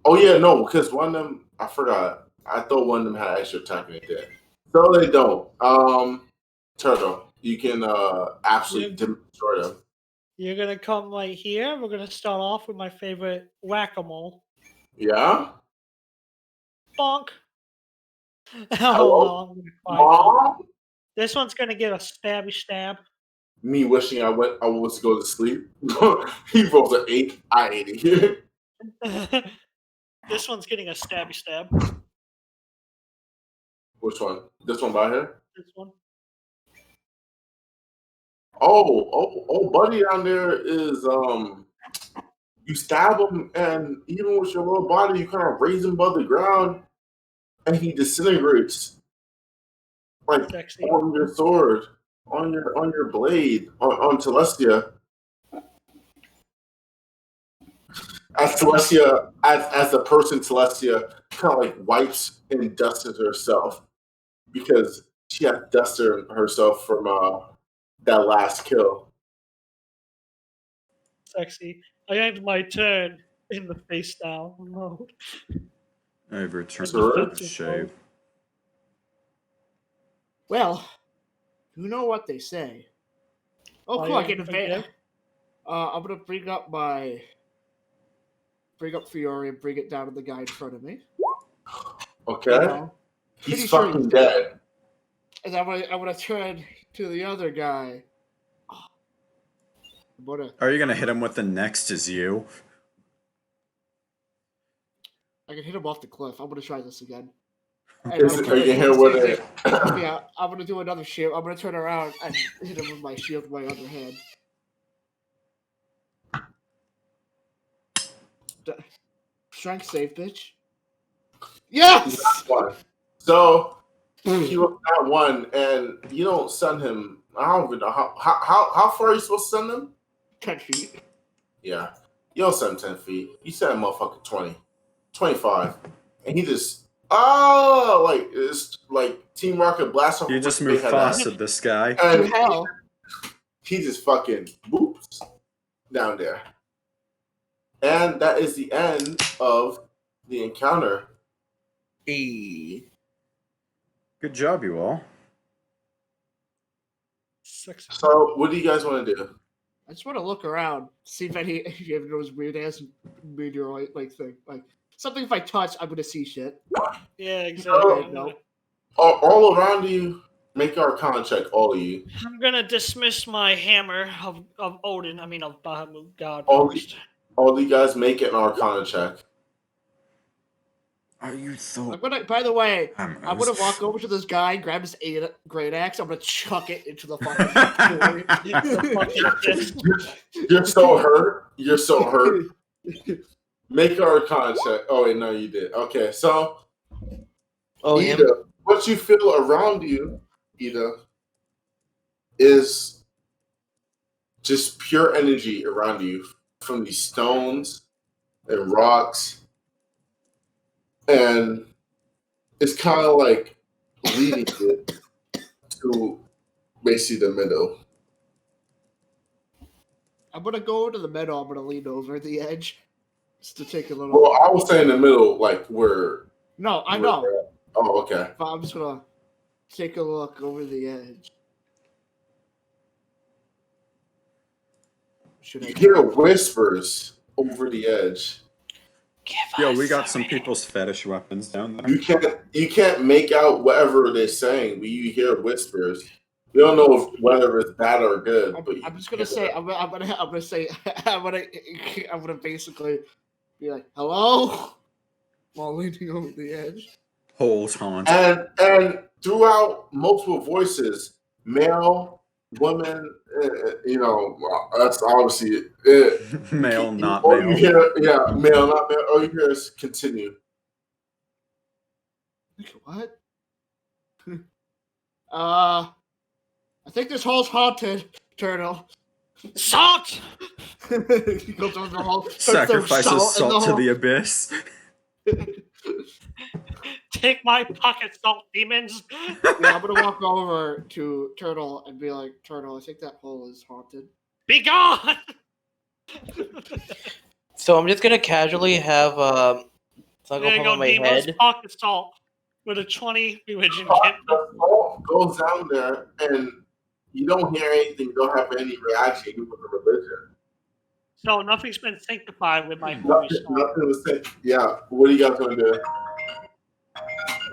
Oh yeah, no, because one of them, I forgot. I thought one of them had extra attack and it did. So they don't. Turtle, you can absolutely destroy them. You're gonna come right here. We're gonna start off with my favorite whack-a-mole. Yeah. Bonk. Hello? Mom? This one's gonna get a stabby stab. Me wishing I was to go to sleep. He rolls an 8. I ate it. This one's getting a stabby stab. Which one? This one by here? This one. Oh, buddy down there is you stab him, and even with your little body, you kind of raise him above the ground, and he disintegrates like on your sword, on your blade, on Celestia. As Celestia, as the person Celestia kind of like wipes and dusts herself because she had dusted herself from that last kill. Sexy. I end my turn in the face down mode. I've returned to shave. Well, you know what they say. Oh, cool! I get advantage. I'm gonna bring up Fiore and bring it down to the guy in front of me. Okay. He's fucking dead. And I'm gonna turn to the other guy. Are you gonna hit him with the next is you? I can hit him off the cliff. I'm gonna try this again. Are you gonna hit with it? Yeah, I'm gonna do another shield. I'm gonna turn around and hit him with my shield with my other hand. Strength save, bitch. Yes! One. So he was that one, and you don't send him. I don't even know how far are you supposed to send him? 10 feet. Yeah, you don't send him 10 feet. You send a motherfucker 20, 25, and he just like it's like Team Rocket blast off. You just move fast at this guy. And Hell. he just fucking boops down there. And that is the end of the encounter. Hey. Good job, you all. So, what do you guys want to do? I just want to look around, see if any of those weird ass meteorite like thing. Like something if I touch, I'm gonna see shit. Yeah, exactly. No. All around you, make our Arcana check, all of you. I'm gonna dismiss my hammer of Odin. I mean of Bahamut God first. All you guys make an Arcana check. Are you so? I'm gonna. By the way, I'm gonna walk over to this guy, grab his great axe. I'm gonna chuck it into the fucking. You're so hurt. You're so hurt. Make an Arcana check. Oh wait, no, you did. Okay, so. Ida, what you feel around you, Ida, is just pure energy around you from these stones and rocks. And it's kind of like leading it to basically the middle. I'm gonna go to the middle. I'm gonna lean over the edge just to take a little. Well, I was saying the middle, like where. No, I know. Oh, okay. But I'm just gonna take a look over the edge. You hear whispers over the edge. Yo, we got some people's fetish weapons down there. You can't make out whatever they're saying, but you hear whispers. You don't know whether it's bad or good. I'm just gonna say I'm gonna basically be like, hello, while leaning over the edge. Whole taunt. And throughout multiple voices, male, woman, that's obviously it. Male, not all male. You hear, yeah, male, not male. All you hear is continue. What? I think this hole's haunted, Turtle. Salt! He goes over the hole. Sacrifices salt to the abyss. Take my pocket salt, demons. Yeah, I'm gonna walk over to Turtle and be like, Turtle, I think that hole is haunted. Be gone! So I'm just gonna casually have There you go, my demons. head. Pocket salt with a 20 religion kit. The salt goes down there, and you don't hear anything. You don't have any reaction with the religion. So nothing's been sanctified with my holy salt. Nothing was said. Yeah. What are you guys gonna do?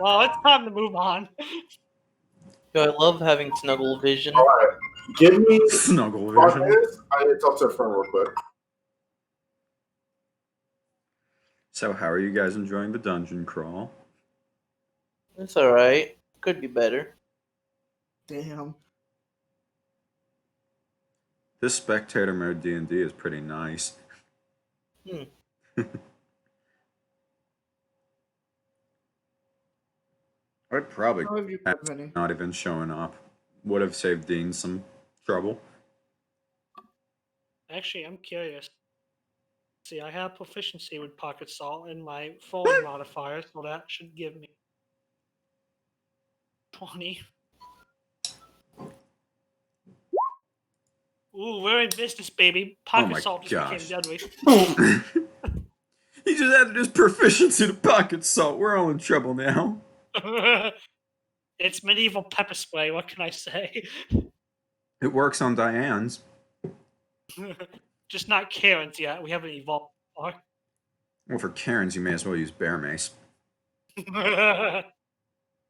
Well, it's time to move on. Yo, I love having snuggle vision. All right. Give me snuggle vision. I need to talk to a friend real quick. So, how are you guys enjoying the dungeon crawl? It's alright. Could be better. Damn. This spectator mode D&D is pretty nice. I'd probably not even showing up. Would have saved Dean some trouble. Actually, I'm curious. See, I have proficiency with pocket salt in my falling modifier, so that should give me 20. Ooh, we're in business, baby. Pocket salt just became deadly. He just added his proficiency to pocket salt. We're all in trouble now. It's medieval pepper spray. What can I say? It works on Diane's. Just not Karen's yet. We haven't evolved far. Well, for Karen's, you may as well use bear mace.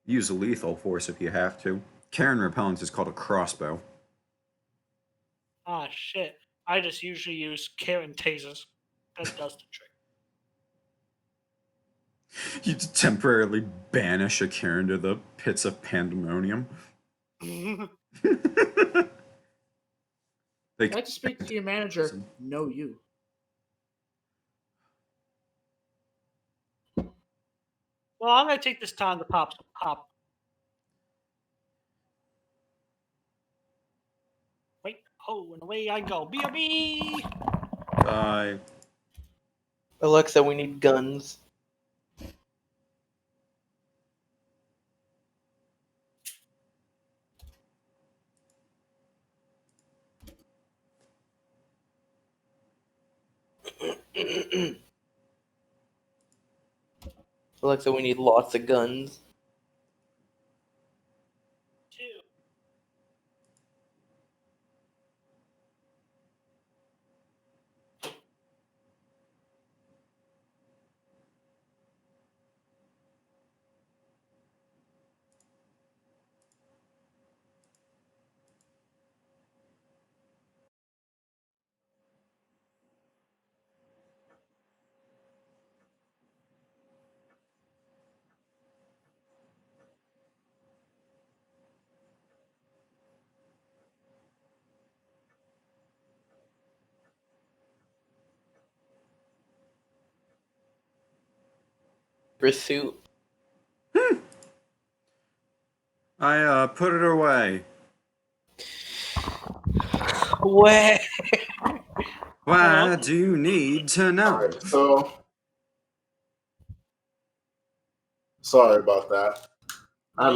Use lethal force if you have to. Karen repellent is called a crossbow. Ah, shit. I just usually use Karen tasers. That does the trick. You temporarily banish Akira into the pits of pandemonium. I'd like to speak to your manager. No, you. Well, I'm gonna take this time to pop some pop. Wait, oh, and away I go. B.O.B. Bye. Alexa, we need guns. Alexa, we need lots of guns. Pursuit. I put it away. Where? Why do you need to know? Alright, so sorry about that. I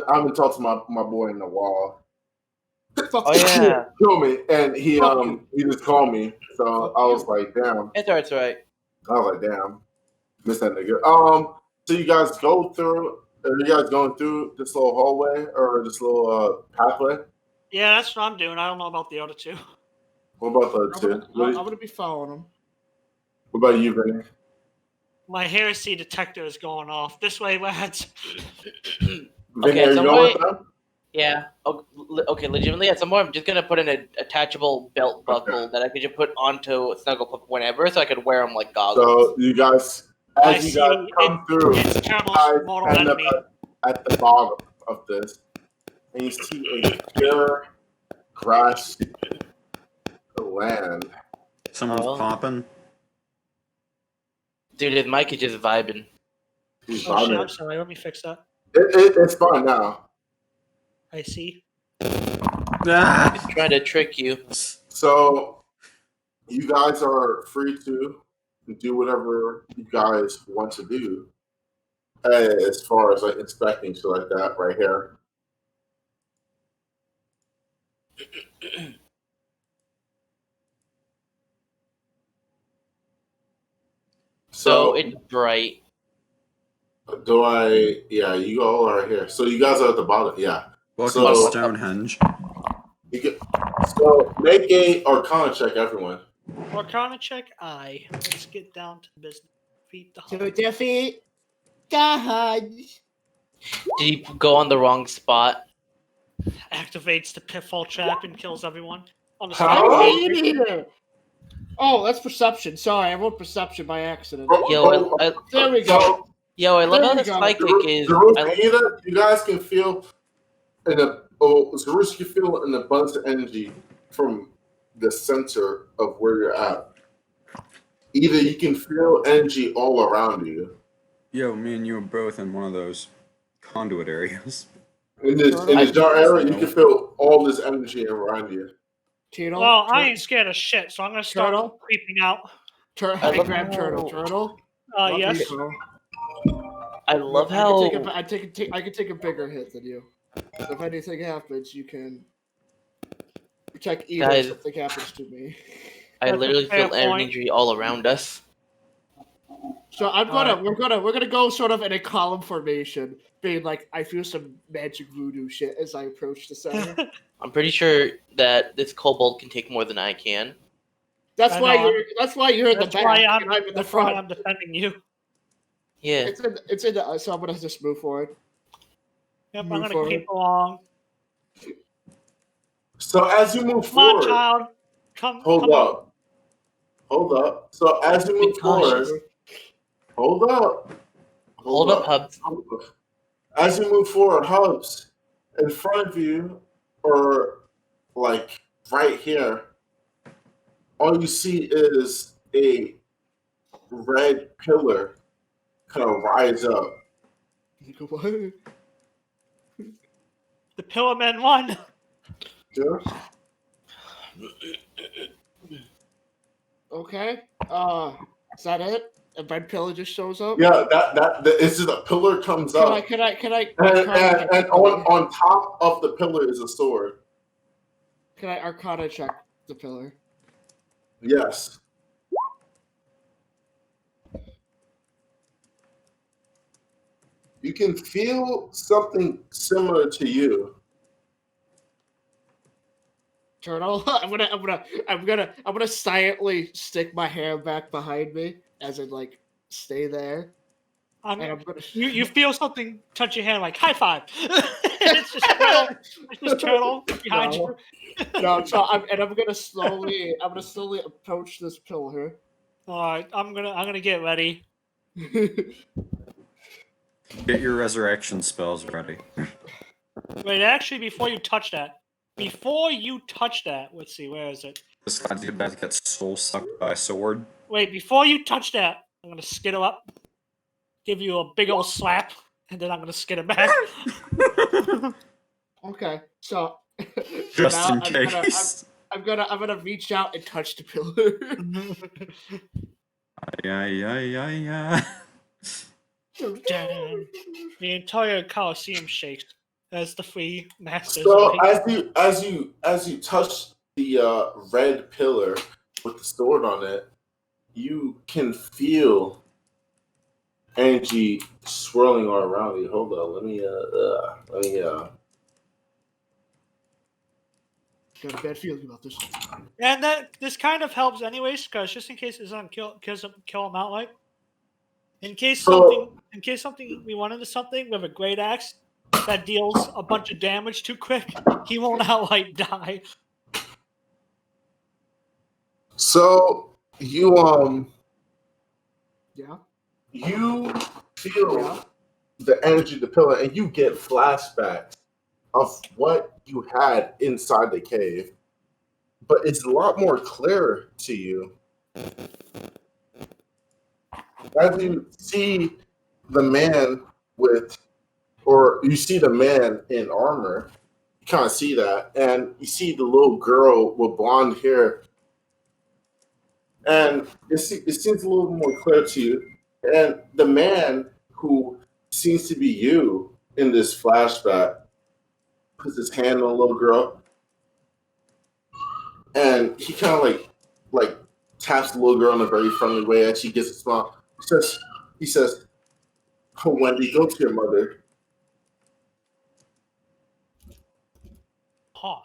haven't talked to my boy in a while. Oh yeah. Kill me, and he Fuck he just called me, so I was like, damn. It's right. I was like, damn, miss that nigga. So you guys go through? Are you guys going through this little hallway or this little pathway? Yeah, that's what I'm doing. I don't know about the other two. What about the two? I'm gonna be following him. What about you, Vinny? My heresy detector is going off. This way, lads. Vinny, Okay, are you so going wait. with them? Yeah. Okay, legitimately, at some point, I'm just gonna put in an attachable belt buckle that I could just put onto Snugglepuff whenever, so I could wear them like goggles. So you guys, as you guys come through, you It's guys mortal end up enemy. at the bottom of this, and you see a pure grass land. Someone's popping. Dude, his mic is just vibing. He's Oh shit! vibing. I'm sorry. Let me fix that. It's fine now. I see. Ah! He's trying to trick you. So you guys are free to do whatever you guys want to do, as far as like inspecting shit like that right here. So it's bright. Do I? Yeah, you all are here. So you guys are at the bottom. Yeah. Welcome So- to Stonehenge. So make a Arcana check, everyone. Arcana check. Let's get down to business. Feet the To defeat God. Did he go on the wrong spot? activates the pitfall trap and kills everyone on the How? side. I hate here. Oh, that's perception. Sorry, I wrote perception by accident. There we go. I love There how we the go. psychic is. Either you guys can feel Zarus can feel an abundance of energy from the center of where you're at. Either you can feel energy all around you. Yo, me and you are both in one of those conduit areas. In this dark area, you can feel all this energy around you. Turtle. Well, I ain't scared of shit, so I'm gonna start Turtle? creeping out. Hey, grab turtle. Turtle. Yes. I love how I can take a bigger hit than you. So if anything happens, you can protect even if something happens to me. I That's literally a fair feel point. energy all around us. So we're gonna go sort of in a column formation, being like I feel some magic voodoo shit as I approach the center. I'm pretty sure that this kobold can take more than I can. That's I why know. you're in the That's back why and I'm in the that's why front. I'm defending you. Yeah. It's in the so I'm gonna just move forward. Yep, Move I'm gonna forward. creep along. So as you move Come on, forward, child. Come hold on. up. So as you move forward, Hold up. Hold up, Hubs. As you move forward, Hubs, in front of you, or like right here, all you see is a red pillar kind of rise up. What? The Pillar Men won. Yeah. Okay. Is that it? A red pillar just shows up? Yeah, that it's just a pillar comes Can up. I And on top of the pillar is a sword. Can I Arcana check the pillar? Yes. You can feel something similar to you. Turtle, I'm gonna silently stick my hair back behind me as in like stay there. And I'm gonna You feel something touch your hand like high five. It's just turtle. It's just turtle behind you. No, so I'm gonna slowly approach this pillar. All right, I'm gonna get ready. Get your resurrection spells ready. Wait, actually, before you touch that, let's see, where is it? This guy's about to get soul sucked by a sword. Wait, before you touch that, I'm gonna skittle up, give you a big old slap, and then I'm gonna skittle back. Okay, so Just now in case. I'm gonna reach out and touch the pillar. Yeah. The entire Coliseum shakes as the three masters. So as you touch the red pillar with the sword on it, you can feel energy swirling all around you. Hold on, let me Got a bad feeling about this. And this kind of helps anyways, because just in case it doesn't kill him outright. In case something we run into something with a great axe that deals a bunch of damage too quick, he won't outright die. So you Yeah. you feel the energy of the pillar and you get flashbacks of what you had inside the cave. But it's a lot more clear to you as you see the man you see the man in armor. You kind of see that, and you see the little girl with blonde hair, and it seems a little more clear to you. And the man who seems to be you in this flashback puts his hand on the little girl, and he kind of like taps the little girl in a very friendly way, and she gets a smile. He says, "Oh, Wendy, go to your mother." Huh.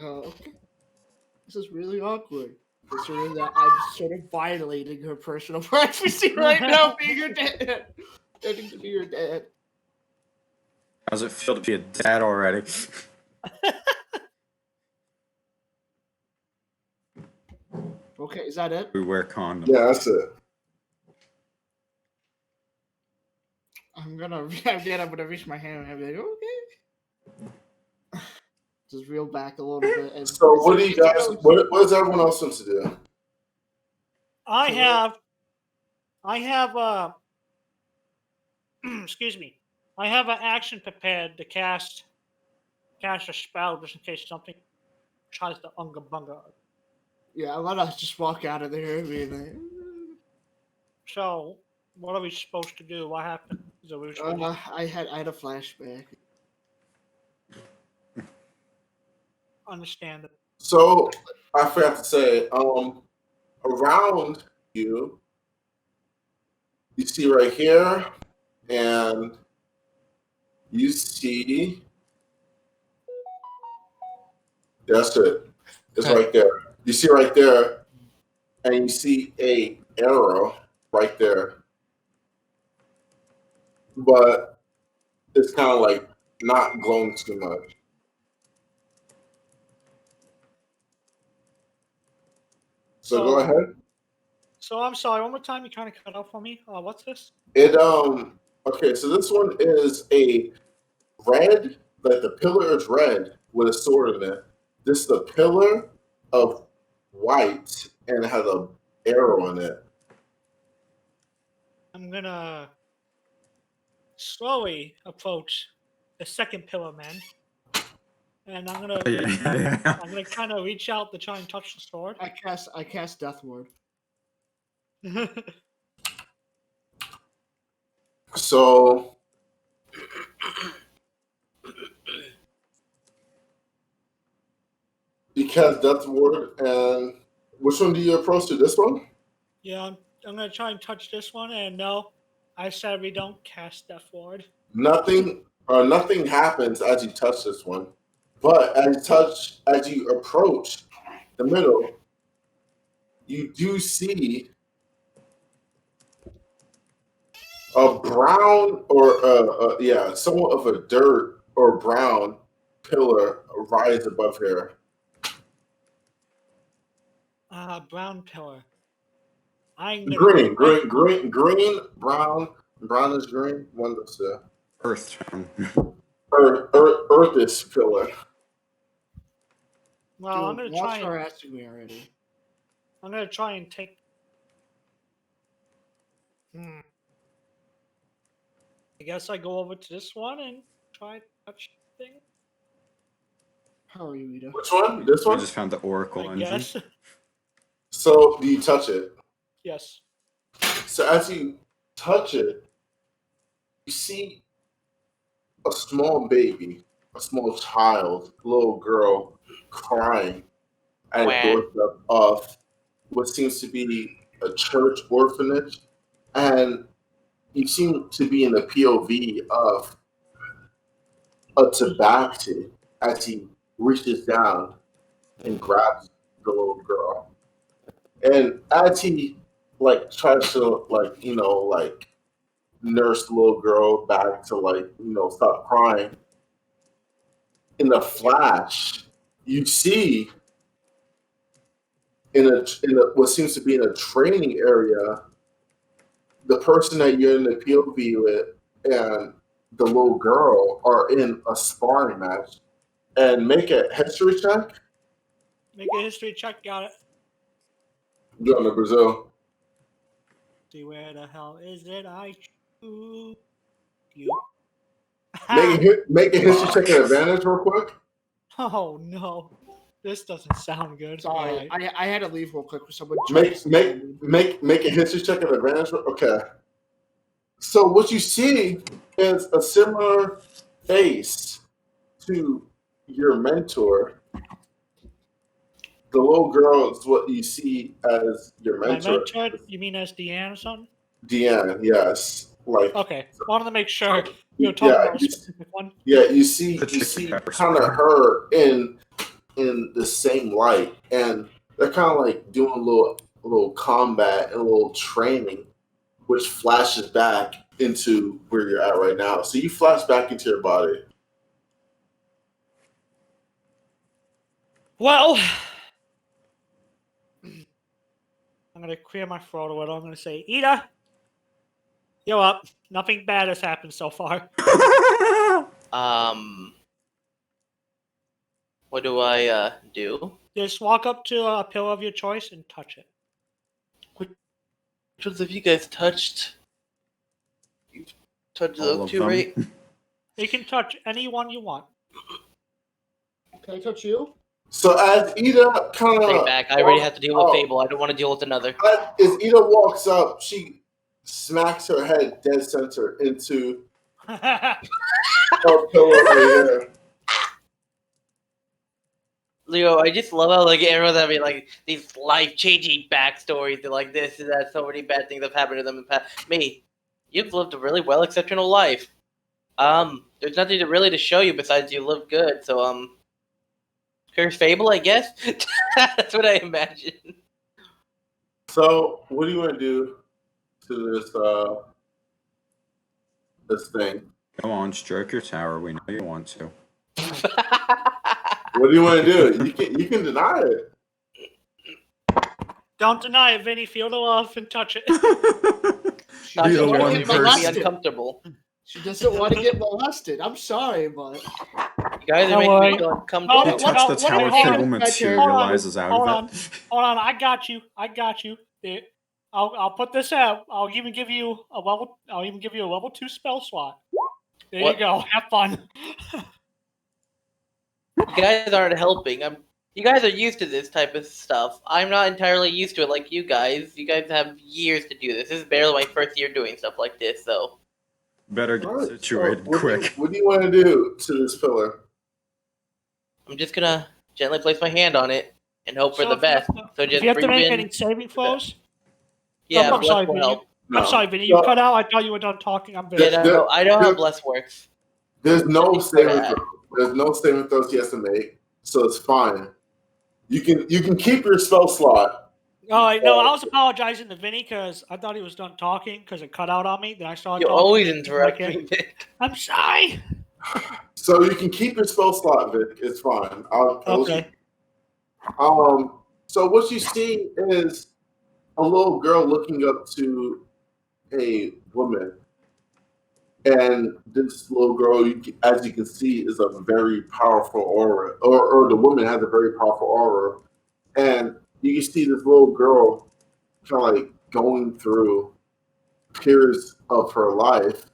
Okay. This is really awkward. Considering that I'm sort of violating her personal privacy right now, being her dad. Pretending to be your dad. How does it feel to be a dad already? Okay, is that it? We wear condoms. Yeah, that's it. I'm gonna reach my hand and be like, okay. Just reel back a little bit. And So what do you guys? What does everyone else want to do? I have excuse me. I have an action prepared to cast a spell just in case something tries to unga bunga. Yeah, I'm gonna just walk out of there and be like, So, what are we supposed to do? What happened? I had a flashback. Understand it. So I forgot to say, around you, you see right here, and you see. That's it. It's right there. You see right there, and you see a arrow right there, but it's kind of like not glowing too much. So go ahead. So I'm sorry. One more time. You kind of cut off for me. What's this? Okay, so this one is a red. Like the pillar is red with a sword in it. This is a pillar of white and it has a arrow in it. I'm gonna slowly approach the second pillar, man. And I'm gonna kind of reach out to try and touch the sword. I cast Death Ward. So you cast Death Ward, and which one do you approach to? This one? Yeah, I'm gonna try and touch this one, and no, I said we don't cast Death Ward. Nothing happens as you touch this one. But as you approach the middle, you do see a brown or somewhat of a dirt or brown pillar rise above here. Brown pillar. Green, brown. Brown is green. One that's Earth tone. earthish pillar. Well, I'm gonna try. Harassing me already. I'm gonna try and take. I guess I go over to this one and try to touch the thing. How are you, Ida? Which one? This I one? just found the Oracle I engine. guess. So do you touch it? Yes. So as you touch it, you see a small baby, a small child, little girl crying at the doorstep of what seems to be a church orphanage. And you seem to be in the POV of a tabaxi as he reaches down and grabs the little girl. And as he tries to nurse the little girl back to stop crying, in a flash, you see in a what seems to be in a training area, the person that you're in the POV with and the little girl are in a sparring match. And make a history check. Make a history check. Got it. Going to Brazil. See where the hell is it? I choose you. Make a history check at advantage real quick. Oh no, this doesn't sound good. Sorry, Right. I had to leave real quick for someone. Make a history check at advantage. Okay. So what you see is a similar face to your mentor. The little girl is what you see as your mentor. My mentor? You mean as Deanne or something? Deanne, yes. Okay, wanted to make sure you were talking about a specific one. Yeah, you see kind of her in the same light, and they're kind of like doing a little combat and a little training, which flashes back into where you're at right now. So you flash back into your body. Well, I'm gonna clear my throat a little. I'm gonna say, Ida, you're up. Nothing bad has happened so far. What do I do? Just walk up to a pillar of your choice and touch it. Which ones have you guys touched? You've touched those two, right? You can touch any one you want. Can I touch you? So as Ida kind of stay back. I already have to deal with Fable. I don't want to deal with another. As Ida walks up, she smacks her head dead center into a pillow right here. Leo, I just love how everyone's having these life-changing backstories and this and that. So many bad things have happened to them in the past. Me, you've lived a really well exceptional life. There's nothing to show you besides you live good. So curse Fable, I guess. That's what I imagine. So what do you want to do to this thing? Go on, stroke your tower. We know you want to. What do you want to do? You can deny it. Don't deny it, Vinny. Feel the love and touch it. She Not Be the doesn't to want one to make get me molested. uncomfortable. She doesn't want to get molested. I'm sorry, but You guys are Don't making worry. me feel He uncomfortable. He What- touched the what do tower you think fable of that character? materializes out Hold of on. it. Hold on. I got you. There. I'll put this out. I'll even give you a level 2 spell slot. There What? you go. Have fun. You guys aren't helping. You guys are used to this type of stuff. I'm not entirely used to it like you guys. You guys have years to do this. This is barely my first year doing stuff like this, so. Better get Alright, situated so quick. what do you want to do to this pillar? I'm just gonna gently place my hand on it and hope for the if you have best. to- So if just you have to breathe make in. any saving throws. Yeah, I'm bless sorry, will Vinny. help. I'm sorry, Vinny. You So, cut out. I thought you were done talking. I'm very Yeah, sorry. no, I know how bless works. There's no Just before saving that. throw. There's no saving throws he has to make, so it's fine. You can keep your spell slot. All right, no, I was apologizing to Vinny because I thought he was done talking because it cut out on me. Then I started You talking. always Like interrupt it. me, Vic. I'm sorry. So you can keep your spell slot, Vic. It's fine. I'll Okay. So what you see is a little girl looking up to a woman, and this little girl, as you can see, is a very powerful aura, or the woman has a very powerful aura, and you can see this little girl kind of like going through periods of her life,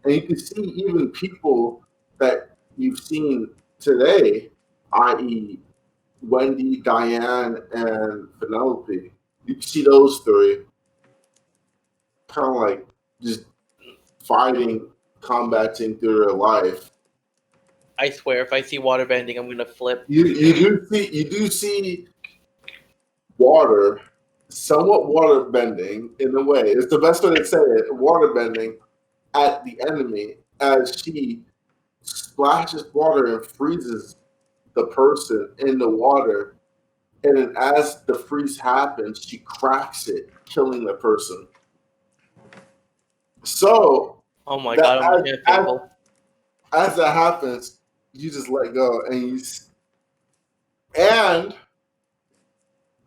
and you can see even people that you've seen today, i.e., Wendy, Diane, and Penelope. You can see those three kind of like just fighting, combating through their life. I swear, if I see water bending, I'm gonna flip. You do see water, somewhat water bending in a way. It's the best way to say it. Water bending at the enemy as she splashes water and freezes the person in the water. And then as the freeze happens, she cracks it, killing the person. So Oh my that- god, I'm looking at people. as that happens, you just let go, and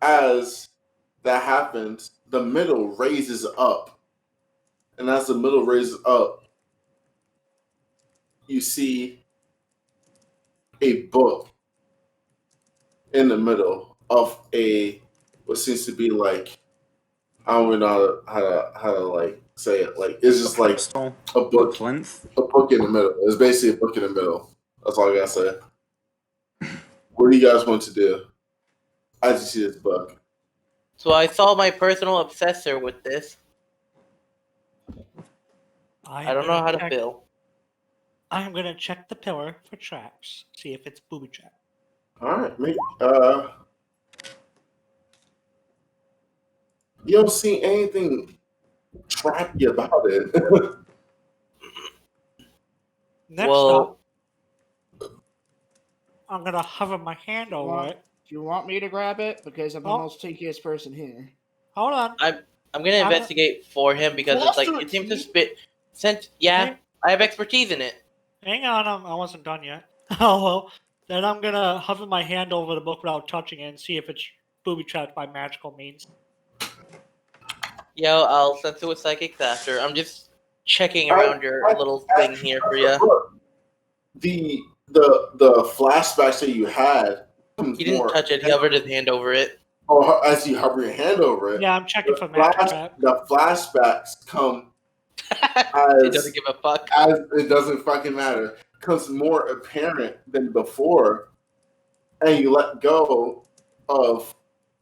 as that happens, the middle raises up, and as the middle raises up, you see a book in the middle of what seems to be like, I don't even know how to like say it. Like it's just like Pedestal, a a book plinth. in the middle. It's basically a book in the middle. That's all I gotta say. What do you guys want to do as you see this book? So I saw my personal obsessor with this. I don't know how to feel. I'm gonna check the pillar for traps. See if it's booby trap. All right, you don't see anything trappy about it. Next Well- up, I'm gonna hover my hand over it. do you want me to grab it? Because I'm the Oh. most stinkiest person here. Hold on. I'm gonna I'm- investigate for him because it's like it seems to spit. Yeah, I have expertise in it. Hang on, I wasn't done yet. Oh well. Then I'm gonna hover my hand over the book without touching it and see if it's booby trapped by magical means. Yo, I'll send to a psychic after. I'm just checking around your little thing here for you. The flashbacks that you had. He didn't touch it. He hovered his hand over it. Oh, as you hover your hand over it. Yeah, I'm checking for magic trap. The flashbacks come It doesn't give a fuck. as it doesn't fucking matter. Becomes more apparent than before, and you let go of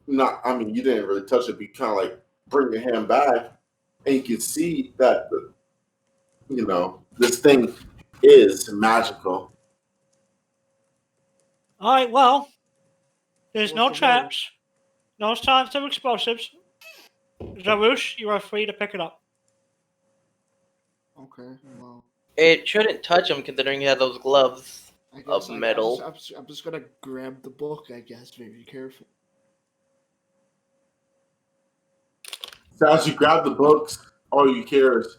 not. I mean, you didn't really touch it, but you kind of like bring your hand back, and you can see that this thing is magical. All right, well, there's no What's the matter? traps, no signs of explosives. Zarush, you are free to pick it up. Okay, well, It shouldn't touch him considering he has those gloves. I guess Of metal. I'm just gonna grab the book. I guess. Be careful. So as you grab the books, all you hear is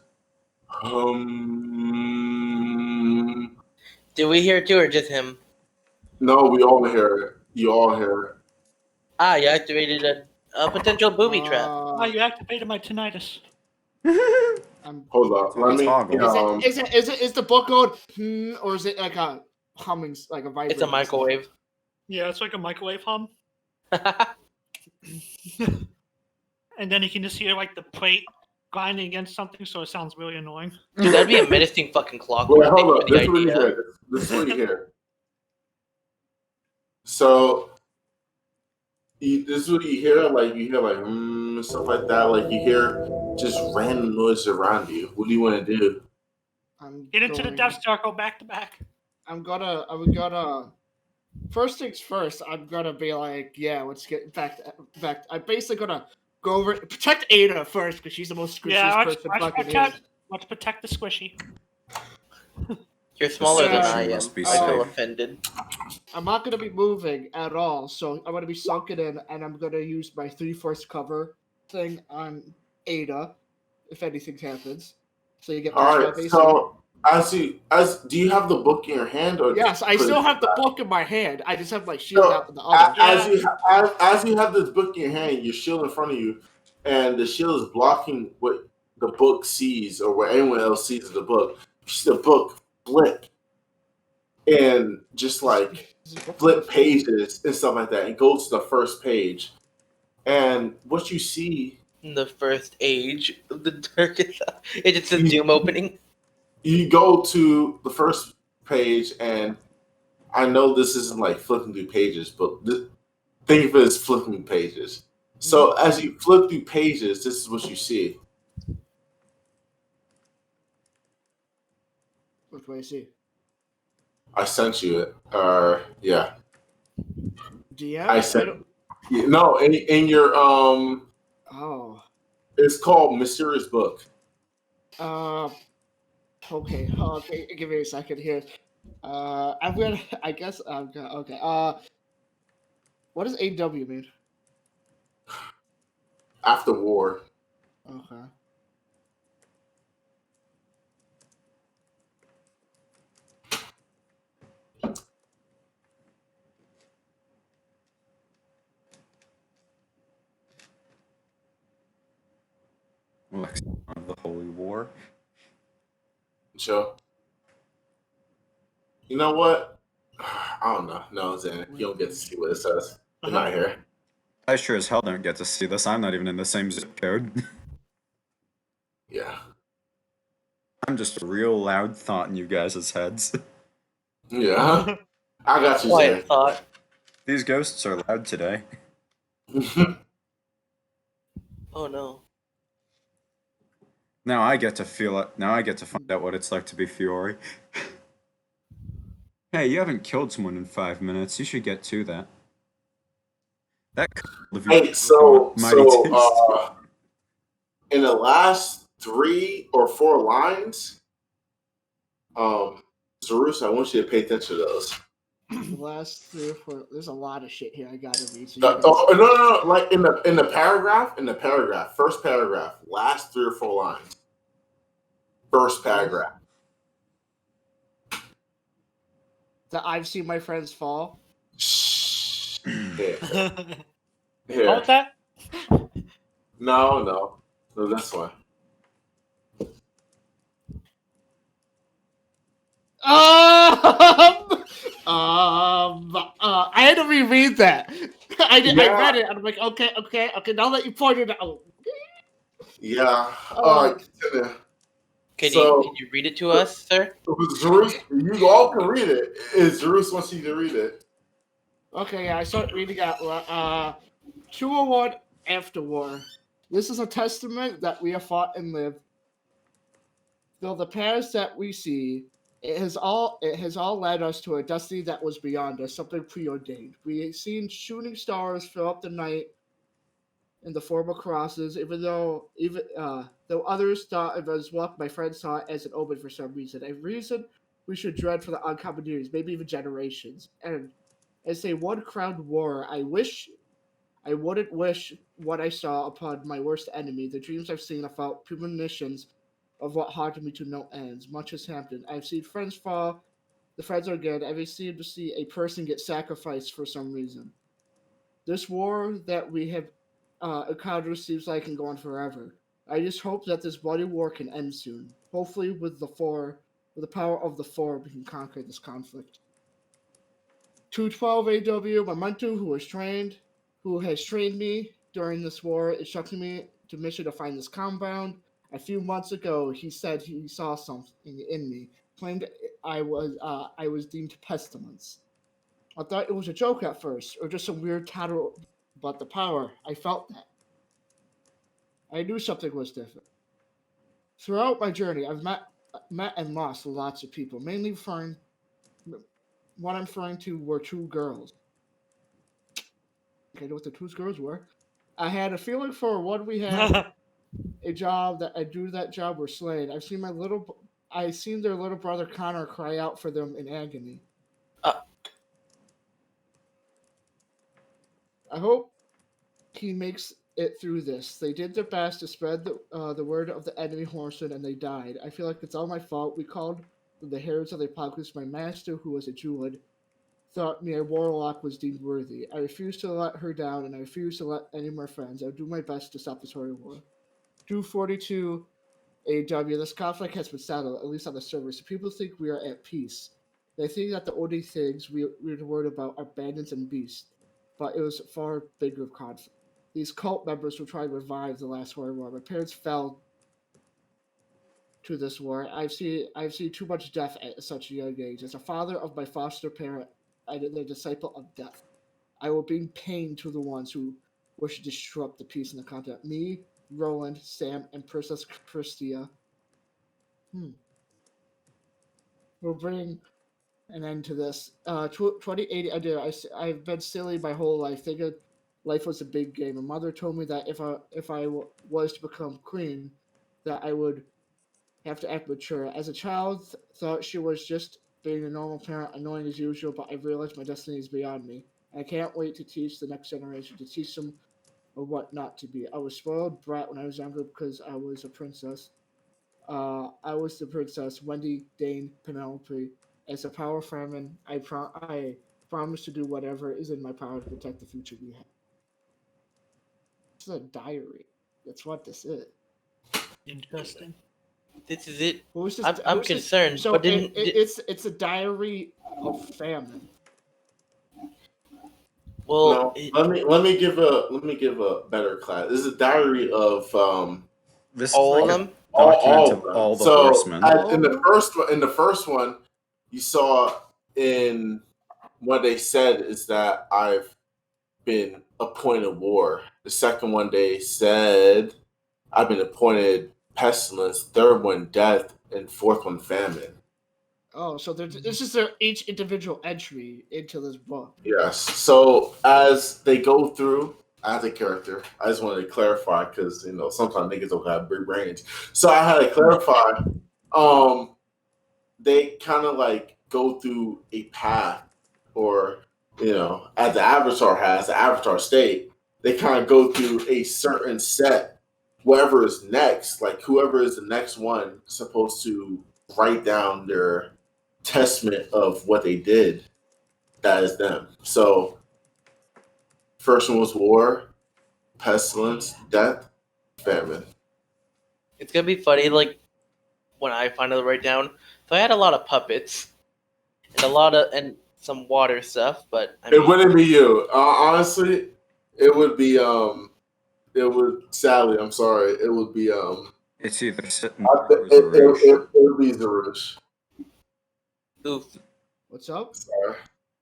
Do we hear it too, or just him? No, we all hear it. You all hear it. Ah, you activated a A potential booby trap. Oh, you activated my tinnitus. I'm, Hold on. Let me. Toggle. is the book going or is it like a humming, like a vibrating? It's a microwave. Yeah, it's like a microwave hum. And then you can just hear like the plate grinding against something, so it sounds really annoying. Dude, that'd be a menacing fucking clock. Wait, hold on. The This is what you idea. hear. This is what you hear. So, this is what you hear. Like you hear like stuff like that. Like you hear just random noise around you. What do you want to do? Get into the death circle back to back. I'm gonna. First things first. I'm gonna be like, yeah, let's get back. I'm basically gonna go over protect Ada first because she's the most squishiest person fucking here. Let's protect the squishy. You're smaller than Yeah. I am. Must be I feel safe. offended. I'm not gonna be moving at all, so I'm gonna be sunken in, and I'm gonna use my 3/4 cover thing on Ada, if anything happens. So you get. All right. So do you have the book in your hand or? Yes, I put still it have the back? book in my hand. I just have my shield So, out in the other. as you have this book in your hand, your shield in front of you, and the shield is blocking what the book sees or what anyone else sees of the book. You see the book flip and just like flip pages and stuff like that, and go to the first page. And what you see, The first age of the darkest. It's a Doom opening. you go to the first page, and I know this isn't like flipping through pages, but think of it as flipping through pages. So as you flip through pages, this is what you see. What do I see? I sent you it. Yeah. DM? I sent. No, in your Oh. it's called Mysterious Book. Okay. Okay. Give me a second here. I'm gonna. I guess I'm gonna. Okay. What does AW mean? After War. Okay. Lexicon of the Holy War. Sure. You know what? I don't know. No, Zannik, you don't get to see what it says. You're not here. I sure as hell don't get to see this. I'm not even in the same zip code. Yeah. I'm just a real loud thought in you guys' heads. Yeah. I got you, Quiet thought. These ghosts are loud today. Zannik. Oh no. Now I get to feel it. Now I get to find out what it's like to be Fiore. Hey, you haven't killed someone in 5 minutes. You should get to that. That Hey, so in the last 3 or 4 lines, Zarus, I want you to pay attention to those. The last 3 or 4. There's a lot of shit here I gotta read. So No. Like in the paragraph, first paragraph, last 3 or 4 lines. First paragraph. that I've seen my friends fall. Shh. Here. Hold that. No, that's why. I had to reread that. I read it. And I'm like, okay. Now that you pointed out, Yeah. All right. Can you read it to us, sir? Zarus, you all can read it. Zarus wants you to read it. Okay, yeah, I start reading out 201 After War. This is a testament that we have fought and lived. Though the past that we see, it has all led us to a destiny that was beyond us, something preordained. We have seen shooting stars fill up the night in the form of crosses, though others thought of it as luck, my friends saw it as an omen for some reason. A reason we should dread for the oncoming years, maybe even generations. And as a one-crowned war, I wouldn't wish what I saw upon my worst enemy. The dreams I've seen have felt premonitions of what haunted me to no ends. Much has happened. I've seen friends fall. The friends are good. I've seemed to see a person get sacrificed for some reason. This war that we have encounter seems like it can go on forever. I just hope that this bloody war can end soon. Hopefully, with the power of the four, we can conquer this conflict. 212 AW, my mentor, who has trained me during this war, instructed me to mission to find this compound. A few months ago, he said he saw something in me, claimed I was deemed pestilence. I thought it was a joke at first, or just some weird tattle, but the power, I felt that. I knew something was different. Throughout my journey, I've met and lost lots of people. Mainly what I'm referring to were two girls. Okay, I know what the two girls were. I had a feeling for one we had a job that I do that job were slain. I seen their little brother Connor cry out for them in agony. I hope he makes it through this. They did their best to spread the word of the enemy horsemen, and they died. I feel like it's all my fault. We called the heralds of the apocalypse. My master, who was a Druid, thought me a warlock was deemed worthy. I refused to let her down, and I refused to let any of my friends. I'll do my best to stop this horrible war. 242 AW. This conflict has been settled, at least on the surface. People think we are at peace. They think that the only things we're worried about are bandits and beasts, but it was a far bigger conflict. These cult members will try to revive the last war. My parents fell to this war. I've seen too much death at such a young age. As a father of my foster parent, I am the disciple of death. I will bring pain to the ones who wish to disrupt the peace in the continent. Me, Roland, Sam, and Princess Christia will bring an end to this. 2080, I've been silly my whole life, thinking life was a big game. My mother told me that if I was to become queen, that I would have to act mature. As a child, thought she was just being a normal parent, annoying as usual, but I've realized my destiny is beyond me. I can't wait to teach the next generation, to teach them what not to be. I was spoiled brat when I was younger because I was a princess. I was the princess, Wendy, Dane, Penelope. As a power famine, I promise to do whatever is in my power to protect the future we have. This is a diary. That's what this is. Interesting. This is it. Who's this, I'm concerned. So but didn't, it's a diary of famine. well, No, let me give a better class. This is a diary of This all is of like them. a document of them. all the So horsemen. in the first one, you saw in what they said is that I've been appointed war. The second one they said I've been appointed pestilence. Third one death, and fourth one famine. Oh, so this is each individual entry into this book. Yes. So as they go through as a character, I just wanted to clarify because sometimes niggas don't have big brains. So I had to clarify. They kind of like go through a path, or as the avatar has the avatar state, they kind of go through a certain set. Whatever is next, like whoever is the next one, is supposed to write down their testament of what they did. That is them. So first one was war, pestilence, death, famine. It's gonna be funny, like when I finally write down. So I had a lot of puppets and some water stuff, but It wouldn't be you. Honestly, it would be sadly, I'm sorry. It would be It's either sitting it would be Zarush. Oof. What's up? Sorry.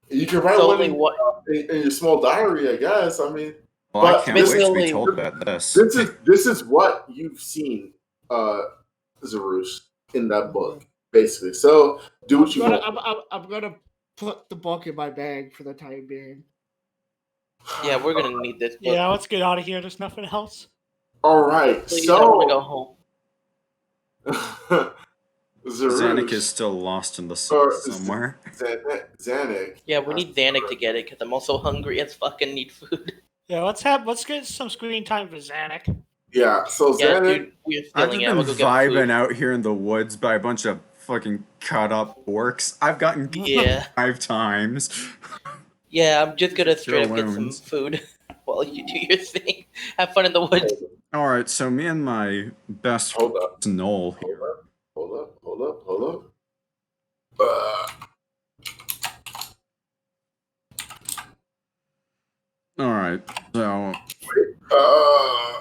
You can write So one only in your small diary, I guess. I mean, Well, I but can't wait to be basically- told about this. this is what you've seen, Zarush, in that book, basically. So do what you want. I'm gonna put the book in my bag for the time being. Yeah, we're gonna need this book. Yeah, let's get out of here. There's nothing else. All right. Please, I want to go home. Zannik is still lost in the sun somewhere. Zannik. Yeah, we need Zannik to get it because I'm also hungry as fucking need food. Yeah, let's get some screen time for Zannik. Yeah. So Yeah, Zannik. dude, we're I've stealing just it. been I'm gonna go get vibing food. out here in the woods by a bunch of fucking cut up orcs. I've gotten Yeah, 5 times. yeah. I'm just gonna straight up get some wounds. food while you do your thing. Have fun in the woods. All right, so me and my best Hold up. friend Noel here. Hold up. Uh, All right, so uh,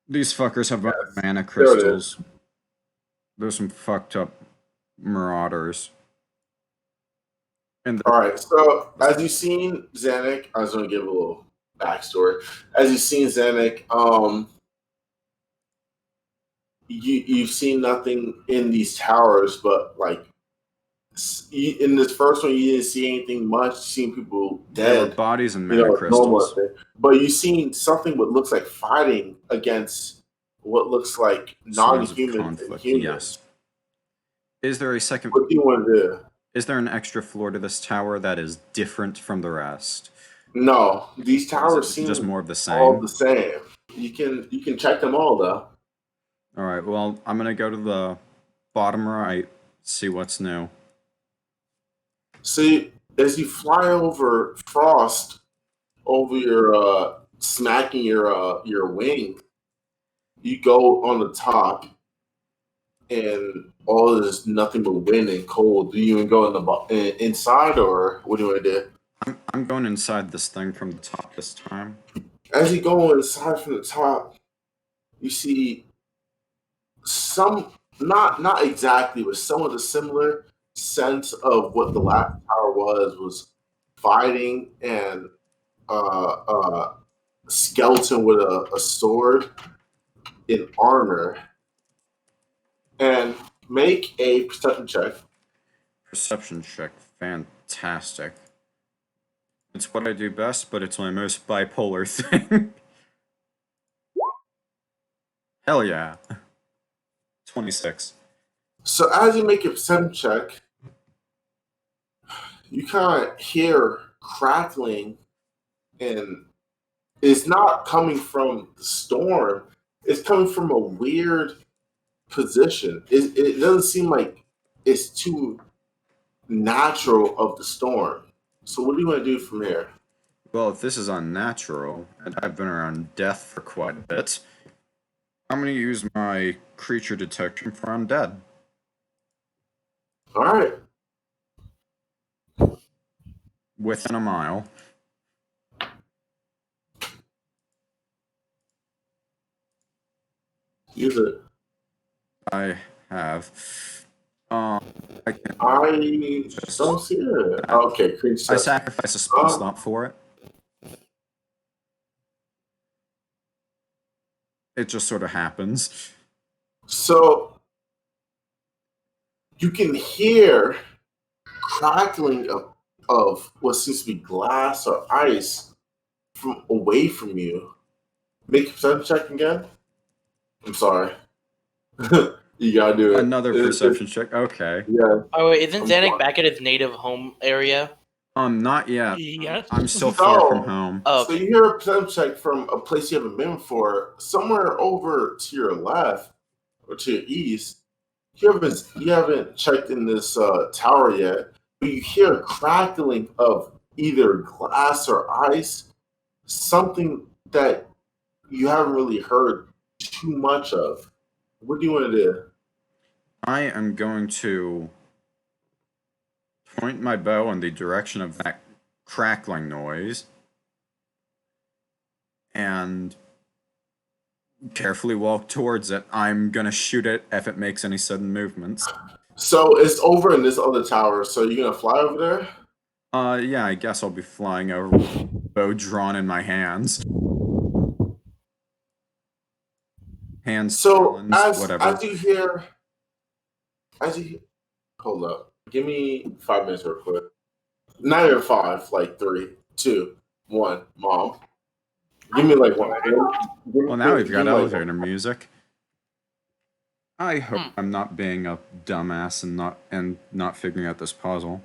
these fuckers have yes, mana there it is. crystals. There's some fucked up marauders. And All right. So as you've seen Zannik, I was going to give a little backstory. As you've seen Zannik, you've seen nothing in these towers, but like in this first one, you didn't see anything much. You seen people there were dead, bodies and you mana know, normal crystals. thing. But you seen something what looks like fighting against what looks like Swords of non-human and conflict, humans. yes. Is there a second? What do you want to do? Is there an extra floor to this tower that is different from the rest? No, these Or towers is it seem just more of the same? all the same. You can check them all though. All right. Well, I'm gonna go to the bottom right, see what's new. See, as you fly over frost, over your smacking your wing, you go on the top, and all is nothing but wind and cold. Do you even go inside, or what do you want to do? I'm going inside this thing from the top this time. As you go inside from the top, you see some not exactly, but some of the similar sense of what the last tower was fighting and skeleton with a sword in armor, and make a perception check. Perception check. Fantastic. It's what I do best, but it's my most bipolar thing. Hell yeah. 26. So as you make your perception check, you kind of hear crackling, and it's not coming from the storm. It's coming from a weird position. It doesn't seem like it's too natural of the storm. So what do you want to do from here? Well, if this is unnatural, and I've been around death for quite a bit, I'm gonna use my creature detection for undead. All right. Within a mile. Use it. I have. I can. I don't see it. Okay, creature. I sacrifice a spell slot for it. It just sort of happens. So you can hear crackling of what seems to be glass or ice from away from you. Make a perception check again. I'm sorry. You gotta do it. Another perception check. Okay. Yeah. Oh wait, isn't Zannik back at his native home area? Not yet. Yes. I'm still far No. from home. Oh, So you hear a perception check from a place you haven't been before, somewhere over to your left or to your east. You haven't checked in this tower yet, but you hear a crackling of either glass or ice, something that you haven't really heard too much of. What do you want to do? I am going to point my bow in the direction of that crackling noise and carefully walk towards it. I'm gonna shoot it if it makes any sudden movements. So it's over in this other tower. So you're gonna fly over there? Yeah, I guess I'll be flying over with a bow drawn in my hands. Hands, So talons, whatever. as you hold up, give me 5 minutes real quick. Not even 5, like 3, 2, 1. Mom, give me like 1. Well, now we've got elevator music. I hope I'm not being a dumbass and not figuring out this puzzle.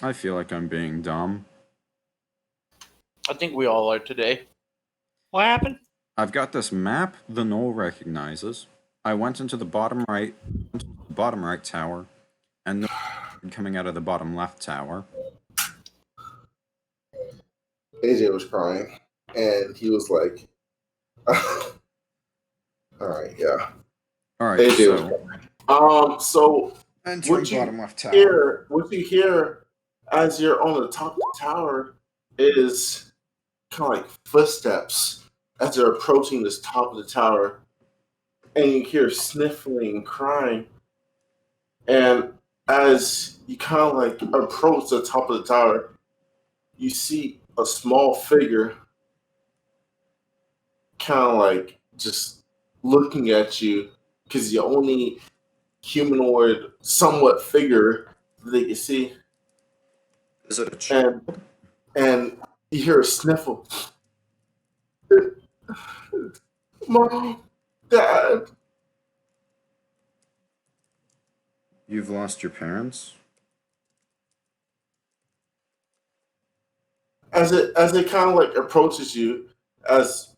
I feel like I'm being dumb. I think we all are today. What happened? I've got this map the Knoll recognizes. I went into the bottom right tower, and coming out of the bottom left tower. AJ was crying, and he was like, "All right, yeah." All right, AJ was so crying. So entering what you bottom left tower. what you hear as you're on the top of the tower is kind of like footsteps as they're approaching this top of the tower, and you hear sniffling and crying. And as you kind of like approach the top of the tower, you see a small figure kind of like just looking at you because the only humanoid, somewhat figure that they can see. Is it a child? And you hear a sniffle. Mom, Dad. You've lost your parents? As it kind of like approaches you, as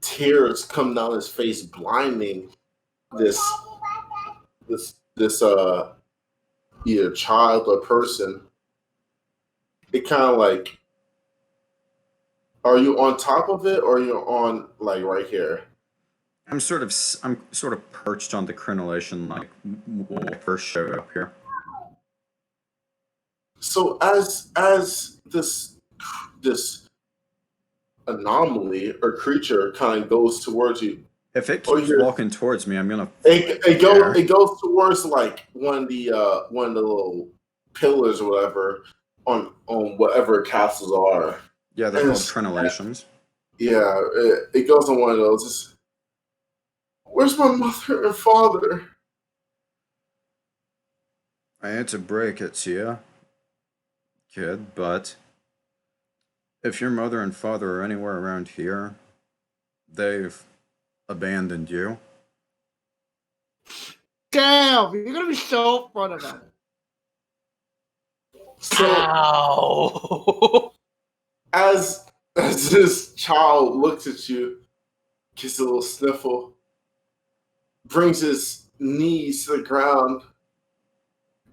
tears come down his face, blinding this either child or person. It kind of like, are you on top of it or you're on like right here? I'm sort of perched on the crenellation like when I first showed up here. So as this anomaly or creature kind of goes towards you, If it keeps walking towards me, I'm gonna. It goes towards like one of the little pillars or whatever on whatever castles are. Yeah, they're called crenellations. Yeah, it goes on one of those. It's, where's my mother and father? I hate to break it to you, kid, but if your mother and father are anywhere around here, they've abandoned you. Damn, you're gonna be so front of it. So, Ow. as this child looks at you, gets a little sniffle, brings his knees to the ground,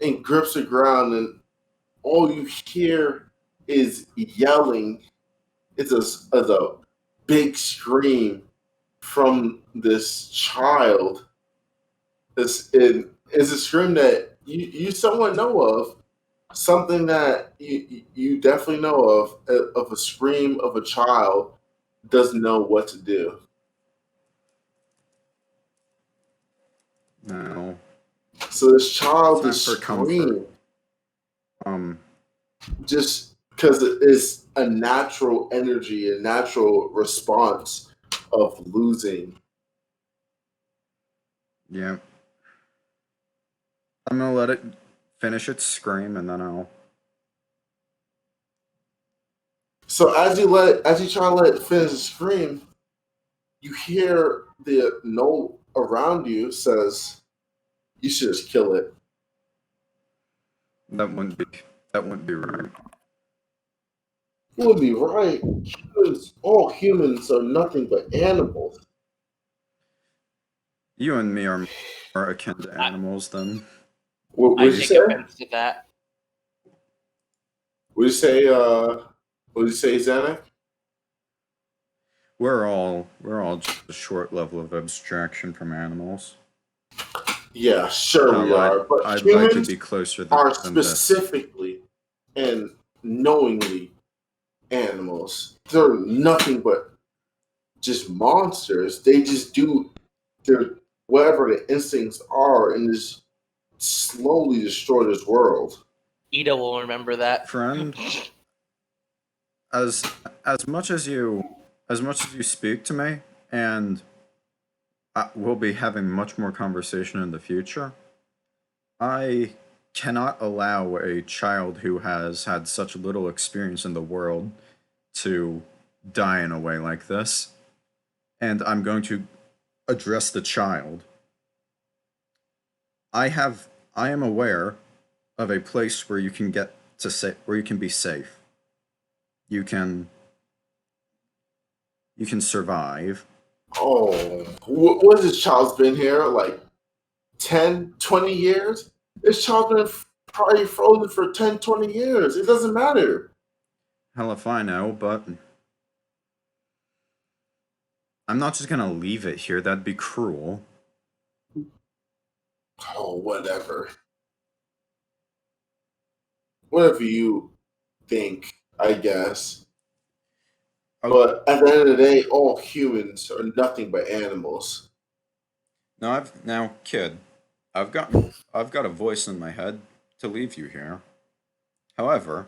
and grips the ground, and all you hear is yelling. It's a big scream from this child. It's a scream that you somewhat know of, something that you definitely know of a scream of a child doesn't know what to do. No. So this child is Time for screaming comfort. just because it is a natural energy, a natural response of losing. Yeah. I'm gonna let it finish its scream, and then I'll. So as you try to let it finish the scream, you hear the note around you says, "You should just kill it." That wouldn't be right. It would be right. All humans are nothing but animals. You and me are akin to animals, then. What I did you take say? offense to that. What did you say? What did you say, Zannik? We're all just a short level of abstraction from animals. Yeah, sure we are. But I'd humans like to be closer are than this. specifically and knowingly animals. They're nothing but just monsters. They just do their whatever the instincts are and just slowly destroy this world. Ida will remember that. Friend, as much as you speak to me, and we'll be having much more conversation in the future, I cannot allow a child who has had such little experience in the world to die in a way like this. And I'm going to address the child. I am aware of a place where you can where you can be safe. You can survive. Oh, what this child's been here? Like 10, 20 years? This child's been probably frozen for 10, 20 years. It doesn't matter. Hell if I know, but I'm not just gonna leave it here. That'd be cruel. Oh, whatever. Whatever you think, I guess. Oh, But at the end of the day, all humans are nothing but animals. now, kid, I've got a voice in my head to leave you here. However,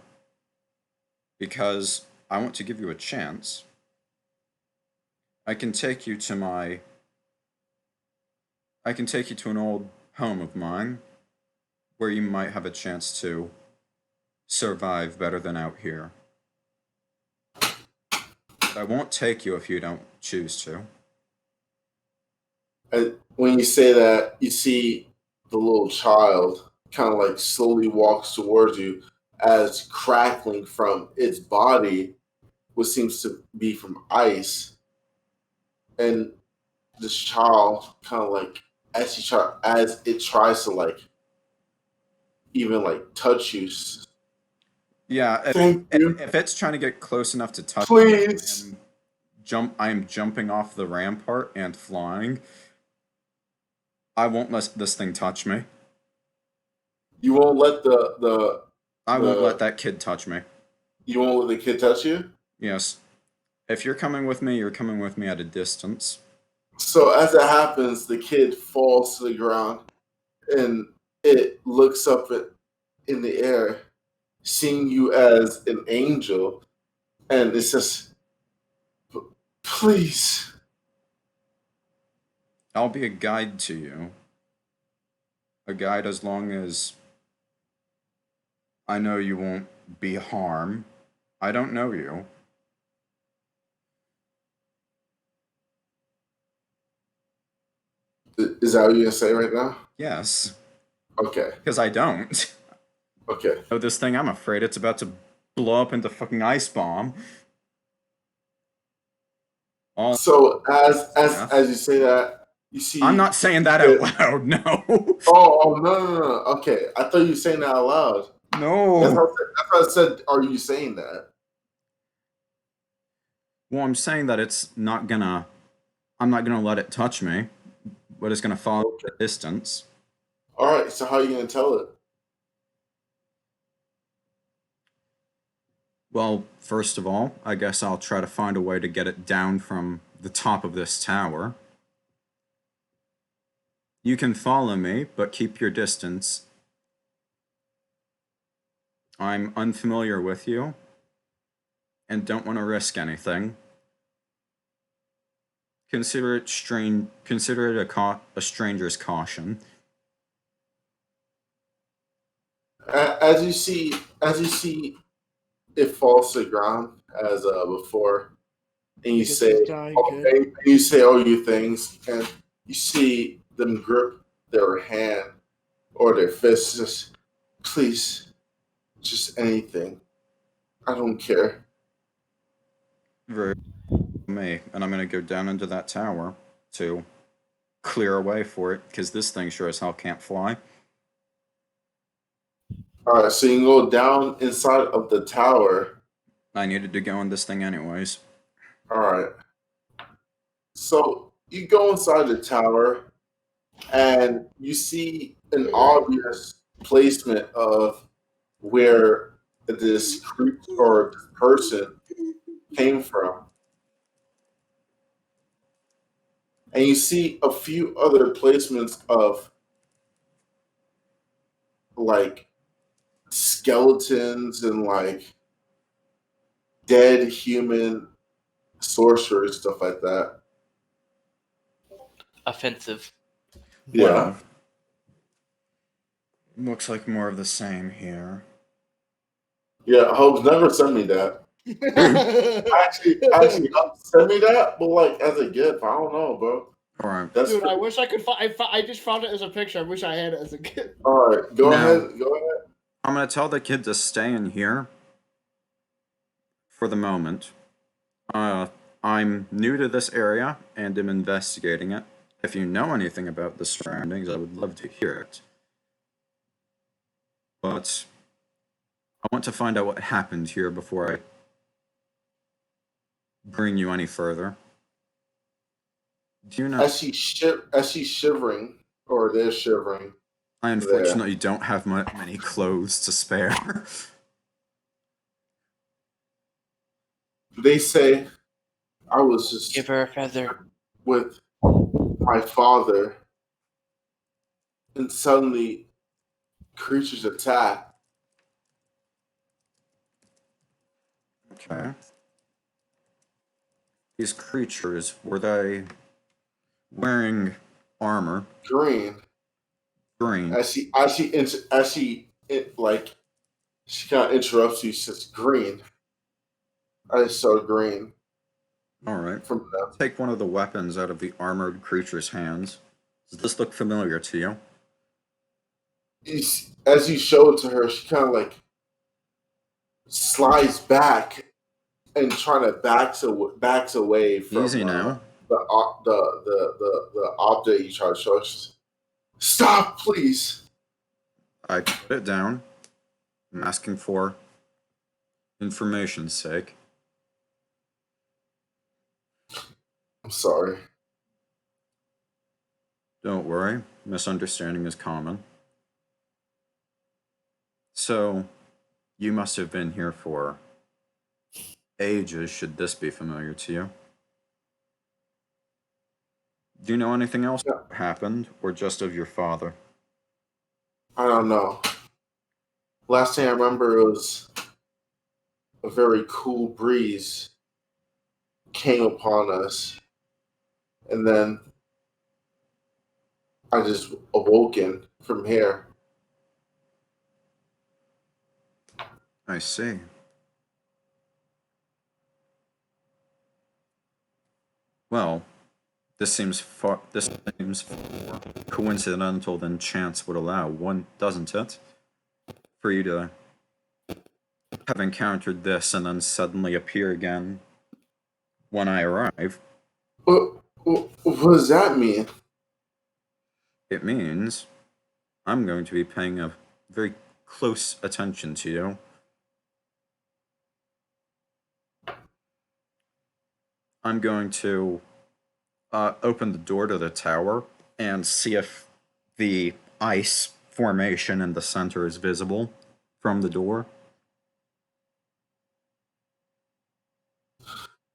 because I want to give you a chance, I can take you to an old home of mine where you might have a chance to survive better than out here. But I won't take you if you don't choose to. And when you say that, you see the little child kind of like slowly walks towards you as crackling from its body, what seems to be from ice. And this child kind of like as it tries to like even like touch you. Yeah, Thank you. if it's trying to get close enough to touch Please. me, I am jumping off the rampart and flying. I won't let this thing touch me. You won't let the I won't let that kid touch me. you won't let the kid touch you? Yes. If you're coming with me, you're coming with me at a distance. So as it happens, the kid falls to the ground and it looks up in the air, seeing you as an angel, and it says, please. I'll be a guide to you. A guide as long as I know you won't be harm. I don't know you. Is that what you're gonna say right now? Yes. Okay. Because I don't. Okay. Oh, this thing, I'm afraid it's about to blow up into fucking ice bomb. So as you say that, you see. I'm not saying that out loud, no. Oh no. Okay, I thought you were saying that out loud. No. That's what I said. Are you saying that? Well, I'm saying that I'm not gonna let it touch me, but it's gonna fall at a distance. All right. So how are you gonna tell it? Well, first of all, I guess I'll try to find a way to get it down from the top of this tower. You can follow me, but keep your distance. I'm unfamiliar with you, and don't want to risk anything. Consider it a stranger's caution. As you see, it falls to the ground as before, and you Because say, he's dying, kid. and you say all your things, and you see them grip their hand or their fist. Just please, just anything. I don't care. Very me, and I'm gonna go down into that tower to clear a way for it, because this thing sure as hell can't fly. All right, so you can go down inside of the tower. I needed to go in this thing anyways. All right. So you go inside the tower, and you see an obvious placement of where this creep or this person came from. And you see a few other placements of like skeletons and like dead human sorcerers, stuff like that. Offensive. Yeah. Well, looks like more of the same here. Yeah, Hope's never sent me that. Actually, send me that, but like as a gift, I don't know, bro. All right. That's Dude, I wish I could find. I just found it as a picture. I wish I had it as a gift. all right. Go Now- ahead. Go ahead. I'm gonna tell the kid to stay in here for the moment. I'm new to this area and am investigating it. If you know anything about the surroundings, I would love to hear it. But I want to find out what happened here before I bring you any further. Do you know? As she's shivering, or they're shivering. I unfortunately don't have many clothes to spare. They say I was just Give her a feather. with my father, and suddenly creatures attack. Okay. These creatures, were they wearing armor? Green. Green. She kind of interrupts you. She says, "Green." I saw green. All right. From them. Take one of the weapons out of the armored creature's hands. Does this look familiar to you? As you show it to her, she kind of like slides back and trying to backs away from Easy now. the object you try to show her. Stop, please. I put it down. I'm asking for information's sake. I'm sorry. Don't worry, misunderstanding is common. So, you must have been here for ages, should this be familiar to you. Do you know anything else that happened, or just of your father? I don't know. Last thing I remember, it was a very cool breeze came upon us, and then I just awoken from here. I see. Well, this seems more coincidental than chance would allow, doesn't it? For you to have encountered this and then suddenly appear again when I arrive. What does that mean? It means I'm going to be paying a very close attention to you. I'm going to open the door to the tower and see if the ice formation in the center is visible from the door.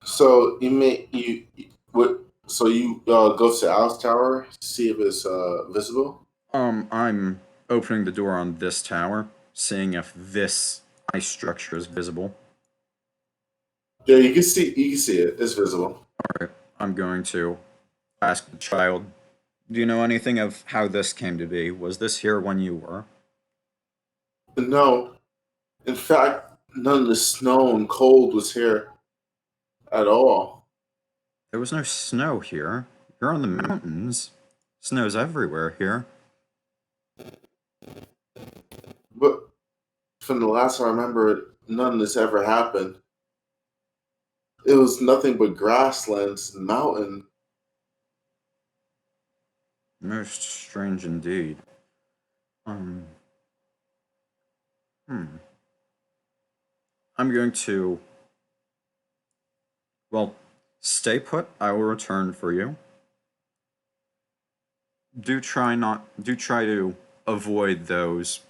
So So you go to Al's tower, see if it's visible. I'm opening the door on this tower, seeing if this ice structure is visible. Yeah, you can see it. It's visible. Alright, I'm going to ask the child, do you know anything of how this came to be? Was this here when you were? No, in fact, none of the snow and cold was here at all. There was no snow here. You're on the mountains. Snow's everywhere here. But from the last time I remember, none of this ever happened. It was nothing but grasslands and mountain. Most strange indeed. I'm going to... Well, stay put. I will return for you. Do try to avoid those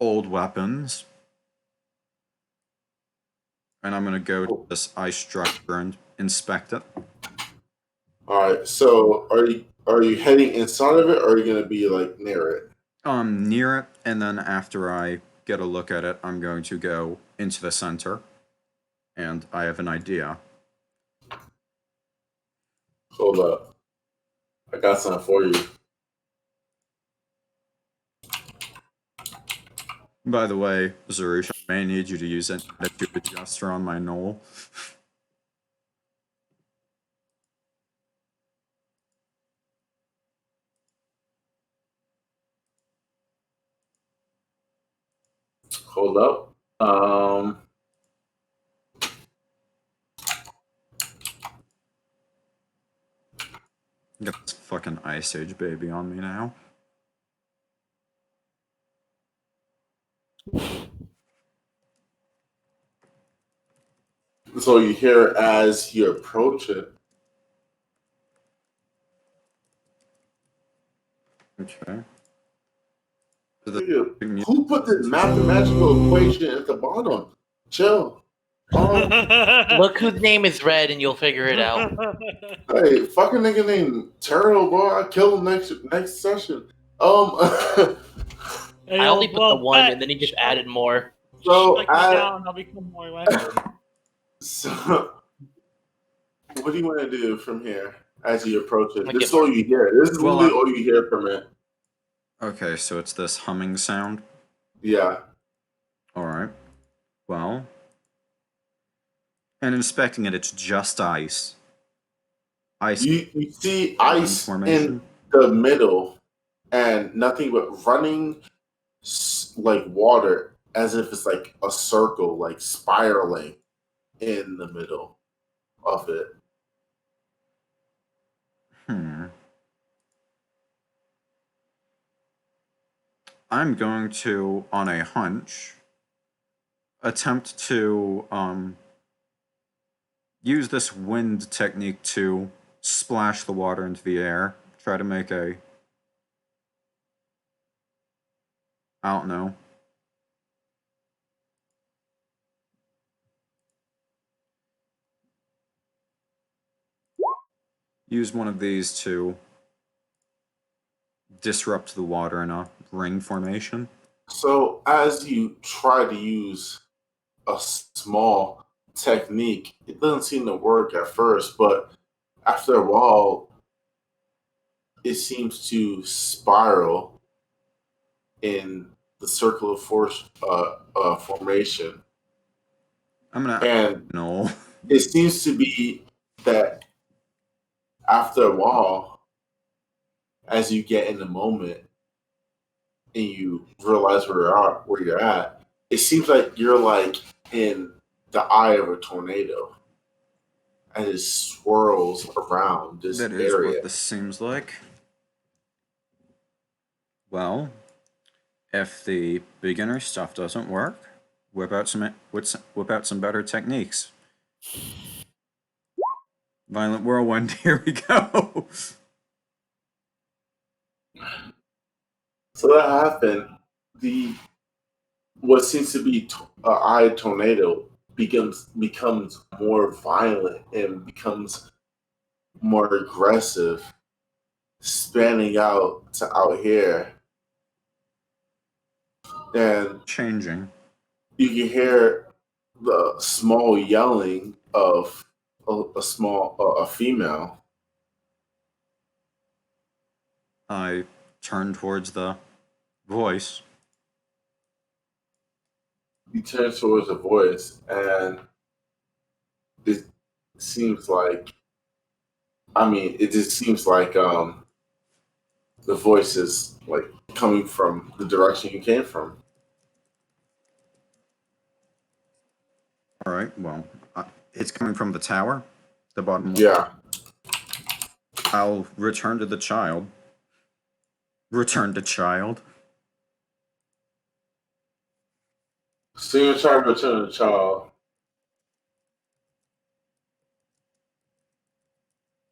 old weapons. And I'm gonna go to this ice structure and inspect it. All right. So are you heading inside of it, or are you gonna be like near it? Near it, and then after I get a look at it, I'm going to go into the center. And I have an idea. Hold up. I got something for you. By the way, Zerush, I may need you to use an attitude adjuster on my knoll. Hold up. Got this fucking Ice Age baby on me now. So you hear as you approach it. Okay. Who put this mathematical equation at the bottom? Chill. Look whose name is red, and you'll figure it out. Hey, fucking nigga named Turtle, boy. I kill him next session. Hey, I only put the well, one, Pat, and then he just added more. So strike me down, I'll become more way. So, what do you want to do from here as you approach it? I'll This get is all you hear. This is literally Well, all you hear from it. Okay, so it's this humming sound. Yeah. All right. Well, and inspecting it, it's just ice. Ice. You see Island ice formation. in the middle and nothing but running like water as if it's like a circle, like spiraling in the middle of it. I'm going to, on a hunch, attempt to use this wind technique to splash the water into the air. Try to make a, I don't know. Use one of these to disrupt the water in a ring formation. So as you try to use a small technique, it doesn't seem to work at first, but after a while, it seems to spiral in the circle of force formation. I'm gonna. And No. it seems to be that after a while, as you get in the moment and you realize where you're at, it seems like you're like in the eye of a tornado, and it swirls around this That is area. what this seems like. Well, if the beginner stuff doesn't work, whip out some better techniques. Violent whirlwind. Here we go. So that happened. The what seems to be an eye tornado becomes more violent and becomes more aggressive, spanning out to out here, and Changing. you can hear the small yelling of a female. I turn towards the voice. You turn towards a voice, and it seems like, it just seems like the voice is like coming from the direction you came from. All right. Well, it's coming from the tower, the bottom. Yeah. I'll return to the child. Return to child. So you're trying to return the child.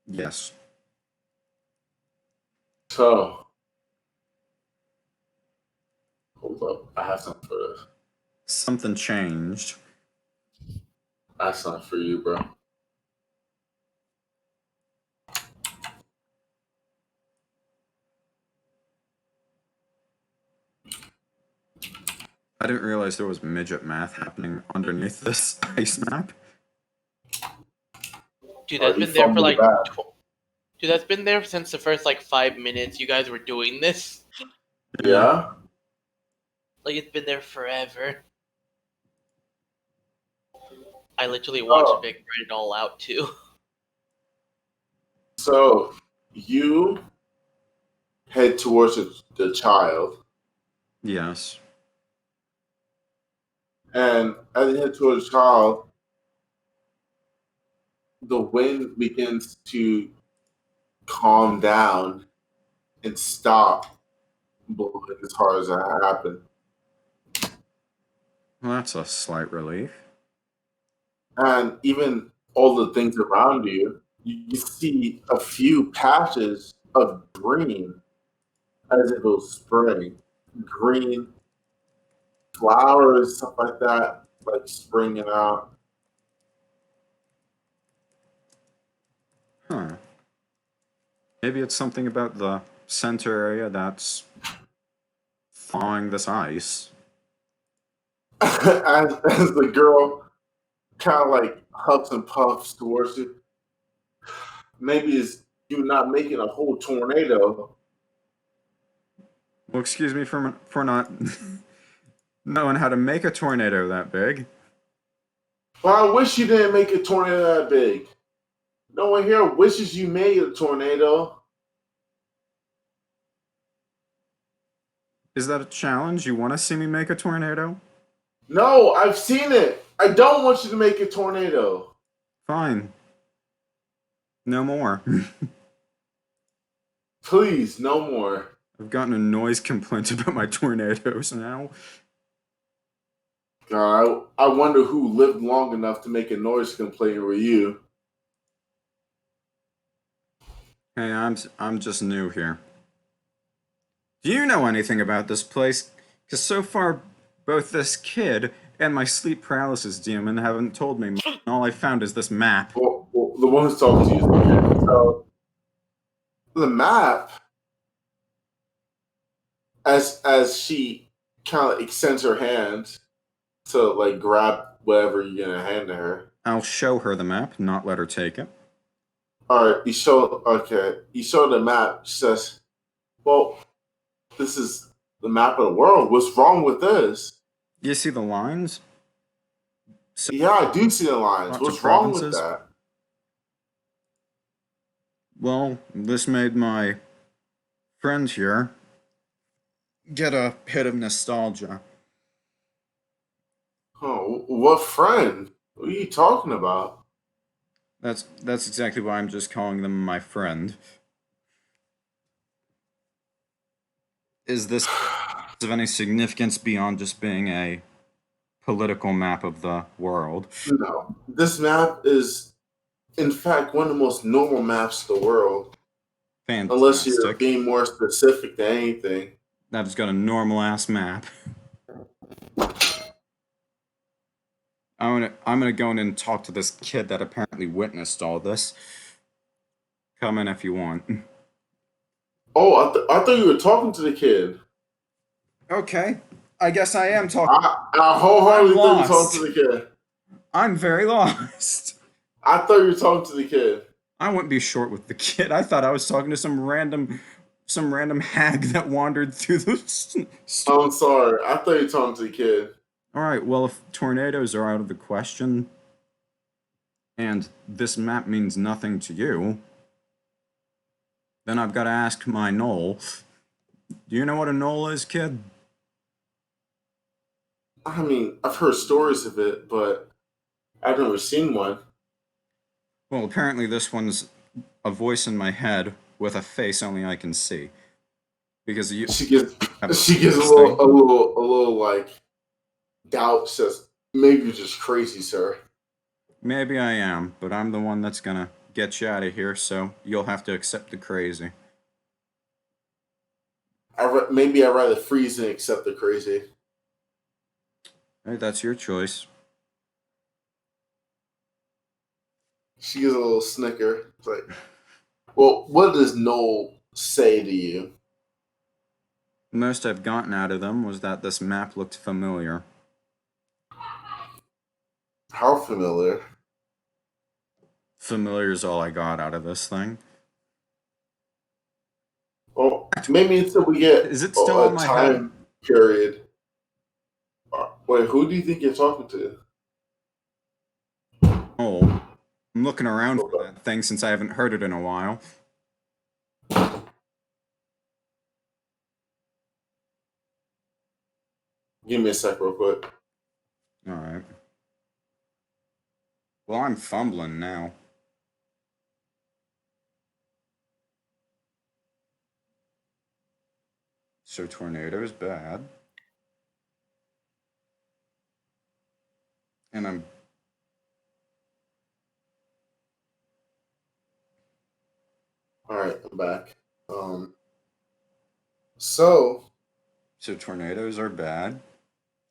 Yes. So, hold up. I have something for this. Something changed. I have something for you, bro. I didn't realize there was midget math happening underneath this ice map. Dude, that's You been there for fumbled like. back. Dude, that's been there since the first like 5 minutes you guys were doing this. Yeah. Like it's been there forever. I literally watched Vic write it all out too. So you head towards the child, Yes. and as you head towards the child, the wind begins to calm down and stop blowing as hard as that happened. Well, that's a slight relief. And even all the things around you, you see a few patches of green as it goes spring. Green flowers, stuff like that, like springing out. Huh. Maybe it's something about the center area that's thawing this ice. As the girl kind of like huffs and puffs towards you. Maybe it's you not making a whole tornado. Well, excuse me for not knowing how to make a tornado that big. Well, I wish you didn't make a tornado that big. No one here wishes you made a tornado. Is that a challenge? You want to see me make a tornado? No, I've seen it. I don't want you to make a tornado. Fine. No more. Please, no more. I've gotten a noise complaint about my tornadoes now. God, I wonder who lived long enough to make a noise complaint with you. Hey, I'm just new here. Do you know anything about this place? Because so far, both this kid and my sleep paralysis demon haven't told me much. All I found is this map. Well, the one who's talking to you is the kid. So the map, as she kind of extends her hand to like grab whatever you're gonna hand to her. I'll show her the map, not let her take it. All right, you show the map. She says, "Well, this is the map of the world. What's wrong with this?" You see the lines? So, Yeah, I do see the lines. lots of What's wrong with provinces. that? Well, this made my friend here get a hit of nostalgia. Oh, what friend? What are you talking about? That's exactly why I'm just calling them my friend. Is this of any significance beyond just being a political map of the world? No, this map is, in fact, one of the most normal maps in the world. Unless you're Fantastic. being more specific than anything. That has got a normal ass map. I'm gonna go in and talk to this kid that apparently witnessed all this. Come in if you want. Oh, I thought you were talking to the kid. Okay, I guess I am talking. I wholeheartedly I'm thought you were lost. talking to the kid. I'm very lost. I thought you were talking to the kid. I wouldn't be short with the kid. I thought I was talking to some random hag that wandered through the. I'm sorry. I thought you were talking to the kid. All right. Well, if tornadoes are out of the question, and this map means nothing to you, then I've got to ask my knoll. Do you know what a knoll is, kid? I mean, I've heard stories of it, but I've never seen one. Well, apparently this one's a voice in my head with a face only I can see. Because you She gets a little like doubt. Says maybe you're just crazy, sir. Maybe I am, but I'm the one that's gonna get you out of here, so you'll have to accept the crazy. Maybe I'd rather freeze and accept the crazy. Hey, that's your choice. She gives a little snicker. It's like, well, what does Noel say to you? The most I've gotten out of them was that this map looked familiar. How familiar? Familiar is all I got out of this thing. Well, maybe until we get Is it still on a my time period. Wait, who do you think you're talking to? Oh, I'm looking around for that thing since I haven't heard it in a while. Give me a sec, real quick. Alright. Well, I'm fumbling now. So tornado is bad. And I'm All right, I'm back. So tornadoes are bad.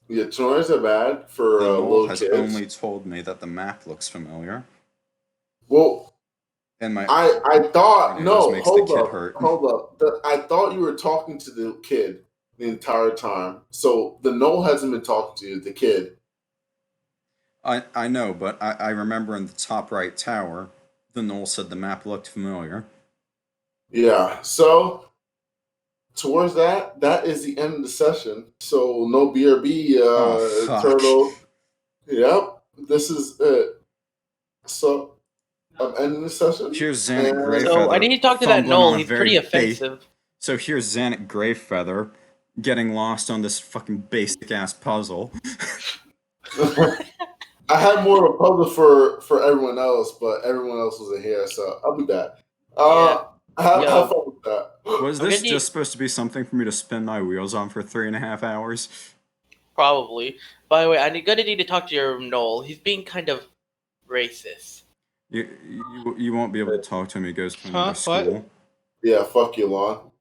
yeah, tornadoes are bad for The Knoll little has kids. only told me that the map looks familiar. Well, And my I thought tornadoes no. makes the Hold kid up, hurt. hold up. I thought you were talking to the kid the entire time. So the Knoll hasn't been talking to you, the kid. I know, but I remember in the top right tower, the Knoll said the map looked familiar. Yeah. So towards that is the end of the session. So no BRB, Oh, fuck. Turtle. Yep. This is it. So I'm ending the session. Here's Zannik And Greyfeather. So I need to talk to that fumbling Knoll. on a He's very pretty base- offensive. So here's Zannik Greyfeather getting lost on this fucking basic ass puzzle. I had more of a puzzle for everyone else, but everyone else wasn't here, so I'll be back. Have fun with that. Was I'm this gonna just supposed to be something for me to spin my wheels on for 3.5 hours? Probably. By the way, I'm gonna need to talk to your Knoll. He's being kind of racist. You won't be able to talk to him. He goes to another Huh? What? school. Yeah, fuck you, Lon.